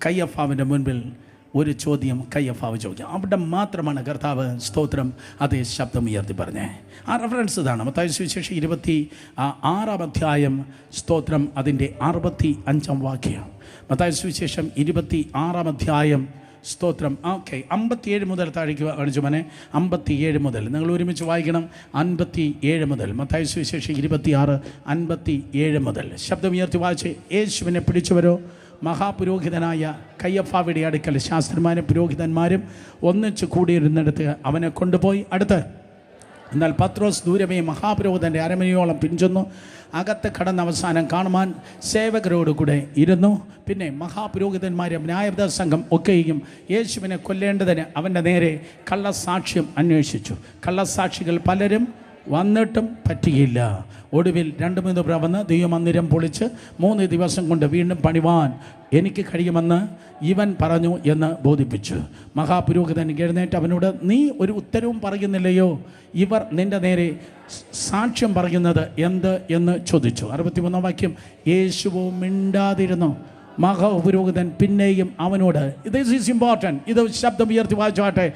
കയ്യഫാവിൻ്റെ മുൻപിൽ ഒരു ചോദ്യം കയ്യഫാവ് ചോദിക്കും. അവിടെ മാത്രമാണ് കർത്താവ് സ്തോത്രം അതേ ശബ്ദം ഉയർത്തി പറഞ്ഞേ. ആ റെഫറൻസ് ഇതാണ്. മത്തായി സുവിശേഷം 26-ാം അധ്യായം സ്തോത്രം അതിൻ്റെ 65-ാം വാക്യം. മത്തായി സുവിശേഷം 26-ാം അധ്യായം സ്തോത്രം 57 മുതൽ താഴേക്ക് കാണിച്ചു മോനെ. 57 മുതൽ നിങ്ങൾ ഒരുമിച്ച് വായിക്കണം. 57 മുതൽ മത്തായി സുവിശേഷം 26:57 മുതൽ ശബ്ദം ഉയർത്തി വായിച്ച്. യേശുവിനെ പിടിച്ചവരോ മഹാപുരോഹിതനായ കയ്യഫാവിൻ്റെ അടുക്കൽ ശാസ്ത്രിമാരും പുരോഹിതന്മാരും ഒന്നിച്ച് കൂടിയിരുന്നിടത്ത് അവനെ കൊണ്ടുപോയി. അടുത്ത് എന്നാൽ പത്രോസ് ദൂരമേ മഹാപുരോഹിതൻ്റെ അരമനയോളം പിഞ്ചെന്നു അകത്ത് കടന്ന അവസാനം കാണുവാൻ സേവകരോടുകൂടെ ഇരുന്നു. പിന്നെ മഹാപുരോഹിതന്മാരും ന്യായവിധ സംഘം ഒക്കെയും യേശുവിനെ കൊല്ലേണ്ടതിന് അവൻ്റെ നേരെ കള്ളസാക്ഷ്യം അന്വേഷിച്ചു. കള്ളസാക്ഷികൾ പലരും വന്നിട്ടും പറ്റിയില്ല. ഒടുവിൽ 2-3 പേർ വന്ന് ദൈവമന്ദിരം പൊളിച്ച് 3 ദിവസം കൊണ്ട് വീണ്ടും പണിവാൻ എനിക്ക് കഴിയുമെന്ന് ഇവൻ പറഞ്ഞു എന്ന് ബോധിപ്പിച്ചു. മഹാപുരോഹിതൻ എഴുന്നേറ്റ് അവനോട്, നീ ഒരു ഉത്തരവും പറയുന്നില്ലയോ? ഇവർ നിൻ്റെ നേരെ സാക്ഷ്യം പറയുന്നത് എന്ത് എന്ന് ചോദിച്ചു. 63-ാം വാക്യം. യേശുവോ മിണ്ടാതിരുന്നു. മഹാപുരോഹിതൻ പിന്നെയും അവനോട്, ദിസ് ഈസ് ഇമ്പോർട്ടൻറ്റ്, ഇത് ശബ്ദം ഉയർത്തി വായിച്ചാട്ടെ,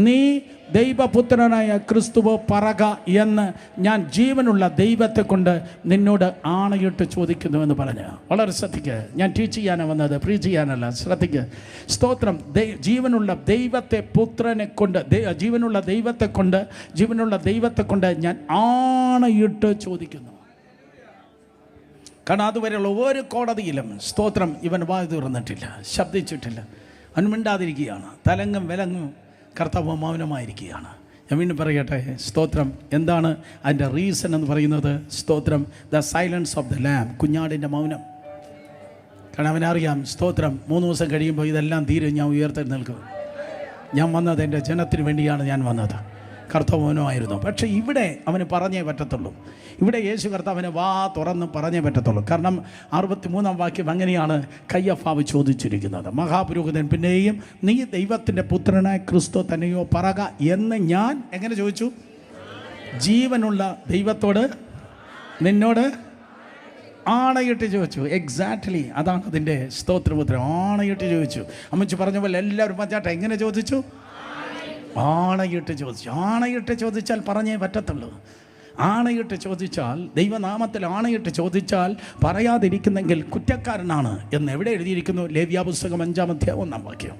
നീ ദൈവപുത്രനായ ക്രിസ്തുവോ പറക എന്ന് ഞാൻ ജീവനുള്ള ദൈവത്തെ കൊണ്ട് നിന്നോട് ആണയിട്ട് ചോദിക്കുന്നു എന്ന് പറഞ്ഞ്. വളരെ ശ്രദ്ധിക്കുക, ഞാൻ ടീച്ച് ചെയ്യാനാണ് വന്നത്, പ്രീച്ച് ചെയ്യാനല്ല. ശ്രദ്ധിക്കുക, സ്തോത്രം. ജീവനുള്ള ദൈവത്തെ പുത്രനെ കൊണ്ട്, ജീവനുള്ള ദൈവത്തെ കൊണ്ട് ഞാൻ ആണയിട്ട് ചോദിക്കുന്നു. കാരണം അതുവരെയുള്ള ഒരു കോടതിയിലും സ്തോത്രം ഇവൻ വായു തുറന്നിട്ടില്ല, ശബ്ദിച്ചിട്ടില്ല, അവൻ മിണ്ടാതിരിക്കുകയാണ്. തലങ്ങും വിലങ്ങും കർത്താവ് മൗനമായിരിക്കുകയാണ്. ഞാൻ വീണ്ടും പറയട്ടെ, സ്തോത്രം. എന്താണ് അതിൻ്റെ റീസൺ എന്ന് പറയുന്നത്? സ്തോത്രം, ദ സൈലൻസ് ഓഫ് ദ ലാം, കുഞ്ഞാടിൻ്റെ മൗനം. കാരണം അവനറിയാം, സ്തോത്രം, 3 ദിവസം കഴിയുമ്പോൾ ഇതെല്ലാം തീരും, ഞാൻ ഉയർത്തെഴുന്നേൽക്കും. ഞാൻ വന്നത് എൻ്റെ ജനത്തിന് വേണ്ടിയാണ് ഞാൻ വന്നത്. കർത്തവ്യമായിരുന്നു. പക്ഷേ ഇവിടെ അവന് പറഞ്ഞേ പറ്റത്തുള്ളൂ. ഇവിടെ യേശു കർത്താവിനെ വാ തുറന്ന് പറഞ്ഞേ പറ്റത്തുള്ളൂ. കാരണം 63-ാം വാക്യം അങ്ങനെയാണ് കയ്യഫാവ് ചോദിച്ചിരിക്കുന്നത്. മഹാപുരോഹിതൻ പിന്നെയും നീ ദൈവത്തിൻ്റെ പുത്രനായ ക്രിസ്തു തന്നെയോ പറക എന്ന് ഞാൻ എങ്ങനെ ചോദിച്ചു? ജീവനുള്ള ദൈവത്തോട് നിന്നോട് ആണയിട്ട് ചോദിച്ചു. എക്സാക്ട്ലി അതാണ് അതിൻ്റെ സ്തോത്രപുത്രം. ആണയിട്ട് ചോദിച്ചു. അമ്മച്ചി പറഞ്ഞ പോലെ എല്ലാവരും പറ്റാട്ടെ, എങ്ങനെ ചോദിച്ചു? ആണയിട്ട് ചോദിച്ചു. ആണയിട്ട് ചോദിച്ചാൽ പറഞ്ഞേ പറ്റത്തുള്ളൂ. ആണയിട്ട് ചോദിച്ചാൽ, ദൈവനാമത്തിൽ ആണയിട്ട് ചോദിച്ചാൽ പറയാതിരിക്കുന്നെങ്കിൽ കുറ്റക്കാരനാണ് എന്ന് എവിടെ എഴുതിയിരിക്കുന്നു? ലേവ്യ പുസ്തകം 5-ാം അധ്യായം 1-ാം വാക്യം.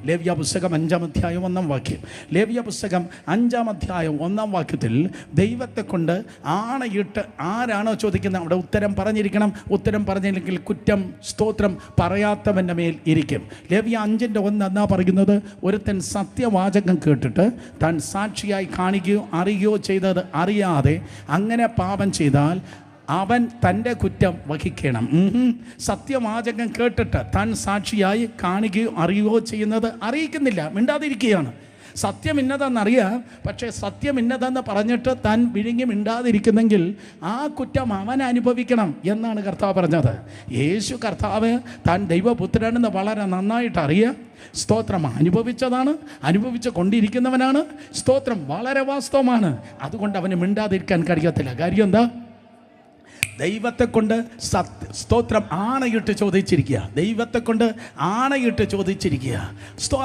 ലേവ്യ പുസ്തകം 5-ാം അധ്യായം 1-ാം വാക്യം. ലേവ്യ പുസ്തകം 5-ാം അധ്യായം 1-ാം വാക്യത്തിൽ ദൈവത്തെ കൊണ്ട് ആണയിട്ട് ആരാണോ ചോദിക്കുന്നത് അവിടെ ഉത്തരം പറഞ്ഞിരിക്കണം. ഉത്തരം പറഞ്ഞില്ലെങ്കിൽ കുറ്റം, സ്തോത്രം, പറയാത്തവൻ്റെ മേൽ ഇരിക്കും. ലേവ്യ 5:1 എന്നാ പറയുന്നത്? ഒരുത്തൻ സത്യവാചകം കേട്ടിട്ട് താൻ സാക്ഷിയായി കാണുകയോ അറിയുകയോ ചെയ്തത് അറിയാതെ അങ്ങനെ പാപം ചെയ്താൽ അവൻ തൻ്റെ കുറ്റം വഹിക്കണം. സത്യവാചകം കേട്ടിട്ട് താൻ സാക്ഷിയായി കാണുകയോ അറിയുകയോ ചെയ്യുന്നത് അറിയിക്കുന്നില്ല, മിണ്ടാതിരിക്കുകയാണ്. സത്യം ഇന്നതെന്നറിയാം, പക്ഷേ സത്യം ഇന്നതെന്ന് പറഞ്ഞിട്ട് താൻ വിഴുങ്ങി മിണ്ടാതിരിക്കുന്നെങ്കിൽ ആ കുറ്റം അവൻ അനുഭവിക്കണം എന്നാണ് കർത്താവ് പറഞ്ഞത്. യേശു കർത്താവ് താൻ ദൈവപുത്രനെന്ന് വളരെ നന്നായിട്ട് അറിയാം. സ്തോത്രം, അനുഭവിച്ചതാണ്, അനുഭവിച്ചു കൊണ്ടിരിക്കുന്നവനാണ്. സ്തോത്രം വളരെ വാസ്തവമാണ്. അതുകൊണ്ട് അവന് മിണ്ടാതിരിക്കാൻ കഴിയത്തില്ല. കാര്യം എന്താ? ദൈവത്തെ കൊണ്ട് സ്തോത്രം ആണയിട്ട് ചോദിച്ചിരിക്കുക. ദൈവത്തെ കൊണ്ട് ആണയിട്ട് ചോദിച്ചിരിക്കുക.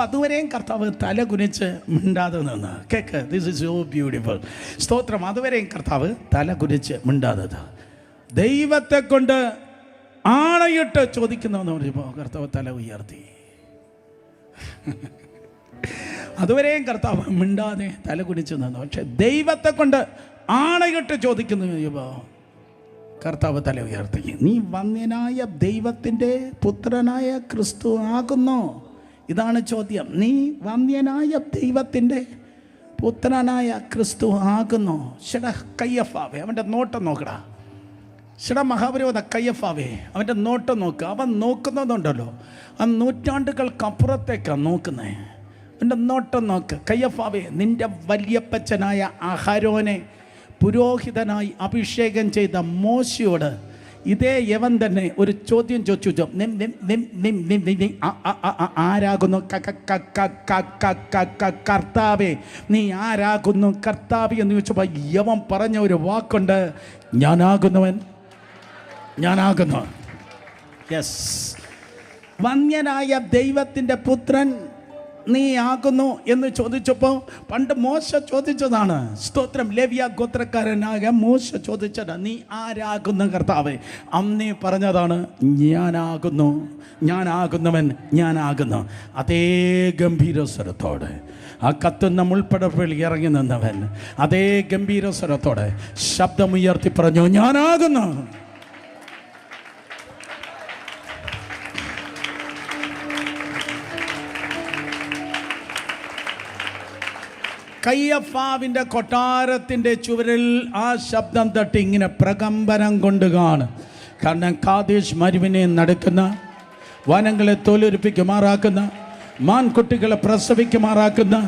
അതുവരെയും കർത്താവ് തല കുനിച്ച് മിണ്ടാതെ നിന്ന്. Cake, this is so beautiful. സ്തോത്രം, അതുവരെയും കർത്താവ് തല കുനിച്ച് മിണ്ടാതെ ദൈവത്തെ കൊണ്ട് ആണയിട്ട് ചോദിക്കുന്നതെന്ന് പറഞ്ഞപ്പോൾ കർത്താവ് തല ഉയർത്തി. അതുവരെയും കർത്താവ് മിണ്ടാതെ തല കുനിച്ച് നിന്നു. പക്ഷെ ദൈവത്തെ കൊണ്ട് ആണയിട്ട് ചോദിക്കുന്നു കർത്താവ് തല ഉയർത്തി. നീ വന്യനായ ദൈവത്തിൻ്റെ പുത്രനായ ക്രിസ്തു ആകുന്നോ? ഇതാണ് ചോദ്യം. നീ വന്യനായ ദൈവത്തിൻ്റെ പുത്രനായ ക്രിസ്തു ആകുന്നോ? ഷട കയ്യഫാവേ, അവൻ്റെ നോട്ടം നോക്കടാ. ഷട മഹാപുരോഹിത കയ്യഫാവേ, അവൻ്റെ നോട്ടം നോക്ക്. അവൻ നോക്കുന്നതുണ്ടല്ലോ, ആ നൂറ്റാണ്ടുകൾക്കപ്പുറത്തേക്കാണ് നോക്കുന്നത്. അവൻ്റെ നോട്ടം നോക്ക്. കയ്യഫാവേ, നിൻ്റെ വല്യപ്പച്ചനായ അഹരോനെ പുരോഹിതനായി അഭിഷേകം ചെയ്ത മോശയോട് ഇതേ യവൻ തന്നെ ഒരു ചോദ്യം ചോദിച്ചു. ആരാകുന്നു കർത്താവേ? നീ ആരാകുന്നു കർത്താവേ എന്ന് ചോദിച്ചപ്പോൾ യവൻ പറഞ്ഞ ഒരു വാക്കുണ്ട്, ഞാനാകുന്നവൻ, ഞാനാകുന്നു. യെസ്, വന്യനായ ദൈവത്തിൻ്റെ പുത്രൻ നീ ആകുന്നു എന്ന് ചോദിച്ചപ്പോൾ പണ്ട് മോശ ചോദിച്ചതാണ്. സ്തോത്രം, ലേവ്യ ഗോത്രക്കാരനായ മോശ ചോദിച്ചത്, നീ ആരാകുന്നു കർത്താവേ? അന്നേ പറഞ്ഞതാണ്, ഞാനാകുന്നു, ഞാനാകുന്നവൻ, ഞാനാകുന്നു. അതേ ഗംഭീര സ്വരത്തോടെ ആ കത്തുന്ന മുൾപ്പടപ്പിൽ ഇറങ്ങി നിന്നവൻ അതേ ഗംഭീര സ്വരത്തോടെ ശബ്ദമുയർത്തി പറഞ്ഞു, ഞാനാകുന്നു. കയ്യഫാവിൻ്റെ കൊട്ടാരത്തിൻ്റെ ചുവരിൽ ആ ശബ്ദം തട്ടി ഇങ്ങനെ പ്രകമ്പനം കൊണ്ട് കാണും. കാരണം കാദേശ് മരുവിനെ നടക്കുന്ന, വനങ്ങളെ തോലുരിപ്പിക്കുമാറാക്കുന്ന, മാൻകുട്ടികളെ പ്രസവിക്കുമാറാക്കുന്ന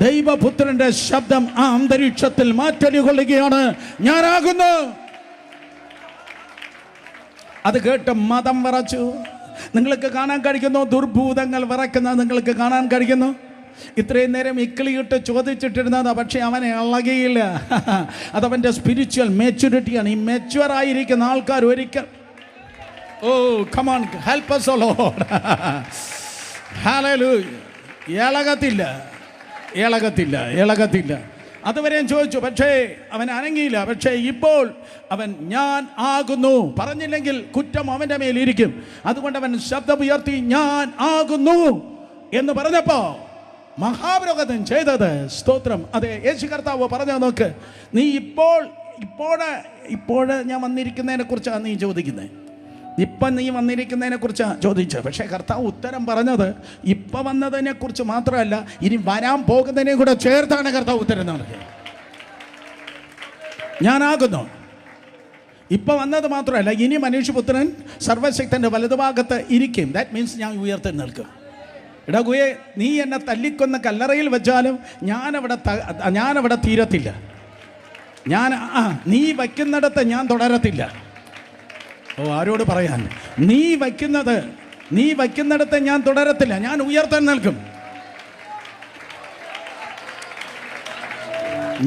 ദൈവപുത്രൻ്റെ ശബ്ദം ആ അന്തരീക്ഷത്തിൽ മാറ്റൊലികൊള്ളുകയാണ്. ഞാനാകുന്നു. അത് കേട്ട് മതം വിറച്ചു. നിങ്ങൾക്ക് കാണാൻ കഴിയുന്നു, ദുർഭൂതങ്ങൾ വിറയ്ക്കുന്നത് നിങ്ങൾക്ക് കാണാൻ കഴിയുന്നു. ഇത്രയും നേരം ഇക്കിളിയിട്ട് ചോദിച്ചിട്ടിരുന്നത്, പക്ഷേ അവനെ ഇളകിയില്ല. അതവൻ്റെ സ്പിരിച്വൽ മെച്യൂരിറ്റിയാണ്. ഈ മെച്യൂർ ആയിരിക്കുന്ന ആൾക്കാർ ഒരിക്കൽ oh come on, help us, O Lord. Hallelujah. ഇളകത്തില്ല. അതുവരെയും ചോദിച്ചു, പക്ഷേ അവൻ അനങ്ങിയില്ല. പക്ഷേ ഇപ്പോൾ അവൻ ഞാൻ ആകുന്നു പറഞ്ഞില്ലെങ്കിൽ കുറ്റം അവൻ്റെ മേലിരിക്കും. അതുകൊണ്ട് അവൻ ശബ്ദമുയർത്തി ഞാൻ ആകുന്നു എന്ന് പറഞ്ഞപ്പോ മഹാപുരോഹിതൻ ചെയ്തത്, സ്തോത്രം, അതെ യേശു കർത്താവ് പറഞ്ഞത് നോക്ക്, നീ ഇപ്പോഴ് ഞാൻ വന്നിരിക്കുന്നതിനെ കുറിച്ചാണ് നീ ചോദിക്കുന്നത്. ഇപ്പം നീ വന്നിരിക്കുന്നതിനെ കുറിച്ചാണ് ചോദിച്ചത്. പക്ഷേ കർത്താവ് ഉത്തരം പറഞ്ഞത് ഇപ്പം വന്നതിനെ കുറിച്ച് മാത്രമല്ല, ഇനി വരാൻ പോകുന്നതിനെ കൂടെ ചേർത്താണ് കർത്താവ് ഉത്തരം നൽകിയത്. ഞാനാകുന്നു. ഇപ്പം വന്നത് മാത്രമല്ല, ഇനി മനുഷ്യപുത്രൻ സർവശക്തൻ്റെ വലതുഭാഗത്ത് ഇരിക്കും. ദാറ്റ് മീൻസ് ഞാൻ ഉയർത്തി നിൽക്കും. എടാ ഗുയെ, നീ എന്നെ തല്ലിക്കൊന്ന കല്ലറയിൽ വെച്ചാലും ഞാനവിടെ തീരത്തില്ല. നീ വയ്ക്കുന്നിടത്ത് ഞാൻ തുടരത്തില്ല. ഓ, ആരോട് പറയാൻ? നീ വയ്ക്കുന്നിടത്ത് ഞാൻ തുടരത്തില്ല, ഞാൻ ഉയർത്താൻ നിൽക്കും.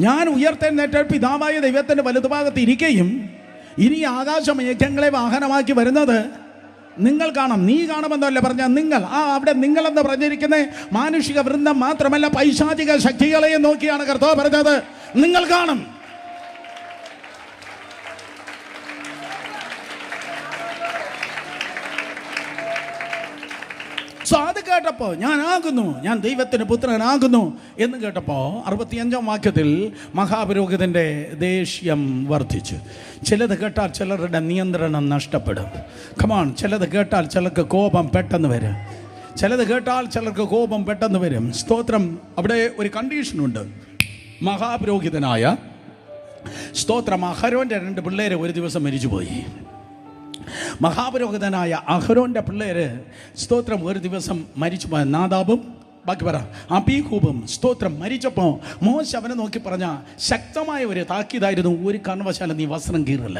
ഞാൻ ഉയർത്തെഴുന്നേറ്റ് പിതാവായ ദൈവത്തിൻ്റെ വലതുഭാഗത്ത് ഇരിക്കുകയും ഇനി ആകാശമേഘങ്ങളെ വാഹനമാക്കി വരുന്നത് നിങ്ങൾ കാണാം. നീ കാണുമെന്നല്ല പറഞ്ഞ നിങ്ങൾ. അവിടെ നിങ്ങളെന്ന് പറഞ്ഞിരിക്കുന്ന മാനുഷിക വൃന്ദം മാത്രമല്ല, പൈശാചിക ശക്തികളെയും നോക്കിയാണ് കർത്താവ് പറഞ്ഞത് നിങ്ങൾ കാണും. സോ അത് കേട്ടപ്പോൾ ഞാനാകുന്നു, ഞാൻ ദൈവത്തിൻ്റെ പുത്രനാകുന്നു എന്ന് കേട്ടപ്പോൾ 65-ാം വാക്യത്തിൽ മഹാപുരോഹിതൻ്റെ ദേഷ്യം വർദ്ധിച്ചു. ചിലത് കേട്ടാൽ ചിലരുടെ നിയന്ത്രണം നഷ്ടപ്പെടും. കമാൺ, ചിലത് കേട്ടാൽ ചിലർക്ക് കോപം പെട്ടെന്ന് വരും. സ്തോത്രം. അവിടെ ഒരു കണ്ടീഷനുണ്ട്. മഹാപുരോഹിതനായ സ്തോത്രം അഹരോൻ്റെ 2 പിള്ളേര് ഒരു ദിവസം മരിച്ചുപോയി. മഹാപുരോഹിതനായ അഹരോൻ്റെ പിള്ളേര് സ്തോത്രം ഒരു ദിവസം മരിച്ചുപോയ നാദാബും ബാക്കി പറ അബീഹൂബും സ്തോത്രം മരിച്ചപ്പോൾ മോശ അവനെ നോക്കി പറഞ്ഞ ശക്തമായ ഒരു താക്കീതായിരുന്നു, ഒരു കാരണവശാലും നീ വസ്ത്രം കീറല്ല.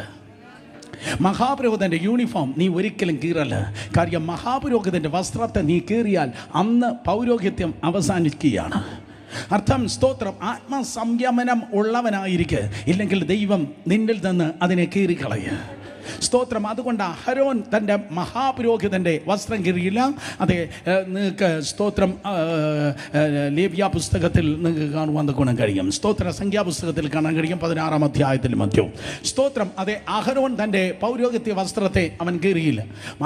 മഹാപുരോഹിതൻ്റെ യൂണിഫോം നീ ഒരിക്കലും കീറല്ല. കാര്യം മഹാപുരോഹിതൻ്റെ വസ്ത്രത്തെ നീ കീറിയാൽ അന്ന് പൗരോഹിത്യം അവസാനിക്കുകയാണ്. അർത്ഥം സ്തോത്രം, ആത്മസംയമനം ഉള്ളവനായിരിക്കെ, ഇല്ലെങ്കിൽ ദൈവം നിന്നിൽ നിന്ന് അതിനെ കീറിക്കളയുക. സ്തോത്രം. അതുകൊണ്ട് അഹരോൻ തൻ്റെ മഹാപുരോഹിതൻ്റെ വസ്ത്രം കീറിയില്ല. അതെ, നിങ്ങൾക്ക് സ്തോത്രം ലേവ്യ പുസ്തകത്തിൽ നിങ്ങൾക്ക് കാണുവാൻ ഗുണം കഴിയും. സ്തോത്ര സംഖ്യാപുസ്തകത്തിൽ കാണാൻ കഴിയും 16-ാം അധ്യായത്തിൽ മധ്യവും. സ്തോത്രം. അതെ, അഹരോൻ തൻ്റെ പൗരോഹിത്യ വസ്ത്രത്തെ അവൻ കീറിയില്ല.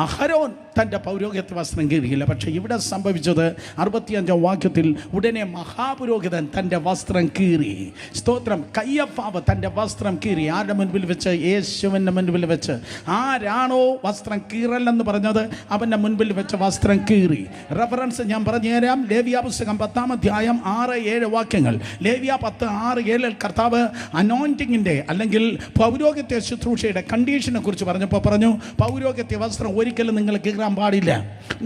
അഹരോൻ തൻ്റെ പൗരോഹിത്യ വസ്ത്രം കീറിയില്ല. പക്ഷേ ഇവിടെ സംഭവിച്ചത് 65-ാം വാക്യത്തിൽ ഉടനെ മഹാപുരോഹിതൻ തൻ്റെ വസ്ത്രം കീറി. സ്തോത്രം. കയ്യഫാവ് തൻ്റെ വസ്ത്രം കീറി. ആരുടെ മുൻപിൽ വെച്ച്? യേശുവിൻ്റെ മുൻപിൽ വെച്ച്. ആരാണോ വസ്ത്രം കീറല്ലെന്ന് പറഞ്ഞത് അവൻ്റെ മുൻപിൽ വെച്ച വസ്ത്രം കീറി. റെഫറൻസ് ഞാൻ പറഞ്ഞുതരാം. ലേവ്യ പുസ്തകം 10-ാം അധ്യായം 6-7 വാക്യങ്ങൾ. ലേവ്യ 10:6-7 കർത്താവ് അനോയിന്റിങ്ങിൻ്റെ അല്ലെങ്കിൽ പൗരോഹിത്യ ശുശ്രൂഷയുടെ കണ്ടീഷനെ കുറിച്ച് പറഞ്ഞപ്പോൾ പറഞ്ഞു, പൗരോഹിത്യ വസ്ത്രം ഒരിക്കലും നിങ്ങൾ കീറാൻ പാടില്ല.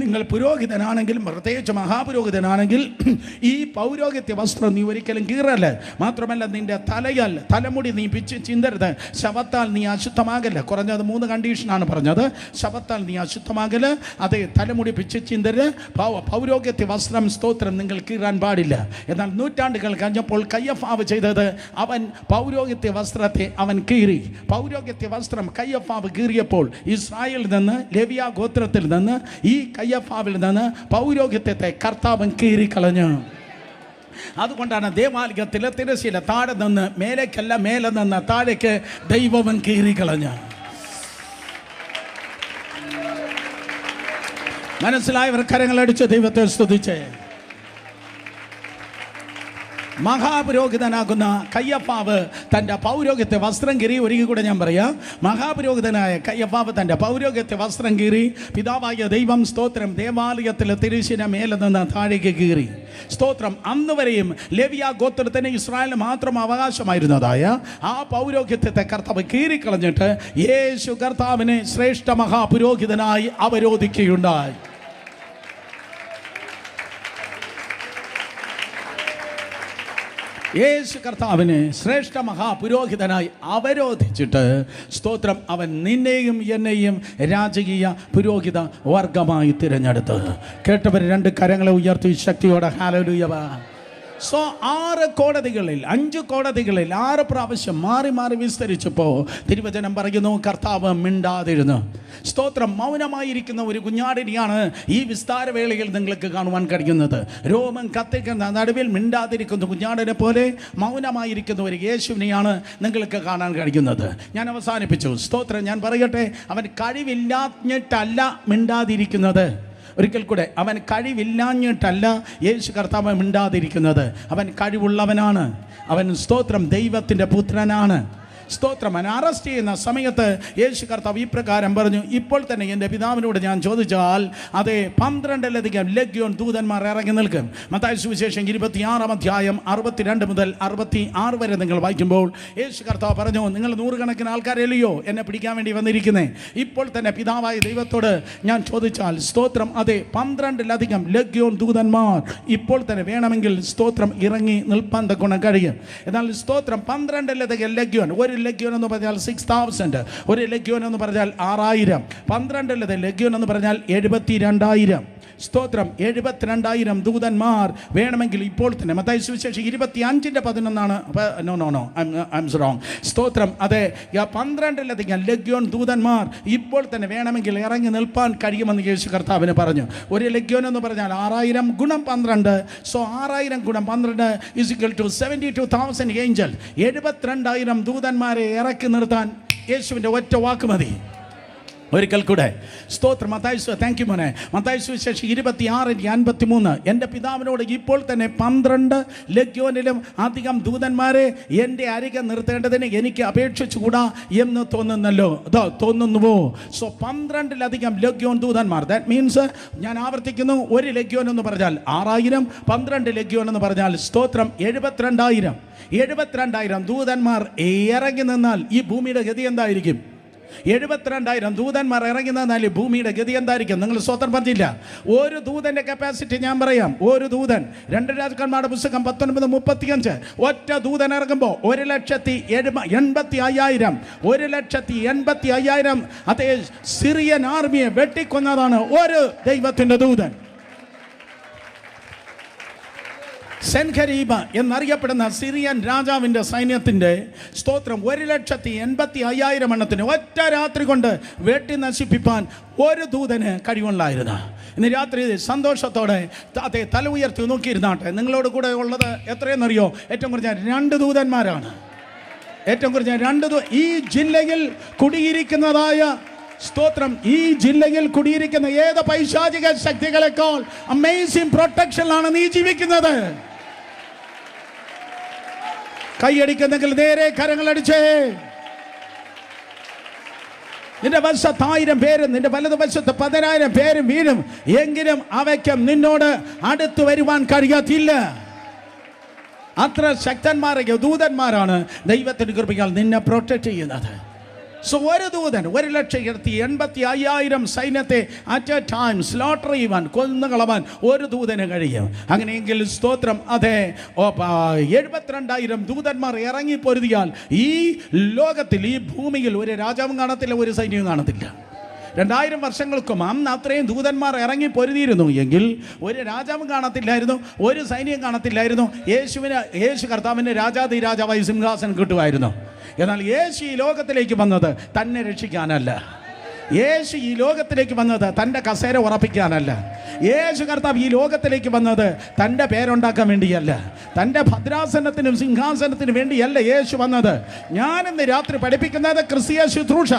നിങ്ങൾ പുരോഹിതനാണെങ്കിലും പ്രത്യേകിച്ച് മഹാപുരോഹിതനാണെങ്കിൽ ഈ പൗരോഹിത്യ വസ്ത്രം നീ ഒരിക്കലും കീറല്ല. മാത്രമല്ല നിന്റെ തലമുടി നീ പിച്ച് ചിന്തരുത്. ശവത്താൽ നീ അശുദ്ധമാകല്ല. കുറഞ്ഞത് 3 കണ്ടീഷനാണ് പറഞ്ഞത്. ശവത്താൽ നീ അശുദ്ധമാകല്, അതേ തലമുടി പിച്ച് ചിന്തര്, പൗരോഹിത്യ വസ്ത്രം സ്തോത്രം നിങ്ങൾ കീറാൻ പാടില്ല. എന്നാൽ നൂറ്റാണ്ടുകൾ കഴിഞ്ഞപ്പോൾ കയ്യഫാവ് ചെയ്തത്, അവൻ പൗരോഹിത്യ വസ്ത്രത്തെ അവൻ കീറി. പൗരോഹിത്യ വസ്ത്രം കയ്യഫാവ് കീറിയപ്പോൾ ഇസ്രായേലിൽ നിന്ന്, ലേവ്യ ഗോത്രത്തിൽ നിന്ന്, ഈ കയ്യഫാവിൽ നിന്ന് പൗരോഹിത്യത്തെ കർത്താവൻ കീറിക്കളഞ്ഞു. അതുകൊണ്ടാണ് ദേവാലയത്തിലെ തിരശ്ശീല താഴെ നിന്ന് മേലേക്കല്ല, മേലെ നിന്ന് താഴേക്ക് ദൈവവൻ കീറിക്കളഞ്ഞു. മനസ്സിലായവർ കരങ്ങളടിച്ച് ദൈവത്തെ സ്തുതിച്ചേ. മഹാപുരോഹിതനാകുന്ന കയ്യഫാവ് തൻ്റെ പൗരോഹിത്യ വസ്ത്രം കീറി. ഒരിക്കൽ കൂടെ ഞാൻ പറയാം. മഹാപുരോഹിതനായ കയ്യഫാവ് തൻ്റെ പൗരോഹിത്യ വസ്ത്രം കീറി. പിതാവായ ദൈവം സ്തോത്രം ദേവാലയത്തിലെ തിരശ്ശീല മേലെ നിന്ന് താഴേക്ക് കീറി. സ്തോത്രം. അന്ന് വരെയും ലേവ്യ ഗോത്രത്തിന് ഇസ്രായേലിന് മാത്രം അവകാശമായിരുന്നതായ ആ പൗരോഹിത്യത്തെ കർത്താവ് കീറിക്കളഞ്ഞിട്ട് യേശു കർത്താവിനെ ശ്രേഷ്ഠ മഹാപുരോഹിതനായി അവരോധിക്കുകയുണ്ടായി. യേശു കർത്താവിനെ ശ്രേഷ്ഠ മഹാപുരോഹിതനായി അവരോധിച്ചിട്ട് സ്തോത്രം അവൻ നിന്നെയും എന്നെയും രാജകീയ പുരോഹിത വർഗമായി തിരഞ്ഞെടുത്ത്. കേട്ടവർ 2 കരങ്ങളെ ഉയർത്തി ശക്തിയോടെ ഹല്ലേലൂയ. സോ 6 കോടതികളിൽ 5 കോടതികളിൽ 6 പ്രാവശ്യം മാറി മാറി വിസ്തരിച്ചപ്പോൾ തിരുവചനം പറയുന്നു, കർത്താവ് മിണ്ടാതിരുന്നു. സ്തോത്രം. മൗനമായിരിക്കുന്ന ഒരു കുഞ്ഞാടിനെയാണ് ഈ വിസ്താരവേളയിൽ നിങ്ങൾക്ക് കാണുവാൻ കഴിയുന്നത്. രോമം കത്തിക്കുന്ന നടുവിൽ മിണ്ടാതിരിക്കുന്ന കുഞ്ഞാടിനെ പോലെ മൗനമായിരിക്കുന്ന ഒരു യേശുവിനെയാണ് നിങ്ങൾക്ക് കാണാൻ കഴിയുന്നത്. ഞാൻ അവസാനിപ്പിച്ചു. സ്തോത്രം. ഞാൻ പറയട്ടെ, അവൻ കഴിവില്ലാഞ്ഞിട്ടല്ല മിണ്ടാതിരിക്കുന്നത്. ഒരിക്കൽ കൂടെ, അവൻ കഴിവില്ലാഞ്ഞിട്ടല്ല യേശു കർത്താവ് മിണ്ടാതിരിക്കുന്നത്. അവൻ കഴിവുള്ളവനാണ്. അവൻ സ്തോത്രം ദൈവത്തിൻ്റെ പുത്രനാണ്. സ്തോത്രം. അവൻ അറസ്റ്റ് ചെയ്യുന്ന സമയത്ത് യേശു കർത്താവ് ഇപ്രകാരം പറഞ്ഞു, ഇപ്പോൾ തന്നെ എൻ്റെ പിതാവിനോട് ഞാൻ ചോദിച്ചാൽ അതെ 12 ലെഗ്യോൻ ദൂതന്മാർ ഇറങ്ങി നിൽക്കും. മത്തായി സുവിശേഷം 26-ാം അധ്യായം 62 മുതൽ 66 വരെ നിങ്ങൾ വായിക്കുമ്പോൾ യേശു കർത്താവ് പറഞ്ഞു, നിങ്ങൾ 100 കണക്കിന് ആൾക്കാരല്ലയോ എന്നെ പിടിക്കാൻ വേണ്ടി വന്നിരിക്കുന്നേ. ഇപ്പോൾ തന്നെ പിതാവായ ദൈവത്തോട് ഞാൻ ചോദിച്ചാൽ സ്തോത്രം അതെ 12 ലെഗ്യോൻ ദൂതന്മാർ ഇപ്പോൾ തന്നെ വേണമെങ്കിൽ സ്തോത്രം ഇറങ്ങി നിൽപ്പാൻ തക്കോണം കഴിയും. എന്നാൽ സ്തോത്രം 12 ലെഗ്യോൻ, ഒരു ലെഗ്യോൻ എന്ന് പറഞ്ഞാൽ 6000, ഒരു ലെഗ്യോൻ എന്ന് പറഞ്ഞാൽ 6000, 12 ലെഗ്യോൻ എന്ന് പറഞ്ഞാൽ 72,000. സ്തോത്രം. 72,000 ദൂതന്മാർ വേണമെങ്കിൽ ഇപ്പോൾ തന്നെ. മത്തായി സുവിശേഷം 25:11 സ്തോത്രം. അതെ 12 ലെഗ്യോൻ ദൂതന്മാർ ഇപ്പോൾ തന്നെ വേണമെങ്കിൽ ഇറങ്ങി നിൽപ്പാൻ കഴിയുമെന്ന് യേശു കർത്താവിന് പറഞ്ഞു. ഒരു ലെഗ്യോൻ എന്ന് പറഞ്ഞാൽ 6000 ഗുണം 12. സോ 6000 ഗുണം 12 = 72,000 ഏഞ്ചൽ. 72,000 ദൂതന്മാരെ ഇറക്കി നിർത്താൻ യേശുവിൻ്റെ ഒറ്റ വാക്ക് മതി. ഒരിക്കൽ കൂടെ സ്തോത്രം. താങ്ക് യു മോനെ. മത്തായി സുവിശേഷം 26:53 എൻ്റെ പിതാവിനോട് ഇപ്പോൾ തന്നെ 12 ലെഗ്യോനിലും അധികം ദൂതന്മാരെ എൻ്റെ അരികെ നിർത്തേണ്ടതിന് എനിക്ക് അപേക്ഷിച്ചുകൂടാ എന്ന് തോന്നുന്നുവോ? സോ 12 ലെഗ്യോൻ ദൂതന്മാർ. ദാറ്റ് മീൻസ്, ഞാൻ ആവർത്തിക്കുന്നു, ഒരു ലെഗ്യോൻ എന്ന് പറഞ്ഞാൽ 6000, 12 ലെഗ്യോൻ എന്ന് പറഞ്ഞാൽ സ്തോത്രം 72,000. 72,000 ദൂതന്മാർ ഇറങ്ങി നിന്നാൽ ഈ ഭൂമിയുടെ ഗതി എന്തായിരിക്കും? 72,000 ദൂതന്മാർ ഇറങ്ങി നിന്നാൽ ഭൂമിയുടെ ഗതി എന്തായിരിക്കും? നിങ്ങൾ സ്വതന്ത്രം പറഞ്ഞില്ല. ഒരു ദൂതന്റെ കപ്പാസിറ്റി ഞാൻ പറയാം. ഒരു ദൂതൻ, 2 രാജാക്കന്മാരുടെ പുസ്തകം 19:35, ഒറ്റ ദൂതൻ ഇറങ്ങുമ്പോൾ 1,80,000 1,80,000 അതേ സിറിയൻ ആർമിയെ വെട്ടിക്കൊന്നതാണ് ഒരു ദൈവത്തിന്റെ ദൂതൻ. സെൻഖരീബ എന്നറിയപ്പെടുന്ന സിറിയൻ രാജാവിൻ്റെ സൈന്യത്തിൻ്റെ സ്തോത്രം 1,80,000 എണ്ണത്തിന് ഒറ്റ രാത്രി കൊണ്ട് വെട്ടി നശിപ്പിക്കാൻ ഒരു ദൂതന് കഴിവുണ്ടായിരുന്നു. ഇന്ന് രാത്രി സന്തോഷത്തോടെ അതേ തല ഉയർത്തി നോക്കിയിരുന്നാട്ടെ. നിങ്ങളോട് കൂടെ ഉള്ളത് എത്രയെന്നറിയോ? ഏറ്റവും കുറഞ്ഞ 2 ദൂതന്മാരാണ്. ഏറ്റവും കുറഞ്ഞ 2 ഈ ജില്ലയിൽ കുടിയിരിക്കുന്നതായ സ്തോത്രം, ഈ ജില്ലയിൽ കുടിയിരിക്കുന്ന ഏത് പൈശാചിക ശക്തികളെക്കാൾ അമേസിംഗ് പ്രൊട്ടക്ഷനിലാണ് നീ ജീവിക്കുന്നത്. കൈയടിക്കുന്നെങ്കിൽ നേരെ കരങ്ങളടിച്ചേ. നിന്റെ വശത്ത് 1000 പേരും നിന്റെ വലതുവശത്ത് 10,000 പേരും വീഴും, എങ്കിലും അവയ്ക്കും നിന്നോട് അടുത്ത് വരുവാൻ കഴിയത്തില്ല. അത്ര ശക്തന്മാരെ ദൂതന്മാരാണ് ദൈവത്തിന്റെ കൃപയാൽ നിന്നെ പ്രൊട്ടക്ട് ചെയ്യുന്നത്. സോ ഒരു ദൂതൻ 1,80,000 സൈന്യത്തെ അറ്റ് എ ടൈം സ്ലോട്ടർ ചെയ്യുവാൻ, കൊന്നുകളവാൻ ഒരു ദൂതന് കഴിയും. അങ്ങനെയെങ്കിൽ സ്തോത്രം അതെ 72,000 ദൂതന്മാർ ഇറങ്ങി പൊരുതിയാൽ ഈ ലോകത്തിൽ, ഈ ഭൂമിയിൽ ഒരു രാജാവും കാണത്തില്ല, ഒരു സൈന്യവും കാണത്തില്ല. 2000 വർഷങ്ങൾക്കും അന്ന് അത്രയും ദൂതന്മാർ ഇറങ്ങി പൊരുതിയിരുന്നു എങ്കിൽ ഒരു രാജാവും കാണത്തില്ലായിരുന്നു, ഒരു സൈന്യം കാണത്തില്ലായിരുന്നു. യേശു കർത്താവിന് രാജാവായി സിംഹാസനം കിട്ടുമായിരുന്നു. എന്നാൽ യേശു ഈ ലോകത്തിലേക്ക് വന്നത് തന്നെ രക്ഷിക്കാനല്ല. യേശു ഈ ലോകത്തിലേക്ക് വന്നത് തൻ്റെ കസേര ഉറപ്പിക്കാനല്ല. യേശു കർത്താവ് ഈ ലോകത്തിലേക്ക് വന്നത് തൻ്റെ പേരുണ്ടാക്കാൻ വേണ്ടിയല്ല, തൻ്റെ ഭദ്രാസനത്തിനും സിംഹാസനത്തിനും വേണ്ടിയല്ല യേശു വന്നത്. ഞാനിന്ന് രാത്രി പഠിപ്പിക്കുന്നത് ക്രിസ്തീയ ശുശ്രൂഷ.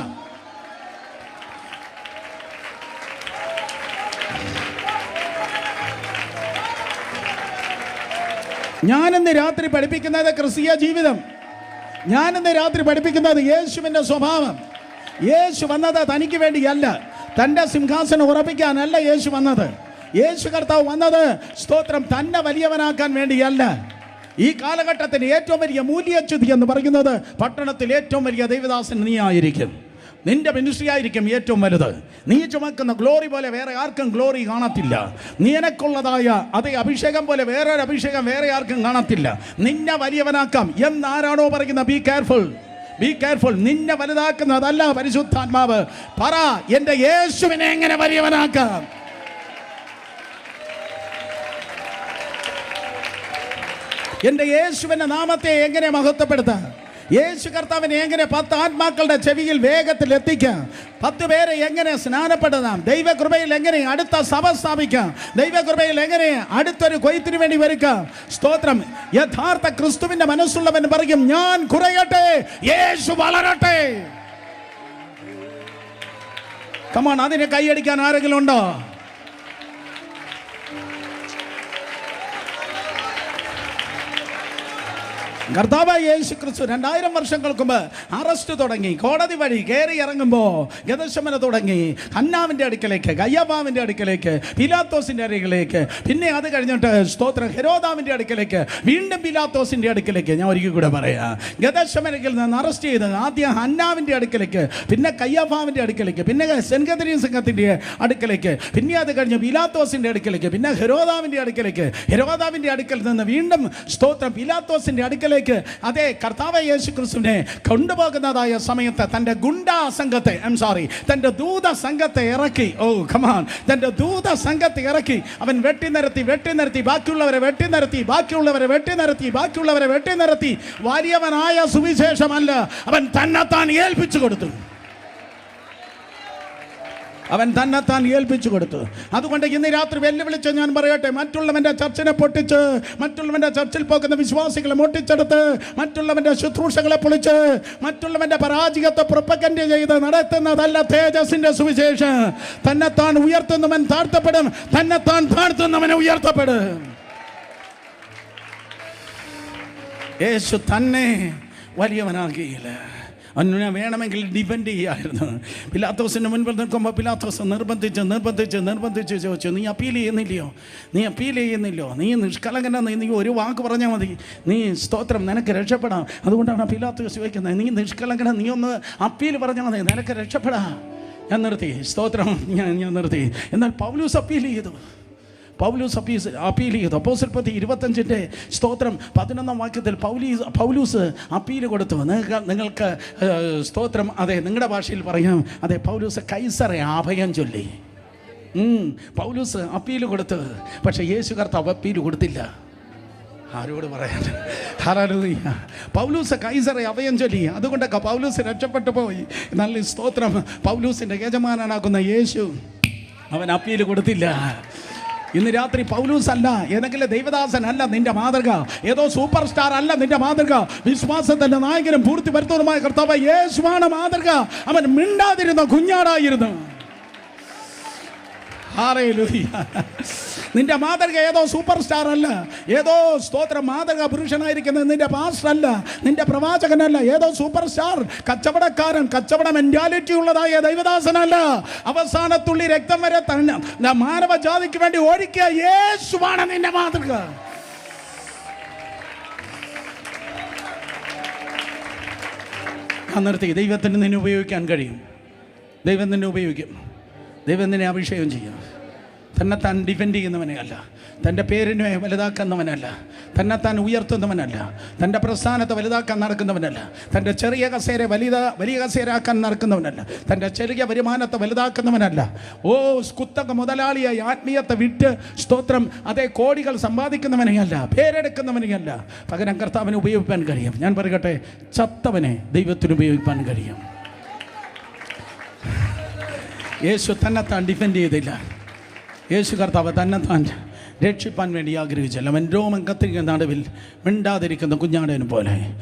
ഞാനിന്ന് രാത്രി പഠിപ്പിക്കുന്നത് ക്രിസ്തീയ ജീവിതം. ഞാനിന്ന് രാത്രി പഠിപ്പിക്കുന്നത് യേശുവിൻ്റെ സ്വഭാവം. യേശു വന്നത് തനിക്ക് വേണ്ടിയല്ല, തൻ്റെ സിംഹാസനം ഉറപ്പിക്കാനല്ല യേശു വന്നത്. യേശു കർത്താവ് വന്നത് സ്തോത്രം തന്നെ വലിയവനാക്കാൻ വേണ്ടിയല്ല. ഈ കാലഘട്ടത്തിന് ഏറ്റവും വലിയ മൂല്യച്യുതി എന്ന് പറയുന്നത് പട്ടണത്തിൽ ഏറ്റവും വലിയ ദൈവദാസൻ നീ ആയിരിക്കും. നിന്റെ മിനിസ്ട്രി ആയിരിക്കും ഏറ്റവും വലുത്. നീ ചുമക്കുന്ന ഗ്ലോറി പോലെ വേറെ ആർക്കും ഗ്ലോറി കാണത്തില്ല. നീ എനക്കുള്ളതായ അതേ അഭിഷേകം പോലെ വേറൊരു അഭിഷേകം വേറെ ആർക്കും കാണത്തില്ല. നിന്നെ വലിയവനാക്കാം എന്നാരാണോ പറയുന്നത്, ബി കെയർഫുൾ, ബി കെയർഫുൾ. നിന്നെ വലുതാക്കുന്നതല്ല പരിശുദ്ധാത്മാവ്. പറ, എൻ്റെ യേശുവിനെ എങ്ങനെ വലിയവനാക്കാം? എൻ്റെ യേശുവിൻ്റെ നാമത്തെ എങ്ങനെ മഹത്വപ്പെടുത്താം? യേശു കർത്താവിനെ എങ്ങനെ 10 ആത്മാക്കളുടെ ചെവിയിൽ വേഗത്തിൽ എത്തിക്കാം? 10 പേരെ എങ്ങനെ സ്നാനപ്പെടുത്താം? ദൈവകൃപയിൽ എങ്ങനെ അടുത്ത സഭ സ്ഥാപിക്കാം? ദൈവകൃപയിൽ എങ്ങനെ അടുത്തൊരു കൊയ്ത്തിന് വേണ്ടി ഒരുക്കാം? സ്തോത്രം. യഥാർത്ഥ ക്രിസ്തുവിന്റെ മനസ്സുള്ളവൻ പറയും, ഞാൻ കുറയട്ടെ, യേശു വളരട്ടെ. കമോൺ, അതിനെ കൈയടിക്കാൻ ആരെങ്കിലും ഉണ്ടോ? കർത്താവായ യേശു ക്രിസ്തു 2000 വർഷങ്ങൾക്ക് മുമ്പ് അറസ്റ്റ് തുടങ്ങി, കോടതി വഴി കയറി ഇറങ്ങുമ്പോൾ ഗെത്സമനെ തുടങ്ങി ഹന്നാവിൻ്റെ അടുക്കലേക്ക്, കയ്യഫാവിൻ്റെ അടുക്കലേക്ക്, പിലാത്തോസിൻ്റെ അടുക്കലേക്ക്, പിന്നെ അത് കഴിഞ്ഞിട്ട് സ്തോത്രം ഹെരോദാവിൻ്റെ അടുക്കലേക്ക്, വീണ്ടും പിലാത്തോസിൻ്റെ അടുക്കലേക്ക്. ഞാൻ ഒരിക്കൽ കൂടെ പറയാം, ഗെത്സമനയിൽ നിന്ന് അറസ്റ്റ് ചെയ്ത് ആദ്യം ഹന്നാവിൻ്റെ അടുക്കലേക്ക്, പിന്നെ കയ്യഫാവിൻ്റെ അടുക്കലേക്ക്, പിന്നെ സെൻഗദരീൻ സംഘത്തിൻ്റെ അടുക്കലേക്ക്, പിന്നെ അത് കഴിഞ്ഞ് പിലാത്തോസിൻ്റെ അടുക്കലേക്ക്, പിന്നെ ഹെരോദാവിൻ്റെ അടുക്കലേക്ക്, ഹെരോദാവിൻ്റെ അടുക്കൽ നിന്ന് വീണ്ടും സ്തോത്രം പിലാത്തോസിൻ്റെ അടുക്കലേക്ക്. അതേ കർത്താവായ യേശു ക്രിസ്തുവിനെ കൊണ്ടുപോകുന്നതായ സമയത്ത് തൻ്റെ ഗുണ്ടാ സംഘത്തെ, തൻ്റെ ദൂത സംഘത്തെ ഇറക്കി. ഓ കമാൻ, തൻ്റെ ദൂത സംഘത്തെ ഇറക്കി. അവൻ വെട്ടിനിരത്തി, ബാക്കിയുള്ളവരെ വെട്ടിനിരത്തി. വലിയവനായ സുവിശേഷമല്ല, അവൻ തന്നെത്താൻ ഏൽപ്പിച്ചു കൊടുത്തു. അതുകൊണ്ട് ഇന്ന് രാത്രി വെല്ലുവിളിച്ച് ഞാൻ പറയട്ടെ, മറ്റുള്ളവൻ്റെ ചർച്ചിനെ പൊട്ടിച്ച്, മറ്റുള്ളവൻ്റെ ചർച്ചിൽ പോകുന്ന വിശ്വാസികളെ മുട്ടിച്ചെടുത്ത്, മറ്റുള്ളവൻ്റെ ശുശ്രൂഷകളെ പൊളിച്ച്, മറ്റുള്ളവൻ്റെ പരാജയത്തെ പ്രൊപ്പഗൻഡ ചെയ്ത് നടത്തുന്നതല്ല തേജസ്സിന്റെ സുവിശേഷം. തന്നെത്താൻ ഉയർത്തുന്നവൻ താഴ്ത്തപ്പെടും, തന്നെത്താൻ താഴ്ത്തുന്നവനെ ഉയർത്തപ്പെടും. യേശു തന്നെ വലിയവനാകിയില്ല. അന്ന് വേണമെങ്കിൽ ഡിപെൻഡ് ചെയ്യായിരുന്നു. പിലാത്തോസിൻ്റെ മുൻപിൽ നിൽക്കുമ്പോൾ പിലാത്തോസ് നിർബന്ധിച്ച് ചോദിച്ചു, നീ അപ്പീൽ ചെയ്യുന്നില്ലയോ? നീ നിഷ്കളങ്കനാണ്, നീ ഒരു വാക്ക് പറഞ്ഞാൽ മതി, നീ സ്തോത്രം നിനക്ക് രക്ഷപ്പെടാം. അതുകൊണ്ടാണ് പിലാത്തോസ് ചോദിക്കുന്നത്, നീ നിഷ്കളങ്കന, നീ ഒന്ന് അപ്പീൽ പറഞ്ഞാൽ മതി, നിനക്ക് രക്ഷപ്പെടാം. ഞാൻ നിർത്തി, സ്തോത്രം, ഞാൻ നിർത്തി. എന്നാൽ പൗലോസ് അപ്പീൽ ചെയ്തു. അപ്പോസ്തല പ്രവൃത്തി 25 സ്തോത്രം 11 വാക്യത്തിൽ പൗലൂസ് അപ്പീൽ കൊടുത്തു. നിങ്ങൾക്ക് സ്തോത്രം, അതെ നിങ്ങളുടെ ഭാഷയിൽ പറയാം, അതെ പൗലൂസ് കൈസറെ അഭയം ചൊല്ലി. പൗലൂസ് അപ്പീൽ കൊടുത്തു. പക്ഷെ യേശു കർത്താവ് അപ്പീൽ കൊടുത്തില്ല. ആരോട് പറയാൻ? ഹല്ലേലൂയ. പൗലൂസ് കൈസറെ അഭയം ചൊല്ലി. അതുകൊണ്ടൊക്കെ പൗലൂസ് രക്ഷപ്പെട്ടു പോയി. നല്ല സ്തോത്രം. പൗലൂസിൻ്റെ യജമാനനാകുന്ന യേശു അവൻ അപ്പീൽ കൊടുത്തില്ല. ഇന്ന് രാത്രി പൗലൂസ് അല്ല, ഏതെങ്കിലും ദൈവദാസൻ അല്ല നിന്റെ മാതൃക, ഏതോ സൂപ്പർ സ്റ്റാർ അല്ല നിന്റെ മാതൃക. വിശ്വാസത്തിന്റെ നായകനും പൂർത്തി വരുത്തുന്നതുമായ കർത്താവ് യേശുവാണ് മാതൃക. അവൻ മിണ്ടാതിരുന്ന കുഞ്ഞാടായിരുന്നു. നിന്റെ മാതൃക ഏതോ സൂപ്പർ സ്റ്റാർ അല്ല, ഏതോ സ്തോത്രം മാതൃക പുരുഷനായിരിക്കുന്നത് നിന്റെ പാസ്റ്റർ അല്ല, നിന്റെ പ്രവാചകനല്ല, ഏതോ സൂപ്പർ സ്റ്റാർ കച്ചവടക്കാരൻ, കച്ചവട മെന്റാലിറ്റി ഉള്ളതായ ദൈവദാസനല്ല. അവസാനത്തുള്ളി രക്തം വരെ തന്നെ മാനവജാതിക്ക് വേണ്ടി ഒഴിക്കുക യേശുവാണ് നിന്റെ മാതൃക. നിർത്തി. ദൈവത്തിന് നിന്നെ ഉപയോഗിക്കാൻ കഴിയും. ദൈവം നിന്നെ ഉപയോഗിക്കും. ദൈവം നിന്നെ അഭിഷേകം ചെയ്യും. തന്നെത്താൻ ഡിഫെൻഡ് ചെയ്യുന്നവനെ അല്ല, തൻ്റെ പേരിനെ വലുതാക്കുന്നവനല്ല, തന്നെത്താൻ ഉയർത്തുന്നവനല്ല, തൻ്റെ പ്രസ്ഥാനത്തെ വലുതാക്കാൻ നടക്കുന്നവനല്ല, തൻ്റെ ചെറിയ കസേര വലിയ കസേരയാക്കാൻ നടക്കുന്നവനല്ല, തൻ്റെ ചെറിയ വരുമാനത്തെ വലുതാക്കുന്നവനല്ല. കുത്തക മുതലാളിയായി ആത്മീയത്തെ വിട്ട് സ്തോത്രം അതേ കോടികൾ സമ്പാദിക്കുന്നവനെയല്ല, പേരെടുക്കുന്നവനെയല്ല. പകരം കർത്താവിനെ ഉപയോഗിക്കാൻ കഴിയും. ഞാൻ പറയട്ടെ, ചത്തവനെ ദൈവത്തിന് ഉപയോഗിക്കാൻ കഴിയും. യേശു തന്നെത്താൻ ഡിഫെൻഡ് ചെയ്തില്ല. യേശു കർത്താവ് തന്നെത്താൻ രക്ഷിപ്പാൻ വേണ്ടി ആഗ്രഹിച്ചില്ല. അവൻ രോമം കത്തിരിക്കുന്ന നടുവിൽ മിണ്ടാതിരിക്കുന്ന കുഞ്ഞാടേനെ പോലെ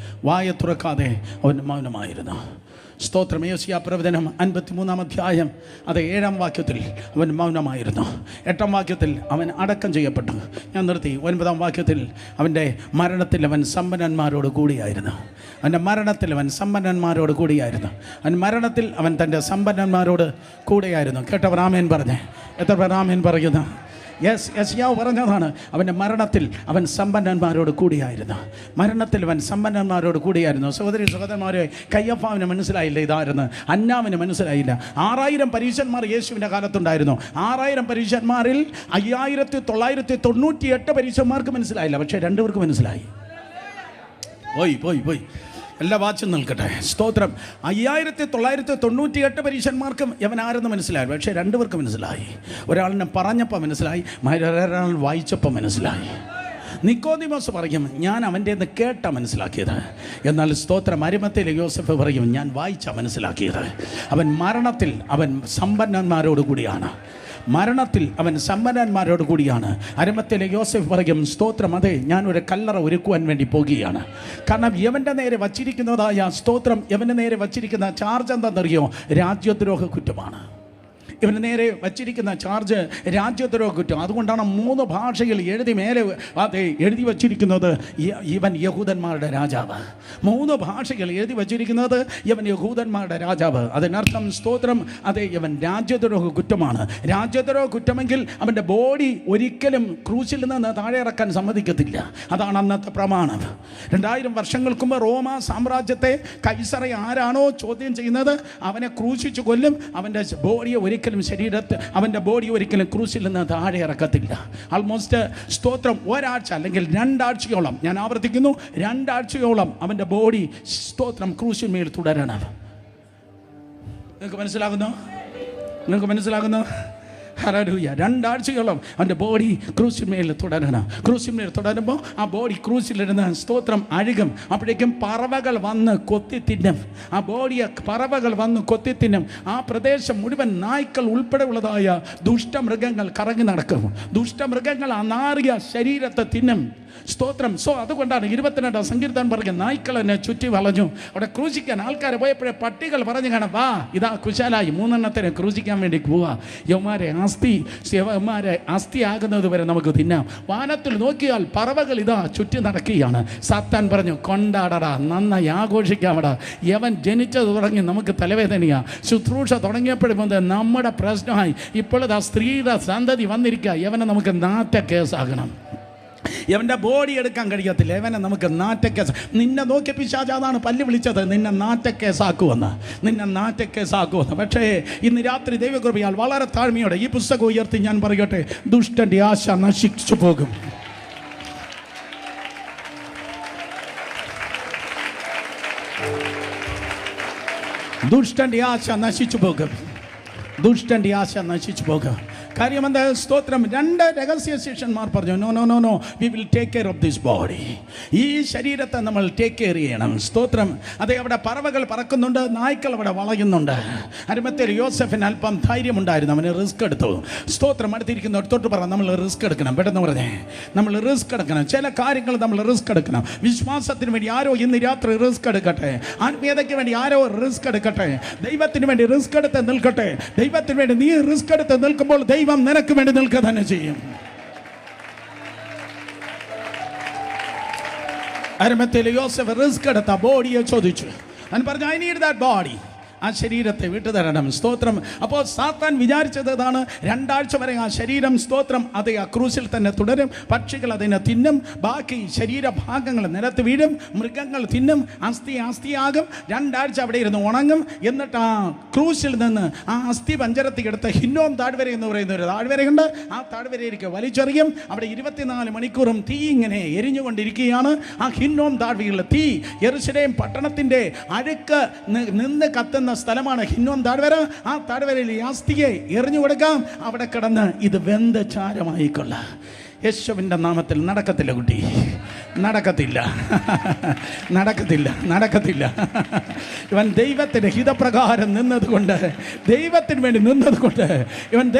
വായ തുറക്കാതെ അവൻ മൗനമായിരുന്നു. സ്തോത്രം. യെശയ്യാ പ്രവചനം 53 അധ്യായം അത് 7 വാക്യത്തിൽ അവൻ മൗനമായിരുന്നു. 8 വാക്യത്തിൽ അവൻ അടക്കം ചെയ്യപ്പെട്ടു. ഞാൻ നിർത്തി. 9 വാക്യത്തിൽ അവൻ്റെ മരണത്തിൽ അവൻ സമ്പന്നന്മാരോട് കൂടിയായിരുന്നു. അവൻ്റെ മരണത്തിൽ അവൻ സമ്പന്നന്മാരോട് കൂടിയായിരുന്നു. അവൻ മരണത്തിൽ അവൻ തൻ്റെ സമ്പന്നന്മാരോട് കൂടെയായിരുന്നു. കേട്ടവർ ആമേൻ പറഞ്ഞേ. എത്ര പേർ ആമേൻ പറയുന്നു? യെശയ്യാവ് പറഞ്ഞതാണ്, അവൻ്റെ മരണത്തിൽ അവൻ സമ്പന്നന്മാരോട് കൂടിയായിരുന്നു. മരണത്തിൽ അവൻ സമ്പന്നന്മാരോട് കൂടിയായിരുന്നു. സഹോദരി സഹോദരന്മാരെ, കയ്യഫാവിന് മനസ്സിലായില്ല ഇതായിരുന്നു, ഹന്നാവിന് മനസ്സിലായില്ല. 6000 പരീശന്മാർ യേശുവിൻ്റെ കാലത്തുണ്ടായിരുന്നു. 6000 പരീശന്മാരിൽ 5998 പരീശന്മാർക്ക് മനസ്സിലായില്ല. പക്ഷേ 2 പേർക്ക് മനസ്സിലായി. പോയി എല്ലാ വാച്ചും നിൽക്കട്ടെ. സ്തോത്രം. 5998 പരീശന്മാർക്കും അവൻ ആരെന്ന് മനസ്സിലായി. പക്ഷേ 2 പേർക്ക് മനസ്സിലായി. ഒരാളിനെ പറഞ്ഞപ്പോൾ മനസ്സിലായി, ഒരാൾ വായിച്ചപ്പോൾ മനസ്സിലായി. നിക്കോദിമോസ് പറയും, ഞാൻ അവൻ്റെ നിന്ന് കേട്ടാ മനസ്സിലാക്കിയത്. എന്നാൽ സ്തോത്രം അരിമത്തയിലെ യോസഫ് പറയും, ഞാൻ വായിച്ചാ മനസ്സിലാക്കിയത്. അവൻ മരണത്തിൽ അവൻ സമ്പന്നന്മാരോട് കൂടിയാണ്, മരണത്തിൽ അവൻ സമ്പന്നന്മാരോട് കൂടിയാണ്. അരിമത്തയിലെ യോസഫ് പറയും, സ്തോത്രം അതെ, ഞാനൊരു കല്ലറ ഒരുക്കുവാൻ വേണ്ടി പോകുകയാണ്. കാരണം യവൻ്റെ നേരെ വച്ചിരിക്കുന്നതായ സ്തോത്രം, യവൻ്റെ നേരെ വച്ചിരിക്കുന്ന ചാർജ് എന്താണെന്നറിയോ? രാജ്യദ്രോഹ കുറ്റമാണ്. ഇവന് നേരെ വച്ചിരിക്കുന്ന ചാർജ് രാജ്യദ്രോഹ കുറ്റം. അതുകൊണ്ടാണ് 3 ഭാഷയിൽ എഴുതി വച്ചിരിക്കുന്നത് ഇവൻ യഹൂദന്മാരുടെ രാജാവ്. 3 ഭാഷകൾ എഴുതി വച്ചിരിക്കുന്നത് ഇവൻ യഹൂദന്മാരുടെ രാജാവ്. അതിനർത്ഥം സ്തോത്രം അതെ, ഇവൻ രാജ്യദ്രോഹ കുറ്റമാണ്. രാജ്യദ്രോഹ കുറ്റമെങ്കിൽ അവൻ്റെ ബോഡി ഒരിക്കലും ക്രൂശിൽ നിന്ന് താഴെ ഇറക്കാൻ സമ്മതിക്കത്തില്ല. അതാണ് അന്നത്തെ പ്രമാണം. 2000 വർഷങ്ങൾക്ക് മുമ്പ് റോമ സാമ്രാജ്യത്തെ കൈസറെ ആരാണോ ചോദ്യം ചെയ്യുന്നത്, അവനെ ക്രൂശിച്ചു കൊല്ലും. അവൻ്റെ ബോഡിയെ ഒരിക്കലും അവൻ്റെ ബോഡി ഒരിക്കലും ക്രൂശിൽ നിന്ന് താഴെ ഇറക്കത്തില്ല. ആൾമോസ്റ്റ് സ്തോത്രം ഒരാഴ്ച അല്ലെങ്കിൽ 2 ആഴ്ചയോളം, ഞാൻ ആവർത്തിക്കുന്നു, 2 ആഴ്ചയോളം അവൻ്റെ ബോഡി സ്തോത്രം ക്രൂശിന്മേൽ തുടരണം. നിങ്ങൾക്ക് മനസ്സിലാകുന്നു? ഹല്ലേലൂയ. 2 ആഴ്ചയോളം അവൻ്റെ ബോഡി ക്രൂശിന്മേൽ തുടരണം. ക്രൂശിന്മേൽ തുടരുമ്പോൾ ആ ബോഡി ക്രൂശിലിരുന്ന് സ്തോത്രം അഴുകും. അപ്പോഴേക്കും പറവകൾ വന്ന് കൊത്തി തിന്നും. ആ ബോഡിയെ പറവകൾ വന്ന് കൊത്തി തിന്നും. ആ പ്രദേശം മുഴുവൻ നായ്ക്കൾ ഉൾപ്പെടെയുള്ളതായ ദുഷ്ടമൃഗങ്ങൾ കറങ്ങി നടക്കും. ദുഷ്ടമൃഗങ്ങൾ ആ നാറിയ ശരീരത്തെ തിന്നും. സ്തോത്രം. അതുകൊണ്ടാണ് 22 സങ്കീർത്തനം പറയുന്നത്, നായ്ക്കൾ എന്നെ ചുറ്റി വളഞ്ഞു. അവിടെ ക്രൂശിക്കാൻ ആൾക്കാർ പോയപ്പോഴേ പട്ടികൾ പറഞ്ഞു കാണാം, വാ ഇതാ കുശാലായി 3 എണ്ണത്തിനെ ക്രൂശിക്കാൻ വേണ്ടി പോവാ. യവന്മാരെ അസ്ഥി ആകുന്നത് വരെ നമുക്ക് തിന്നാം. വാനത്തിൽ നോക്കിയാൽ പറവകൾ ഇതാ ചുറ്റി നടക്കുകയാണ്. സാത്താൻ പറഞ്ഞു, കൊണ്ടാടടാ, നന്നായി ആഘോഷിക്കാമടാ. യവൻ ജനിച്ചത് തുടങ്ങി നമുക്ക് തലവേദനയാ. ശുശ്രൂഷ തുടങ്ങിയപ്പോഴും നമ്മുടെ പ്രശ്നമായി. ഇപ്പോഴത് ആ സ്ത്രീയുടെ സന്തതി വന്നിരിക്കുക. യവനെ നമുക്ക് നാറ്റ കേസാകണം. ഇവൻ്റെ ബോഡി എടുക്കാൻ കഴിയത്തില്ല. ഇവനെ നമുക്ക് നാറ്റക്കേസ്. നിന്നെ നോക്കിയ പിശാച് അതാണ് പല്ല് വിളിച്ചത്, നിന്നെ നാറ്റക്കേസാക്കുമെന്ന്. പക്ഷേ ഇന്ന് രാത്രി ദൈവകൃപയാൽ വളരെ താഴ്മയോടെ ഈ പുസ്തകം ഉയർത്തി ഞാൻ പറയട്ടെ, ദുഷ്ടൻ്റെ ആശ നശിച്ചു പോകും. ദുഷ്ടൻ്റെ ആശ നശിച്ചു പോകും. കാര്യമെന്താ? സ്തോത്രം. 2 രഹസ്യ ശിഷ്യന്മാർ പറഞ്ഞു, no we will take care of this body. ഈ ശരീരത്തെ നമ്മൾ ടേക്ക് കെയർ ചെയ്യണം. സ്തോത്രം. അതെ, അവിടെ പറവകൾ പറക്കുന്നുണ്ട്, നായ്ക്കൾ അവിടെ വളയുന്നുണ്ട്. അരിമത്തയിൽ യോസഫിന് അല്പം ധൈര്യമുണ്ടായിരുന്നു, അവന് റിസ്ക് എടുത്തു. സ്തോത്രം. അടുത്തിരിക്കുന്ന തൊട്ട് പറ, നമ്മൾ റിസ്ക് എടുക്കണം. പെട്ടെന്ന് പറഞ്ഞേ, നമ്മൾ റിസ്ക് എടുക്കണം. ചില കാര്യങ്ങൾ നമ്മൾ റിസ്ക് എടുക്കണം. വിശ്വാസത്തിന് വേണ്ടി ആരോ ഇന്ന് രാത്രി റിസ്ക് എടുക്കട്ടെ. ആത്മീയതയ്ക്ക് വേണ്ടി ആരോ റിസ്ക് എടുക്കട്ടെ. ദൈവത്തിന് വേണ്ടി റിസ്ക് എടുത്ത് നിൽക്കട്ടെ. ദൈവത്തിന് വേണ്ടി നീ റിസ്ക് എടുത്ത് നിൽക്കുമ്പോൾ ദൈവം നിനക്ക് വേണ്ടി നിൽക്കുക തന്നെ ചെയ്യും. അരിമത്തയിലെ യോസഫ് റിസ്ക് എടുത്ത ബോഡിയെ ചോദിച്ചു. അവൻ പറഞ്ഞു, ഐ നീഡ് ദാറ്റ് ബോഡി. ആ ശരീരത്തെ വിട്ടുതരണം. സ്തോത്രം. അപ്പോൾ സാത്താൻ വിചാരിച്ചത് ഇതാണ്, 2 ആഴ്ച വരെ ആ ശരീരം സ്തോത്രം അത് ആ ക്രൂശിൽ തന്നെ തുടരും. പക്ഷികൾ അതിനെ തിന്നും. ബാക്കി ശരീരഭാഗങ്ങൾ നിലത്ത് വീഴും. മൃഗങ്ങൾ തിന്നും. അസ്ഥിയാകും. 2 ആഴ്ച അവിടെ ഇരുന്ന് ഉണങ്ങും. എന്നിട്ട് ആ ക്രൂശിൽ നിന്ന് ആ അസ്ഥി പഞ്ചരത്തിൽ എടുത്ത് ഹിന്നോം താഴ്വര എന്ന് പറയുന്ന ഒരു താഴ്വരയുണ്ട്. ആ താഴ്വരയിലേക്ക് വലിച്ചെറിയും. അവിടെ 24 മണിക്കൂറും തീ ഇങ്ങനെ എരിഞ്ഞുകൊണ്ടിരിക്കുകയാണ്. ആ ഹിന്നോം താഴ്വരയിലെ തീ യെരൂശലേം പട്ടണത്തിൻ്റെ അഴുക്ക് നിന്ന് കത്തുന്ന സ്ഥലമാണ് ഹിന്നോം താഴ്വര. ആ താഴ്വരയിൽ ഈ അസ്ഥിയെ എറിഞ്ഞു കൊടുക്കാം. അവിടെ കിടന്ന് ഇത് വെന്ത ചാരമായിക്കൊള്ള. യേശുവിൻ്റെ നാമത്തിൽ നടക്കത്തില്ല കുട്ടി, നടക്കത്തില്ല. ഇവൻ ദൈവത്തിൻ്റെ ഹിതപ്രകാരം നിന്നതുകൊണ്ട്, ദൈവത്തിന് വേണ്ടി നിന്നതുകൊണ്ട്, 100%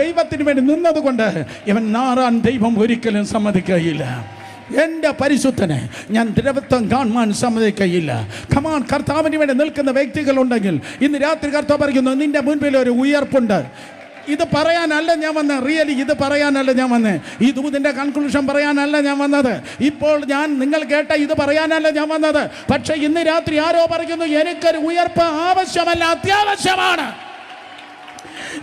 ദൈവത്തിന് വേണ്ടി നിന്നതുകൊണ്ട് ഇവൻ നാറാൻ ദൈവം ഒരിക്കലും സമ്മതിക്കുകയില്ല. എൻ്റെ പരിശുദ്ധനെ ഞാൻ ദ്രവത്വം കാണുവാൻ സമ്മതിക്കയില്ല. കമാൻ. കർത്താവിന് വേണ്ടി നിൽക്കുന്ന വ്യക്തികളുണ്ടെങ്കിൽ ഇന്ന് രാത്രി കർത്താവ് പറയുന്നു, നിന്റെ മുൻപിൽ ഒരു ഉയർപ്പുണ്ട്. ഇത് പറയാനല്ല ഞാൻ വന്നത്. റിയലി ഇത് പറയാനല്ല ഞാൻ വന്നത്. ഈ ദൂതിൻ്റെ കൺക്ലൂഷൻ പറയാനല്ല ഞാൻ വന്നത്. ഇപ്പോൾ നിങ്ങൾ കേട്ട ഇത് പറയാനല്ല ഞാൻ വന്നത്. പക്ഷേ ഇന്ന് രാത്രി ആരോ പറയുന്നു, എനിക്കൊരു ഉയർപ്പ് ആവശ്യമല്ല, അത്യാവശ്യമാണ്.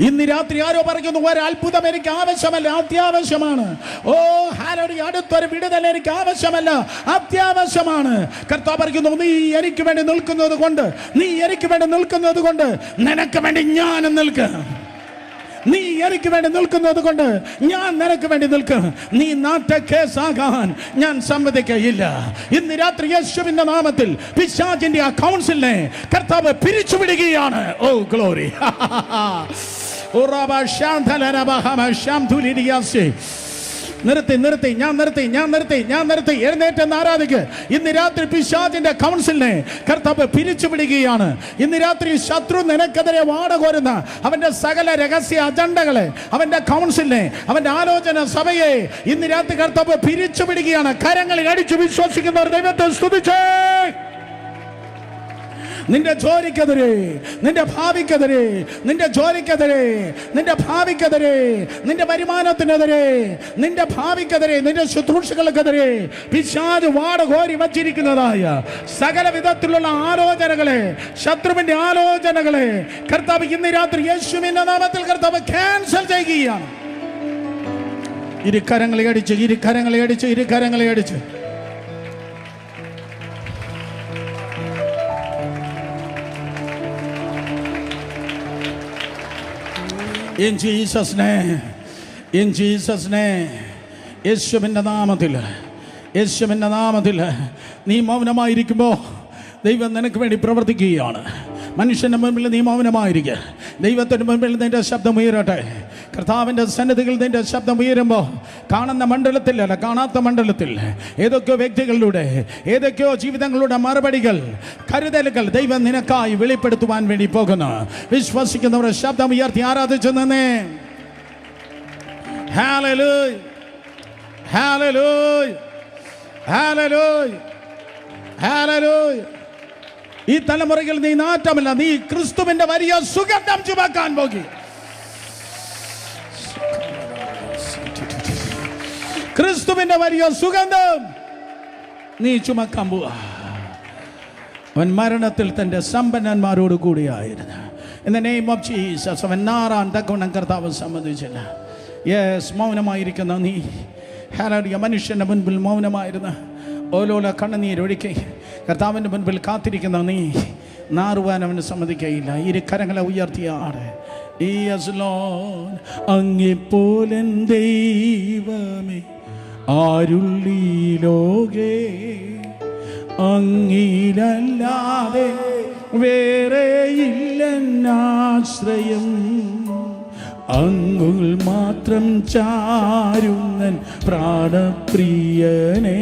ഇന്ന് രാത്രി ആരോ പറയുന്നു, ഒരു അത്ഭുതം എനിക്ക് ആവശ്യമല്ല, അത്യാവശ്യമാണ്. ഓ ഹല്ലേലൂയ. അടുത്തൊരു വിടുതൽ എനിക്ക് ആവശ്യമല്ല, അത്യാവശ്യമാണ്. കർത്താവ് പറയുന്നു, നീ എനിക്ക് വേണ്ടി നിൽക്കുന്നത് കൊണ്ട് നിനക്ക് വേണ്ടി ഞാൻ നിൽക്കും. നീ എനിക്ക് വേണ്ടി നിൽക്കുന്നത് കൊണ്ട് ഞാൻ നിനക്ക് വേണ്ടി നിൽക്കും. നീ നാട്ടക്കേസാകാൻ ഞാൻ സമ്മതിക്കയില്ല. ഇന്ന് രാത്രി യേശുവിന്റെ നാമത്തിൽ പിശാചിന്റെ ആ കൗൺസിലിനെ കർത്താവ് പിരിച്ചുവിടുകയാണ്. ഓ ഗ്ലോറി. നിർത്തി. ഞാൻ നിർത്തി. എഴുന്നേറ്റെന്ന് ആരാധിക്ക്. ഇന്ന് രാത്രി പിശാചിന്റെ കൗൺസിലിനെ കർത്താവ് പിരിച്ചുപിടിക്കുകയാണ്. ഇന്ന് രാത്രി ശത്രു നിനക്കെതിരെ വാടകോരുന്ന അവന്റെ സകല രഹസ്യ അജണ്ടകളെ, അവന്റെ കൗൺസിലിനെ, അവന്റെ ആലോചന സഭയെ ഇന്ന് രാത്രി കർത്താവ് പിരിച്ചുപിടിക്കുകയാണ്. കരങ്ങളിൽ അടിച്ചു വിശ്വസിക്കുന്നവർ ദൈവത്തെ സ്തുതിച്ചേ. നിന്റെ ജോലിക്കെതിരെ, നിന്റെ ഭാവിക്കെതിരെ, നിന്റെ ജോലിക്കെതിരെ, നിന്റെ ഭാവിക്കെതിരെ, നിന്റെ വരുമാനത്തിനെതിരെ, നിന്റെ ഭാവിക്കെതിരെ, നിന്റെ ശുശ്രൂഷകൾക്കെതിരെ പിശാച് വാടകോരി വച്ചിരിക്കുന്നതായ സകല വിധത്തിലുള്ള ആലോചനകളെ, ശത്രുവിന്റെ ആലോചനകളെ കർത്താവ് ഇന്ന് രാത്രി യേശുവിന്റെ നാമത്തിൽ കർത്താവ് ക്യാൻസൽ ചെയ്യുകയാണ്. ഇരുകരങ്ങളെ അടിച്ച് In Jesus' name, യേശുവിൻ്റെ നാമത്തിൽ നീ മൗനമായിരിക്കുമ്പോൾ ദൈവം നിനക്ക് വേണ്ടി പ്രവർത്തിക്കുകയാണ്. മനുഷ്യൻ്റെ മുൻപിൽ നീ മൗനമായിരിക്കുക. ദൈവത്തിൻ്റെ മുൻപിൽ നിന്റെ ശബ്ദം ഉയരട്ടെ. കർത്താവിൻ്റെ സന്നിധിയിൽ നിന്റെ ശബ്ദം ഉയരുമ്പോൾ കാണുന്ന മണ്ഡലത്തിലല്ല, കാണാത്ത മണ്ഡലത്തിൽ ഏതൊക്കെയോ വ്യക്തികളിലൂടെ, ഏതൊക്കെയോ ജീവിതങ്ങളുടെ മറുപടികൾ, കരുതലുകൾ ദൈവം നിനക്കായി വെളിപ്പെടുത്തുവാൻ വേണ്ടി പോകുന്നു. വിശ്വസിക്കുന്നവരുടെ ശബ്ദം ഉയർത്തി ആരാധിച്ചു നിന്നേ. Hallelujah, hallelujah, hallelujah, hallelujah. ഈ തലമുറയിൽ നീ നാറ്റമില്ല, നീ ക്രിസ്തുവിന്റെ വലിയ സുഗന്ധം ചുമക്കാൻ പോകുക. ക്രിസ്തുവിന്റെ വലിയ സുഗന്ധം നീ ചുമക്കാൻ പോവാ. അവൻ മരണത്തിൽ തന്റെ സമ്പന്നന്മാരോട് കൂടിയായിരുന്നു. In the name of Jesus, അവൻ നാറാൻ തക്കവണ്ണം കർത്താവ് സമ്മതിച്ചില്ല. യെസ്, മൗനമായിരിക്കുന്ന നീ, ഹല്ലേലൂയ, മനുഷ്യന്റെ മുൻപിൽ മൗനമായിരുന്ന ഓലോല കണ്ണുനീരൊഴുക്കി കർത്താവിൻ്റെ മുൻപിൽ കാത്തിരിക്കുന്ന നീ നാറുവാൻ അവന് സമ്മതിക്കയില്ല. ഇരു കരങ്ങളെ ഉയർത്തിയാണ്. അങ്ങെപ്പോലൻ ദൈവമേ ആരുള്ളീ ലോകേ, അങ്ങിലല്ലാതെ വേറെയില്ലെന്നാശ്രയം. അങ്ങുൾ മാത്രം ചാരുന്നൻ പ്രാണപ്രിയനേ,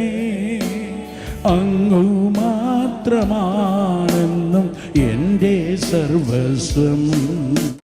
അങ്ങു മാത്രമാണെന്നും എൻ്റെ സർവസ്വം.